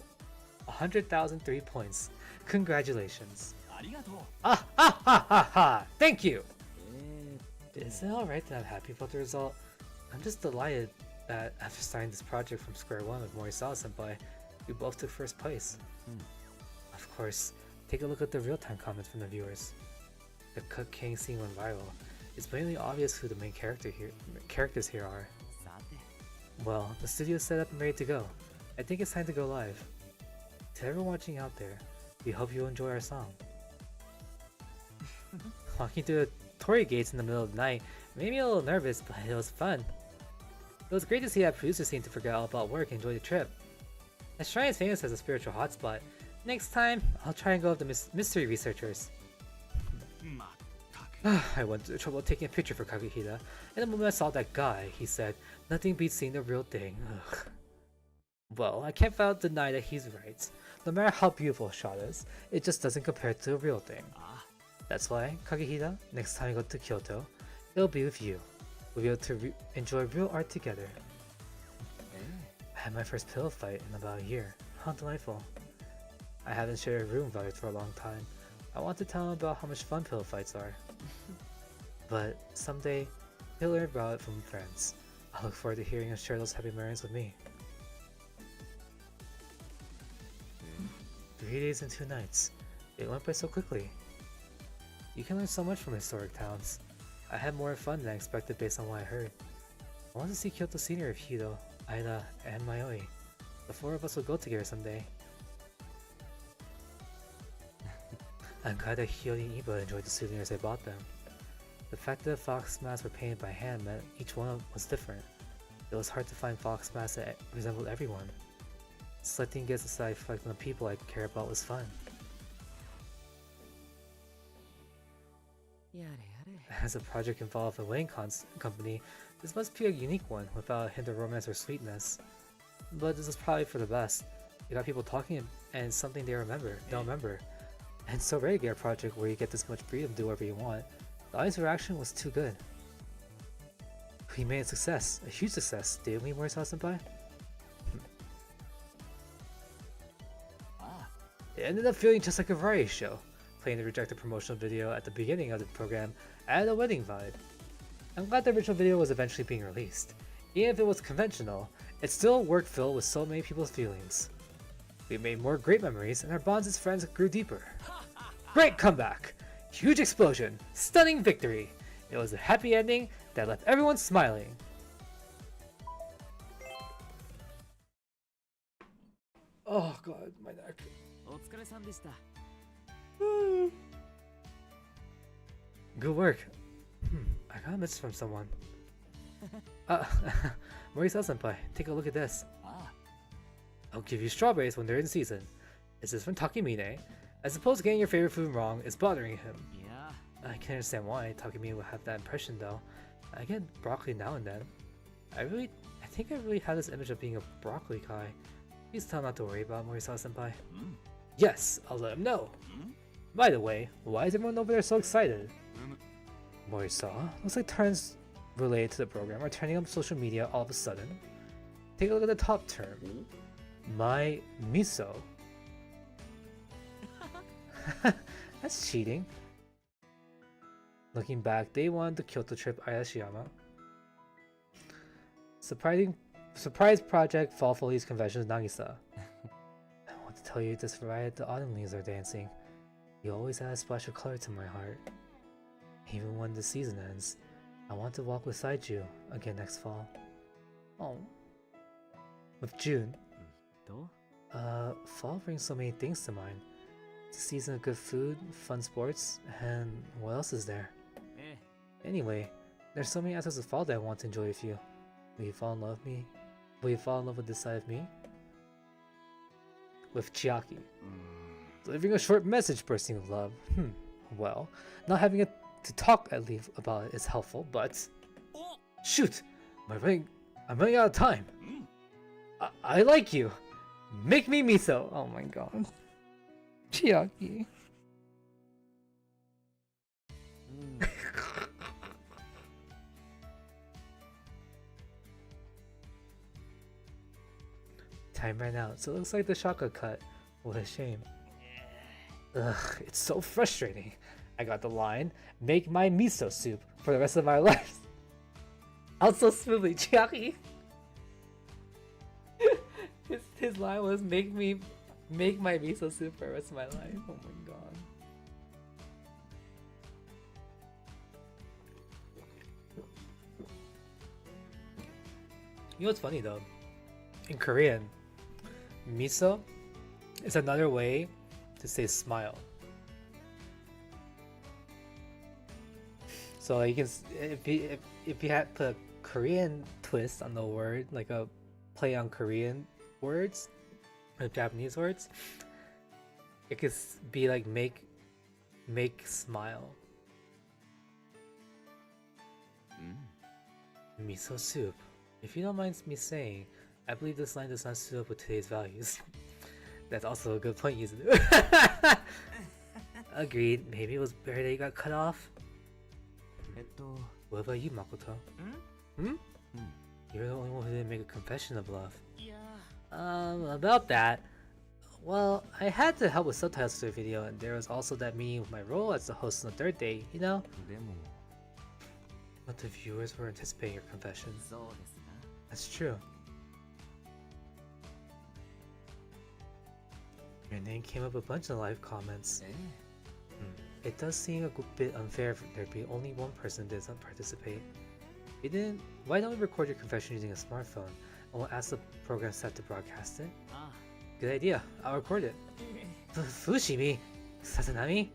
100,003 points. Congratulations. ありがとう Ah ha ha ha ha! Thank you! え Is it alright that I'm happy about the result? I'm just delighted that after starting this project from square one with Morisawa-senpai, we both took first place. Of course, take a look at the real-time comments from the viewers. The Cook King scene went viral. It's blatantly obvious who the main characters here are. さて Well, the studio's set up and ready to go. I think it's time to go live. To everyone watching out there, we hope you enjoy our song. Walking through the torii gates in the middle of the night made me a little nervous, but it was fun. It was great to see that producers seemed to forget all about work and enjoy the trip. The shrine is famous as a spiritual hotspot. Next time, I'll try and go with the mystery researchers. まったく I went to the trouble of taking a picture for Kakehida, and the moment I saw that guy, he said, "Nothing beats seeing the real thing." Ugh. Well, I can't deny that he's right. No matter how beautiful a shot is, it just doesn't compare to the real thing. あ That's why, Kakehida, next time you go to Kyoto, it'll be with you. We'll be able to enjoy real art together. え I had my first pillow fight in about a year. How delightful. I haven't shared a room with others for a long time. I want to tell him about how much fun pillow fights are. But someday, he'll learn about it from friends. I look forward to hearing him share those happy memories with me. 3 days and 2 nights. It went by so quickly. You can learn so much from historic towns. I had more fun than I expected based on what I heard. I want to see Kyoto Senior with Hido, Aida, and Mayoi. The 4 of us will go together someday. I'm glad that Hiyori and Iba enjoyed the souvenirs I bought them. The fact that the fox masks were painted by hand meant each one was different. It was hard to find fox masks that resembled everyone. Selecting gifts that reflect on the people I care about was fun. やれやれ As a project involved a wedding company, this must be a unique one without a hint of romance or sweetness. But this is probably for the best. It got people talking and it's something they'll remember. And it's so rare to get a project where you get this much freedom to do whatever you want. The audience reaction was too good. We made a success, a huge success, didn't we, Morisawa-senpai? あ It ended up feeling just like a variety show. Playing the rejected promotional video at the beginning of the program added a wedding vibe. I'm glad the original video was eventually being released. Even if it was conventional, it still worked filled with so many people's feelings. We made more great memories, and our bonds as friends grew deeper. Great comeback! Huge explosion! Stunning victory! It was a happy ending that left everyone smiling. Oh god, my neck. お疲れさんでした。 Good work. I got a message from someone. Morisa-senpai, take a look at this. I'll give you strawberries when they're in season. This is from Takemine. I suppose getting your favorite food wrong is bothering him. Yeah. I can understand why Takemine would have that impression though. I get broccoli now and then. I think I really had this image of being a broccoli guy. Please tell him not to worry about Morisa-senpai. Yes, I'll let him know. By the way, why is everyone over there so excited? Morisa, looks like terms related to the program are turning up social media all of a sudden. Take a look at the top term. My miso. That's cheating. Looking back, day one the Kyoto trip Ayashiyama. Surprise project Fall Foliage Convention Nagisa. I want to tell you this riot the autumn leaves are dancing. You always add a splash of color to my heart. Even when the season ends, I want to walk beside you again next fall. Oh. With June. Fall brings so many things to mind. It's a season of good food, fun sports, and what else is there? Anyway, there's so many aspects of fall that I want to enjoy with you. Will you fall in love with me? Will you fall in love with this side of me? With Chiaki. Delivering a short message bursting with love. Well, not having to talk at least about it is helpful, but... Shoot! I'm running out of time! I like you! Make me miso! Oh my god. Chiaki. Time ran out, so it looks like the shotgun cut. What a shame. Ugh, it's so frustrating. I got the line, make my miso soup for the rest of my life. Out so smoothly, Chiaki. his line was make my miso soup for the rest of my life. Oh my god. You know what's funny though? In Korean, miso is another way to say smile. So you can, if you had put a Korean twist on the word, like a play on Korean words, or Japanese words, it could be like make smile. Miso soup. If you don't mind me saying, I believe this line does not suit up with today's values. That's also a good point, Yuzu. Agreed. Maybe it was better that you got cut off. What about you, Makoto? You're the only one who didn't make a confession of love. About that. Well, I had to help with subtitles for the video, and there was also that meeting with my role as the host on the third day, you know? But the viewers were anticipating your confession. That's true. Your name came up a bunch in live comments. It does seem a bit unfair for there to be only one person that doesn't participate. Why don't we record your confession using a smartphone, and we'll ask the program staff to broadcast it? Good idea, I'll record it. Fushimi! Sasanami?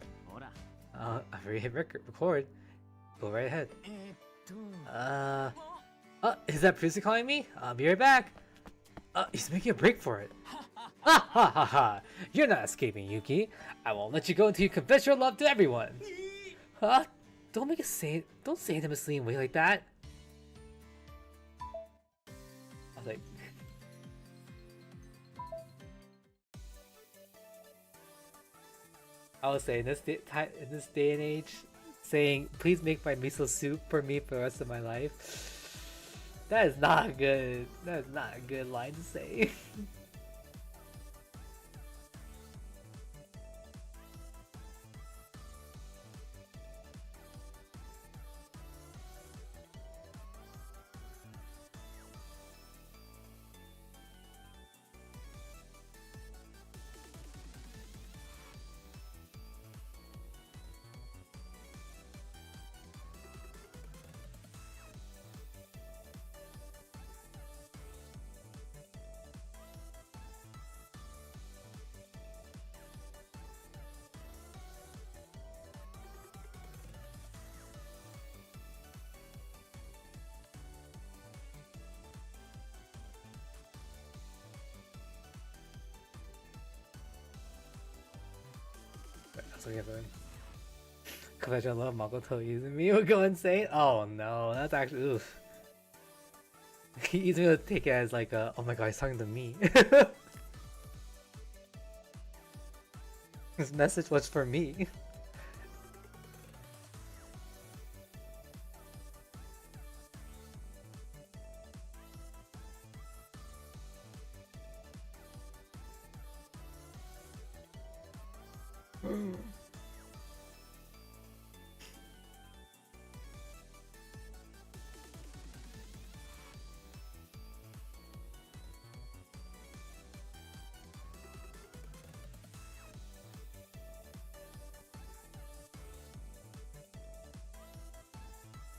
I've already hit record. Go right ahead. Is that Prissy calling me? I'll be right back. He's making a break for it. Ha ha ha ha! You're not escaping, Yuki. I won't let you go until you confess your love to everyone. Don't say it in a misleading way like that. I was like, I would say in this day and age, saying please make my miso soup for me for the rest of my life. That is not a good line to say. given. Convention love Makoto Izumi would go insane. Oh no, that's actually oof. He's gonna take it as like a, oh my god, he's talking to me. His message was for me.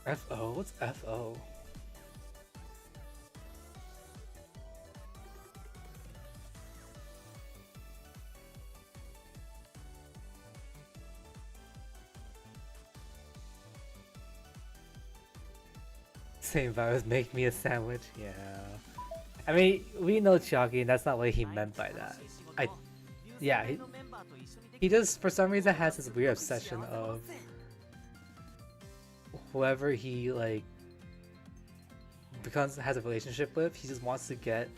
FO? What's FO? Same virus, make me a sandwich. Yeah. I mean, we know Chiaki, and that's not what he meant by that. Yeah, he just, for some reason, has this weird obsession of whoever he, like, has a relationship with, he just wants to get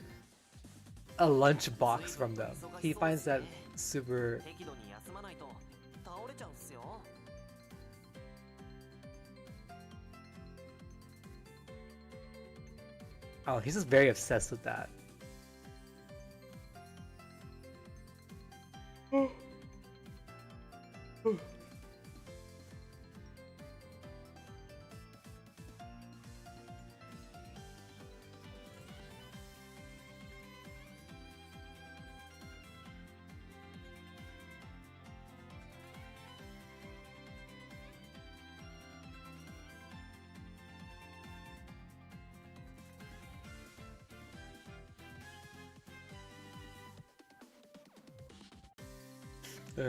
a lunch box from them. He finds that super... Oh, he's just very obsessed with that.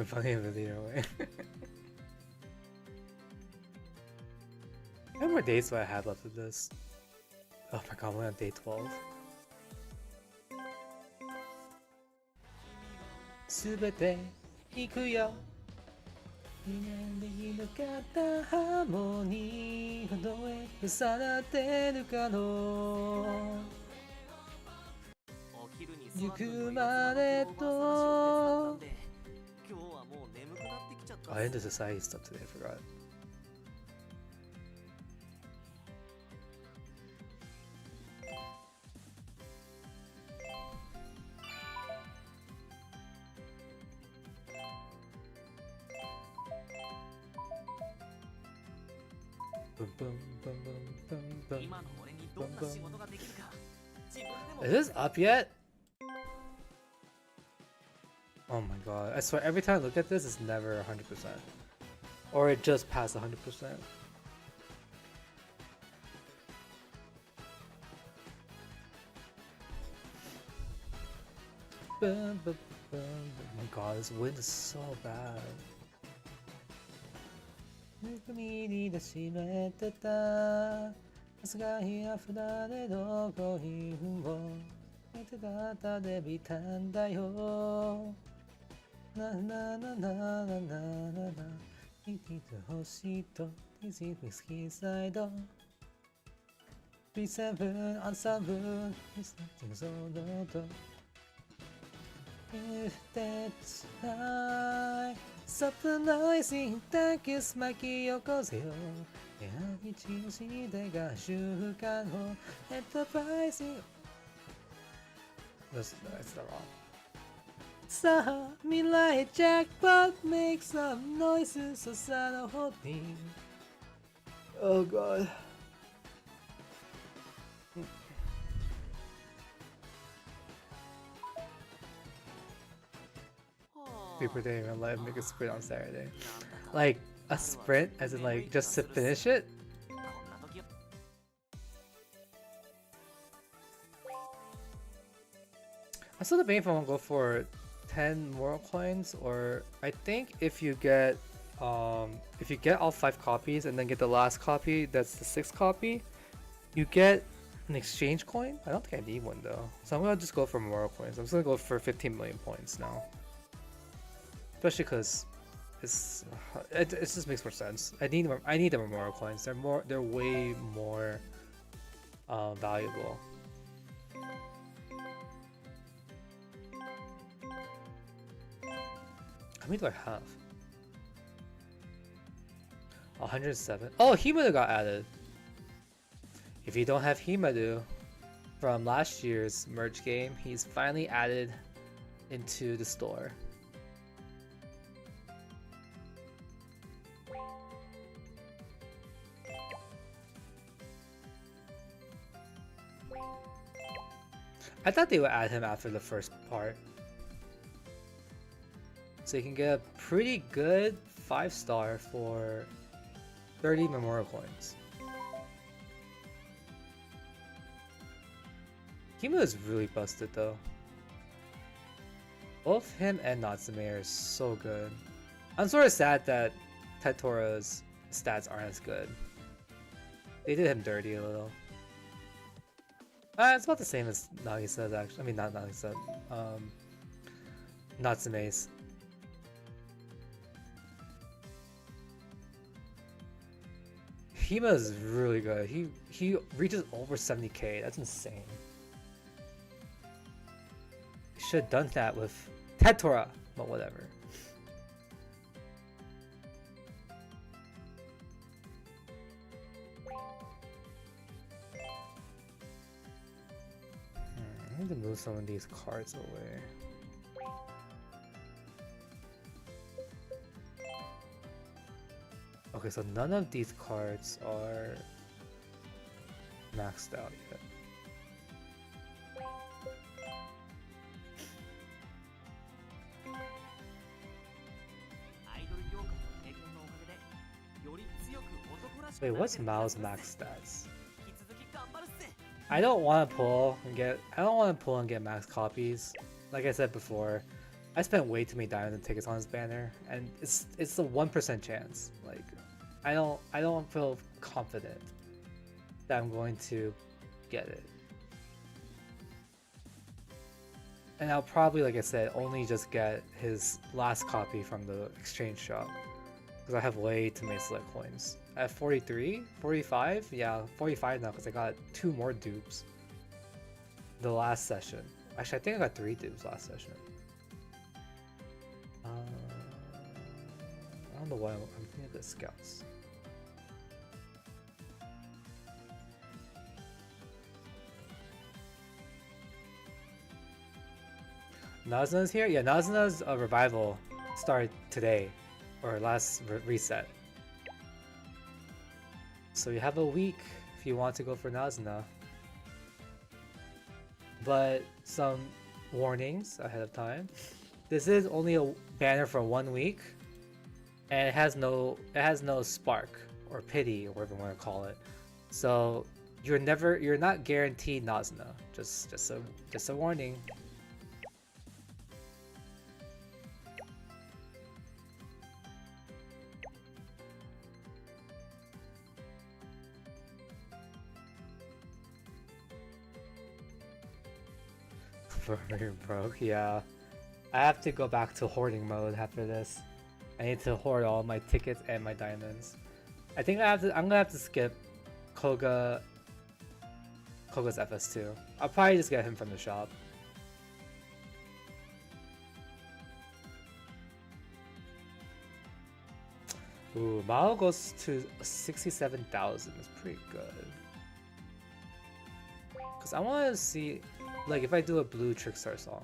Funny video way. How many more days do I have left of this? Oh my god, we're on day 12. すべて行くよ。今できなかったハーモニーほどへ重なってるかの。行くまでと。I did the society stuff today, I forgot. Boom, boom, boom, boom, boom, boom, boom, boom. Is this up yet? Oh my god, I swear every time I look at this, it's never 100%. Or it just passed 100%. Boom, boom, boom. Oh my god, this wind is so bad. 海に出しめてた朝が日が降れどこにを寝てたで見たんだよなななななななな見ててほしいと This is whiskey side B7 on 7 It's nothing so no If that's high Surprising だけ巻き起こせよやはり一日でが習慣を Enterprising That's the wrong さあ未来ジャックポット Make some noise ささのホッピー Oh god Super day in real life, make a sprint on Saturday. Like, a sprint, as in like, just to finish it? I'm still debating if I want to go for 10 moral coins, or I think if you get all 5 copies and then get the last copy, that's the 6th copy, you get an exchange coin? I don't think I need one though. So I'm gonna just go for moral coins. I'm just gonna go for 15 million points now. Especially because it just makes more sense. I need the memorial coins. They're way more valuable. How many do I have? 107. Oh, Himadu got added. If you don't have Himadu from last year's merge game, he's finally added into the store. I thought they would add him after the first part. So you can get a pretty good 5-star for 30 memorial coins. Kimo is really busted though. Both him and Natsume are so good. I'm sort of sad that Tetora's stats aren't as good. They did him dirty a little. It's about the same as Nagisa's actually. I mean, not Nagisa. Natsume's. Hima is really good. He reaches over 70k. That's insane. Should have done that with Tetora, but whatever. I need to move some of these cards away. Okay, so none of these cards are maxed out yet. Wait, what's Mao's max stats? I don't want to pull and get max copies. Like I said before, I spent way too many diamonds and tickets on this banner, and it's a 1% chance. Like, I don't feel confident that I'm going to get it. And I'll probably, like I said, only just get his last copy from the exchange shop. Because I have way too many select coins. I have 43? 45? Yeah, 45 now because I got 2 more dupes. The last session. Actually, I think I got 3 dupes last session. I don't know why I'm thinking of the scouts. Nazuna's here? Yeah, Nazuna's revival started today, or last reset. So you have a week if you want to go for Nazuna. But some warnings ahead of time. This is only a banner for 1 week, and it has no spark or pity or whatever you want to call it. So you're not guaranteed Nazuna. Just a warning. Very broke, yeah. I have to go back to hoarding mode after this. I need to hoard all my tickets and my diamonds. I think I'm gonna have to skip Koga's FS2. I'll probably just get him from the shop. Ooh, Mao goes to 67,000. It's pretty good. Cause I want to see, like, if I do a blue Trickstar song.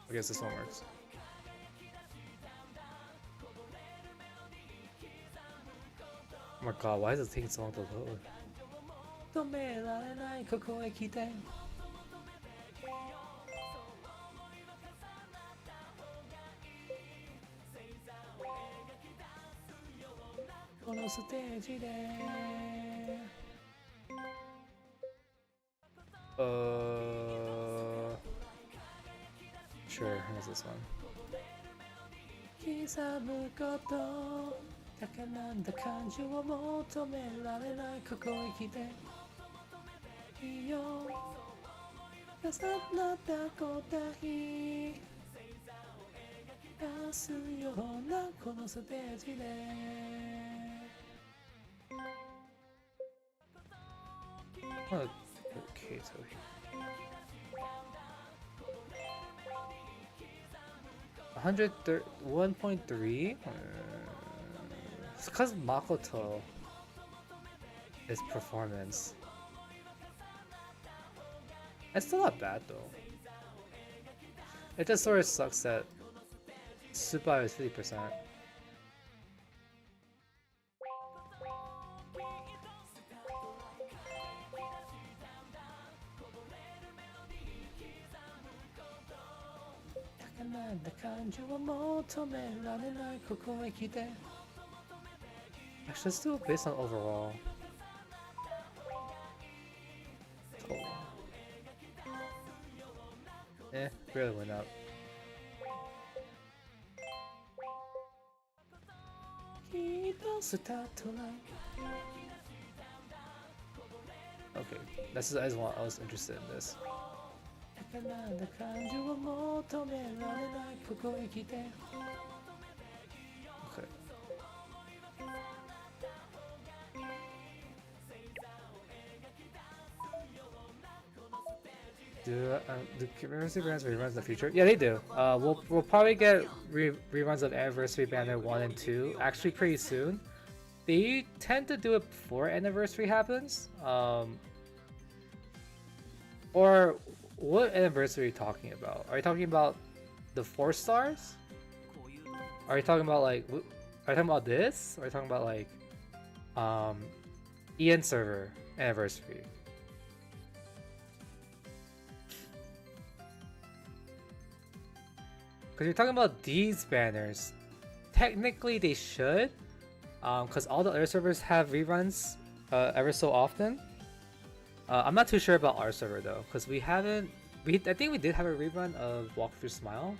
I guess this one works. Oh my god, why is it taking so long to load? Sure, here's this one. 出すようなこのステージで Okay, so 1.3? It's because Makoto is performance. It's still not bad though. It just sort of sucks that Super is 50%. Actually, let's do it based on overall. Total. Really went up. Okay, this is I was interested in this. Okay. Do Anniversary Bands reruns in the future? Yeah, they do. We'll probably get reruns of Anniversary Banner 1 and 2 actually pretty soon. They tend to do it before Anniversary happens. Or what Anniversary are you talking about? Are you talking about the 4 stars? Are you talking about like? Are you talking about this? Or are you talking about like, EN server Anniversary? Because you're talking about these banners, technically they should, because all the other servers have reruns ever so often. I'm not too sure about our server though, because we haven't. I think we did have a rerun of Walk Through Smile.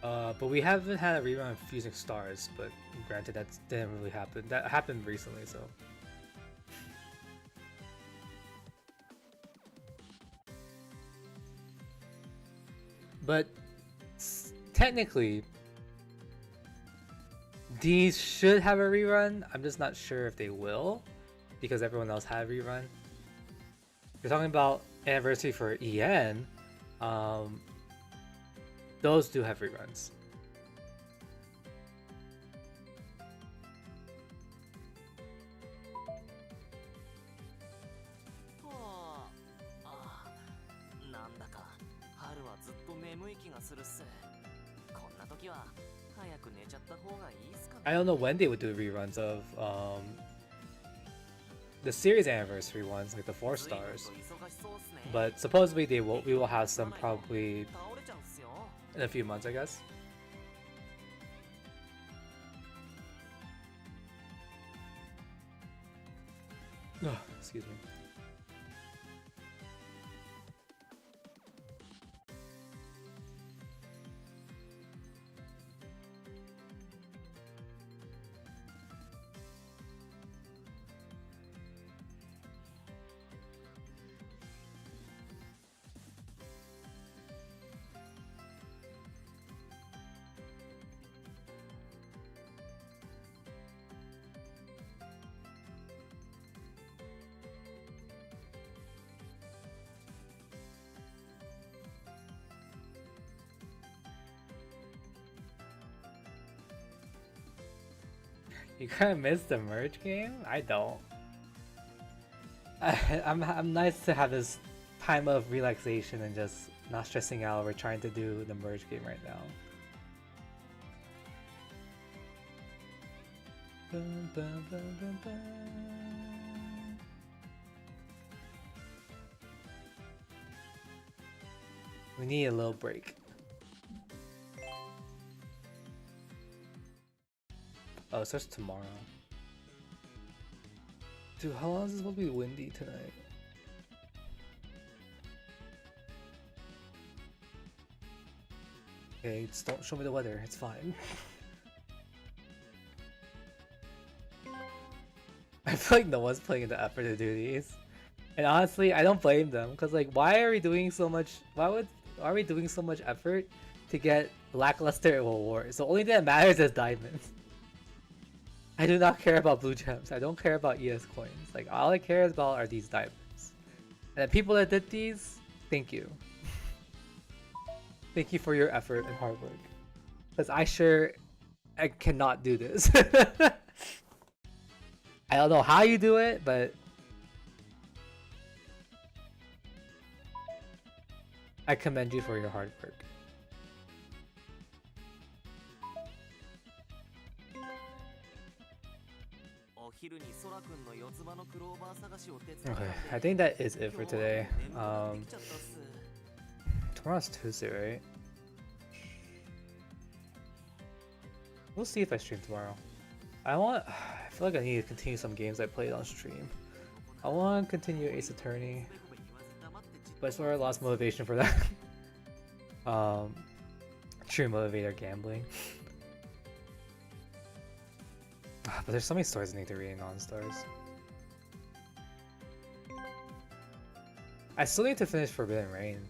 But we haven't had a rerun of Fusing Stars. But granted, that didn't really happen. That happened recently, so. But technically, these should have a rerun. I'm just not sure if they will, because everyone else had a rerun. You're talking about Anniversary for EN. Those do have reruns. I don't know when they would do reruns of the series anniversary ones, like the 4 stars. But supposedly we will have some probably in a few months, I guess. Excuse me. You kind of miss the merge game? I don't. I'm nice to have this time of relaxation and just not stressing out. We're trying to do the merge game right now. Bum, bum, bum, bum, bum. We need a little break. Oh, it starts tomorrow. Dude, how long is it supposed to be windy tonight? Okay, just don't show me the weather, it's fine. I feel like no one's putting in the effort to do these. And honestly, I don't blame them because like, why are we doing so much? Are we doing so much effort to get lackluster rewards? The only thing that matters is diamonds. I do not care about blue gems. I don't care about ES coins. Like all I care about are these diamonds. And the people that did these, thank you. Thank you for your effort and hard work. Because I cannot do this. I don't know how you do it, but I commend you for your hard work. Okay, I think that is it for today. Tomorrow's Tuesday, right? We'll see if I stream tomorrow. I feel like I need to continue some games I played on stream. I want to continue Ace Attorney, but I sort of lost motivation for that. True motivator gambling. But there's so many stories I need to read in non-stars. I still need to finish Forbidden Rain.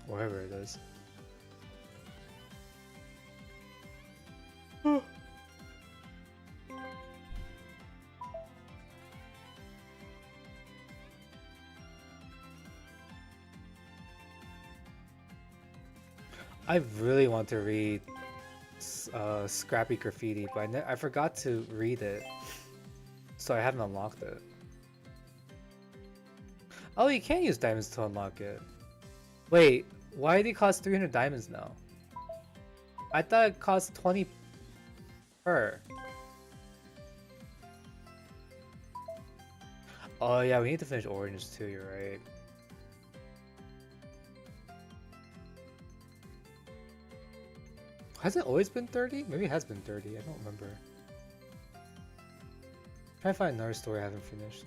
Wherever it is. I really want to read Scrappy Graffiti, but I forgot to read it, so I haven't unlocked it. Oh, you can use diamonds to unlock it. Wait, why did it cost 300 diamonds now? I thought it cost 20 per. Oh yeah, we need to finish Orange too, you're right. Has it always been 30? Maybe it has been 30, I don't remember. Try to find another story I haven't finished.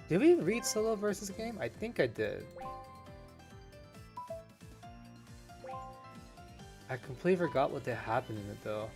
Did we read Solo versus game? I think I did. I completely forgot what happened in it though.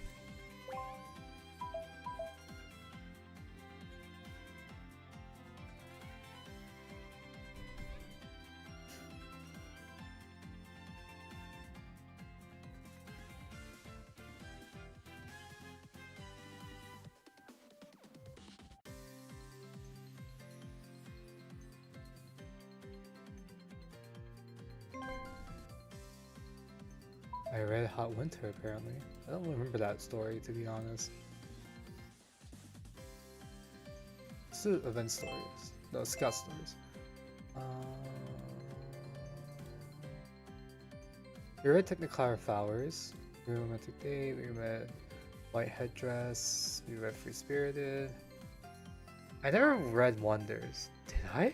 I read Hot Winter apparently. I don't remember that story to be honest. It's the event stories. No, scout stories. We read Technicolor Flowers. We read Romantic Date. We read White Headdress. We read Free Spirited. I never read Wonders. Did I?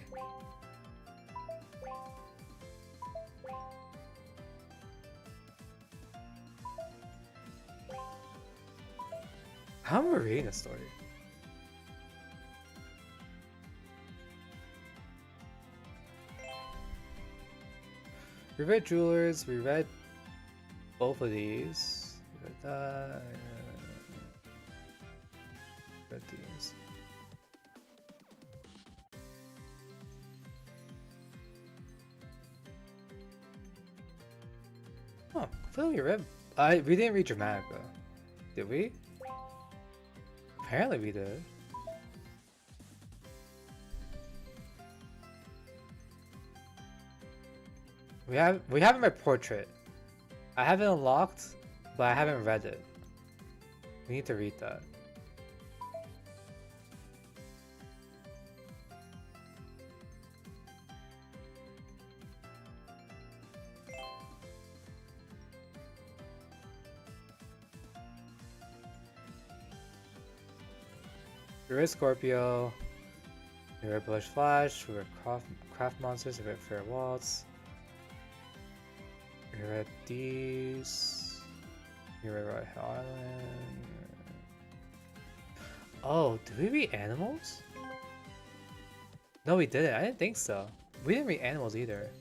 How am I reading a story? We read Jewelers, we read both of these. We read that. Read these. Oh, I feel like we read. We didn't read Dramatica. Did we? Apparently we did. We haven't read Portrait. I have it unlocked, but I haven't read it. We need to read that. We read Scorpio, we read Blush Flash, we read Craft Monsters, we read Fair Waltz, we read these, we read Roy Island. Oh, did we read Animals? No, we didn't. I didn't think so. We didn't read Animals either.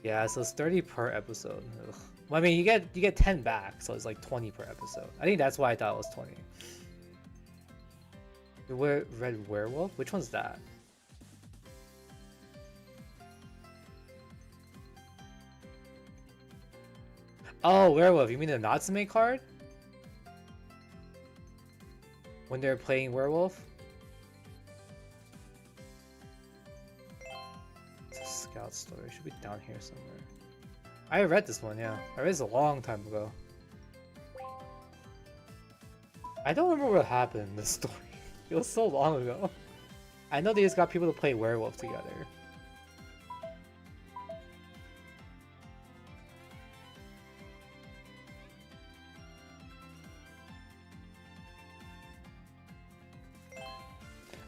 Yeah, so it's 30 per episode. Ugh. Well, I mean, you get 10 back, so it's like 20 per episode. I think that's why I thought it was 20. Red Werewolf? Which one's that? Oh, Werewolf. You mean the Natsume card? When they're playing Werewolf? It's a scout story. It should be down here somewhere. I read this one, yeah. I read this a long time ago. I don't remember what happened in this story. It was so long ago. I know they just got people to play Werewolf together.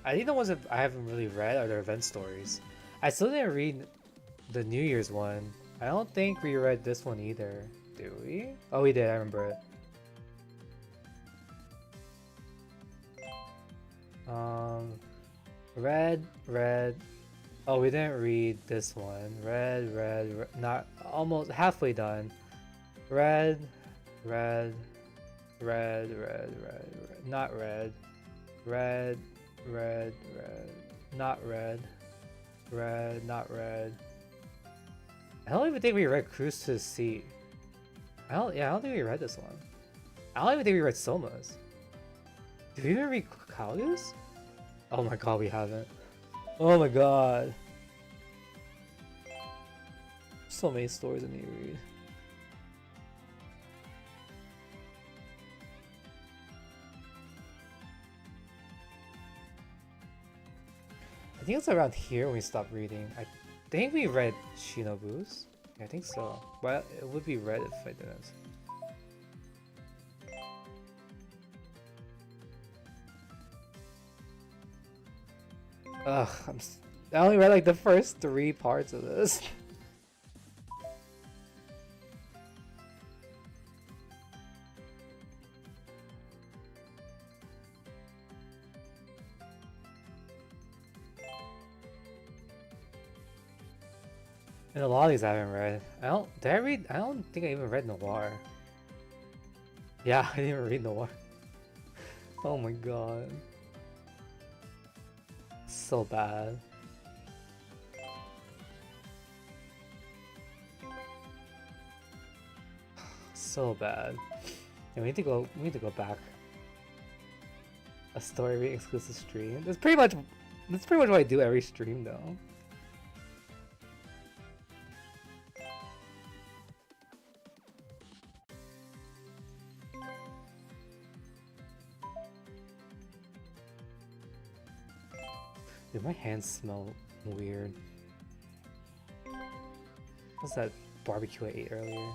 I think the ones that I haven't really read are the event stories. I still didn't read the New Year's one. I don't think we read this one either. Did we? Oh, we did. I remember it. Red. Oh, we didn't read this one. Red, not almost halfway done. Red, not red. Red, not red. Red, not red. I don't even think we read Cruise to the Sea. I don't think we read this one. I don't even think we read Soma's. Did we even read Kalu's? Oh my god, we haven't. Oh my god. So many stories I need to read. I think it's around here when we stopped reading. I think we read Shinobu's. Yeah, I think so. But it would be red if I didn't. Ugh, I only read like the first 3 parts of this. And a lot of these I haven't read. I don't think I even read Noir. Yeah, I didn't even read Noir. Oh my god. So bad. So bad. Yeah, we need to go back. A story reading exclusive stream. That's pretty much what I do every stream though. Dude, my hands smell weird. What's that barbecue I ate earlier?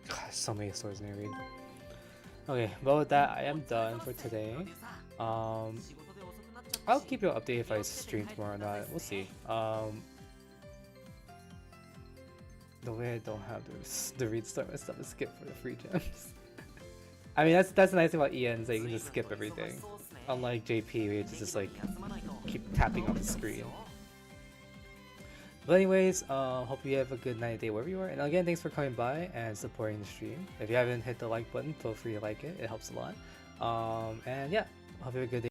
God, so many stories to read. Okay, well with that, I am done for today. I'll keep you updated if I stream tomorrow or not. We'll see. The way I don't have the read start my stuff is skip for the free gems. I mean, that's the nice thing about EN is that you can just skip everything. Unlike JP, where you just like keep tapping on the screen. But anyways, hope you have a good night, day, wherever you are. And again, thanks for coming by and supporting the stream. If you haven't hit the like button, feel free to like it. It helps a lot. And yeah, hope you have a good day.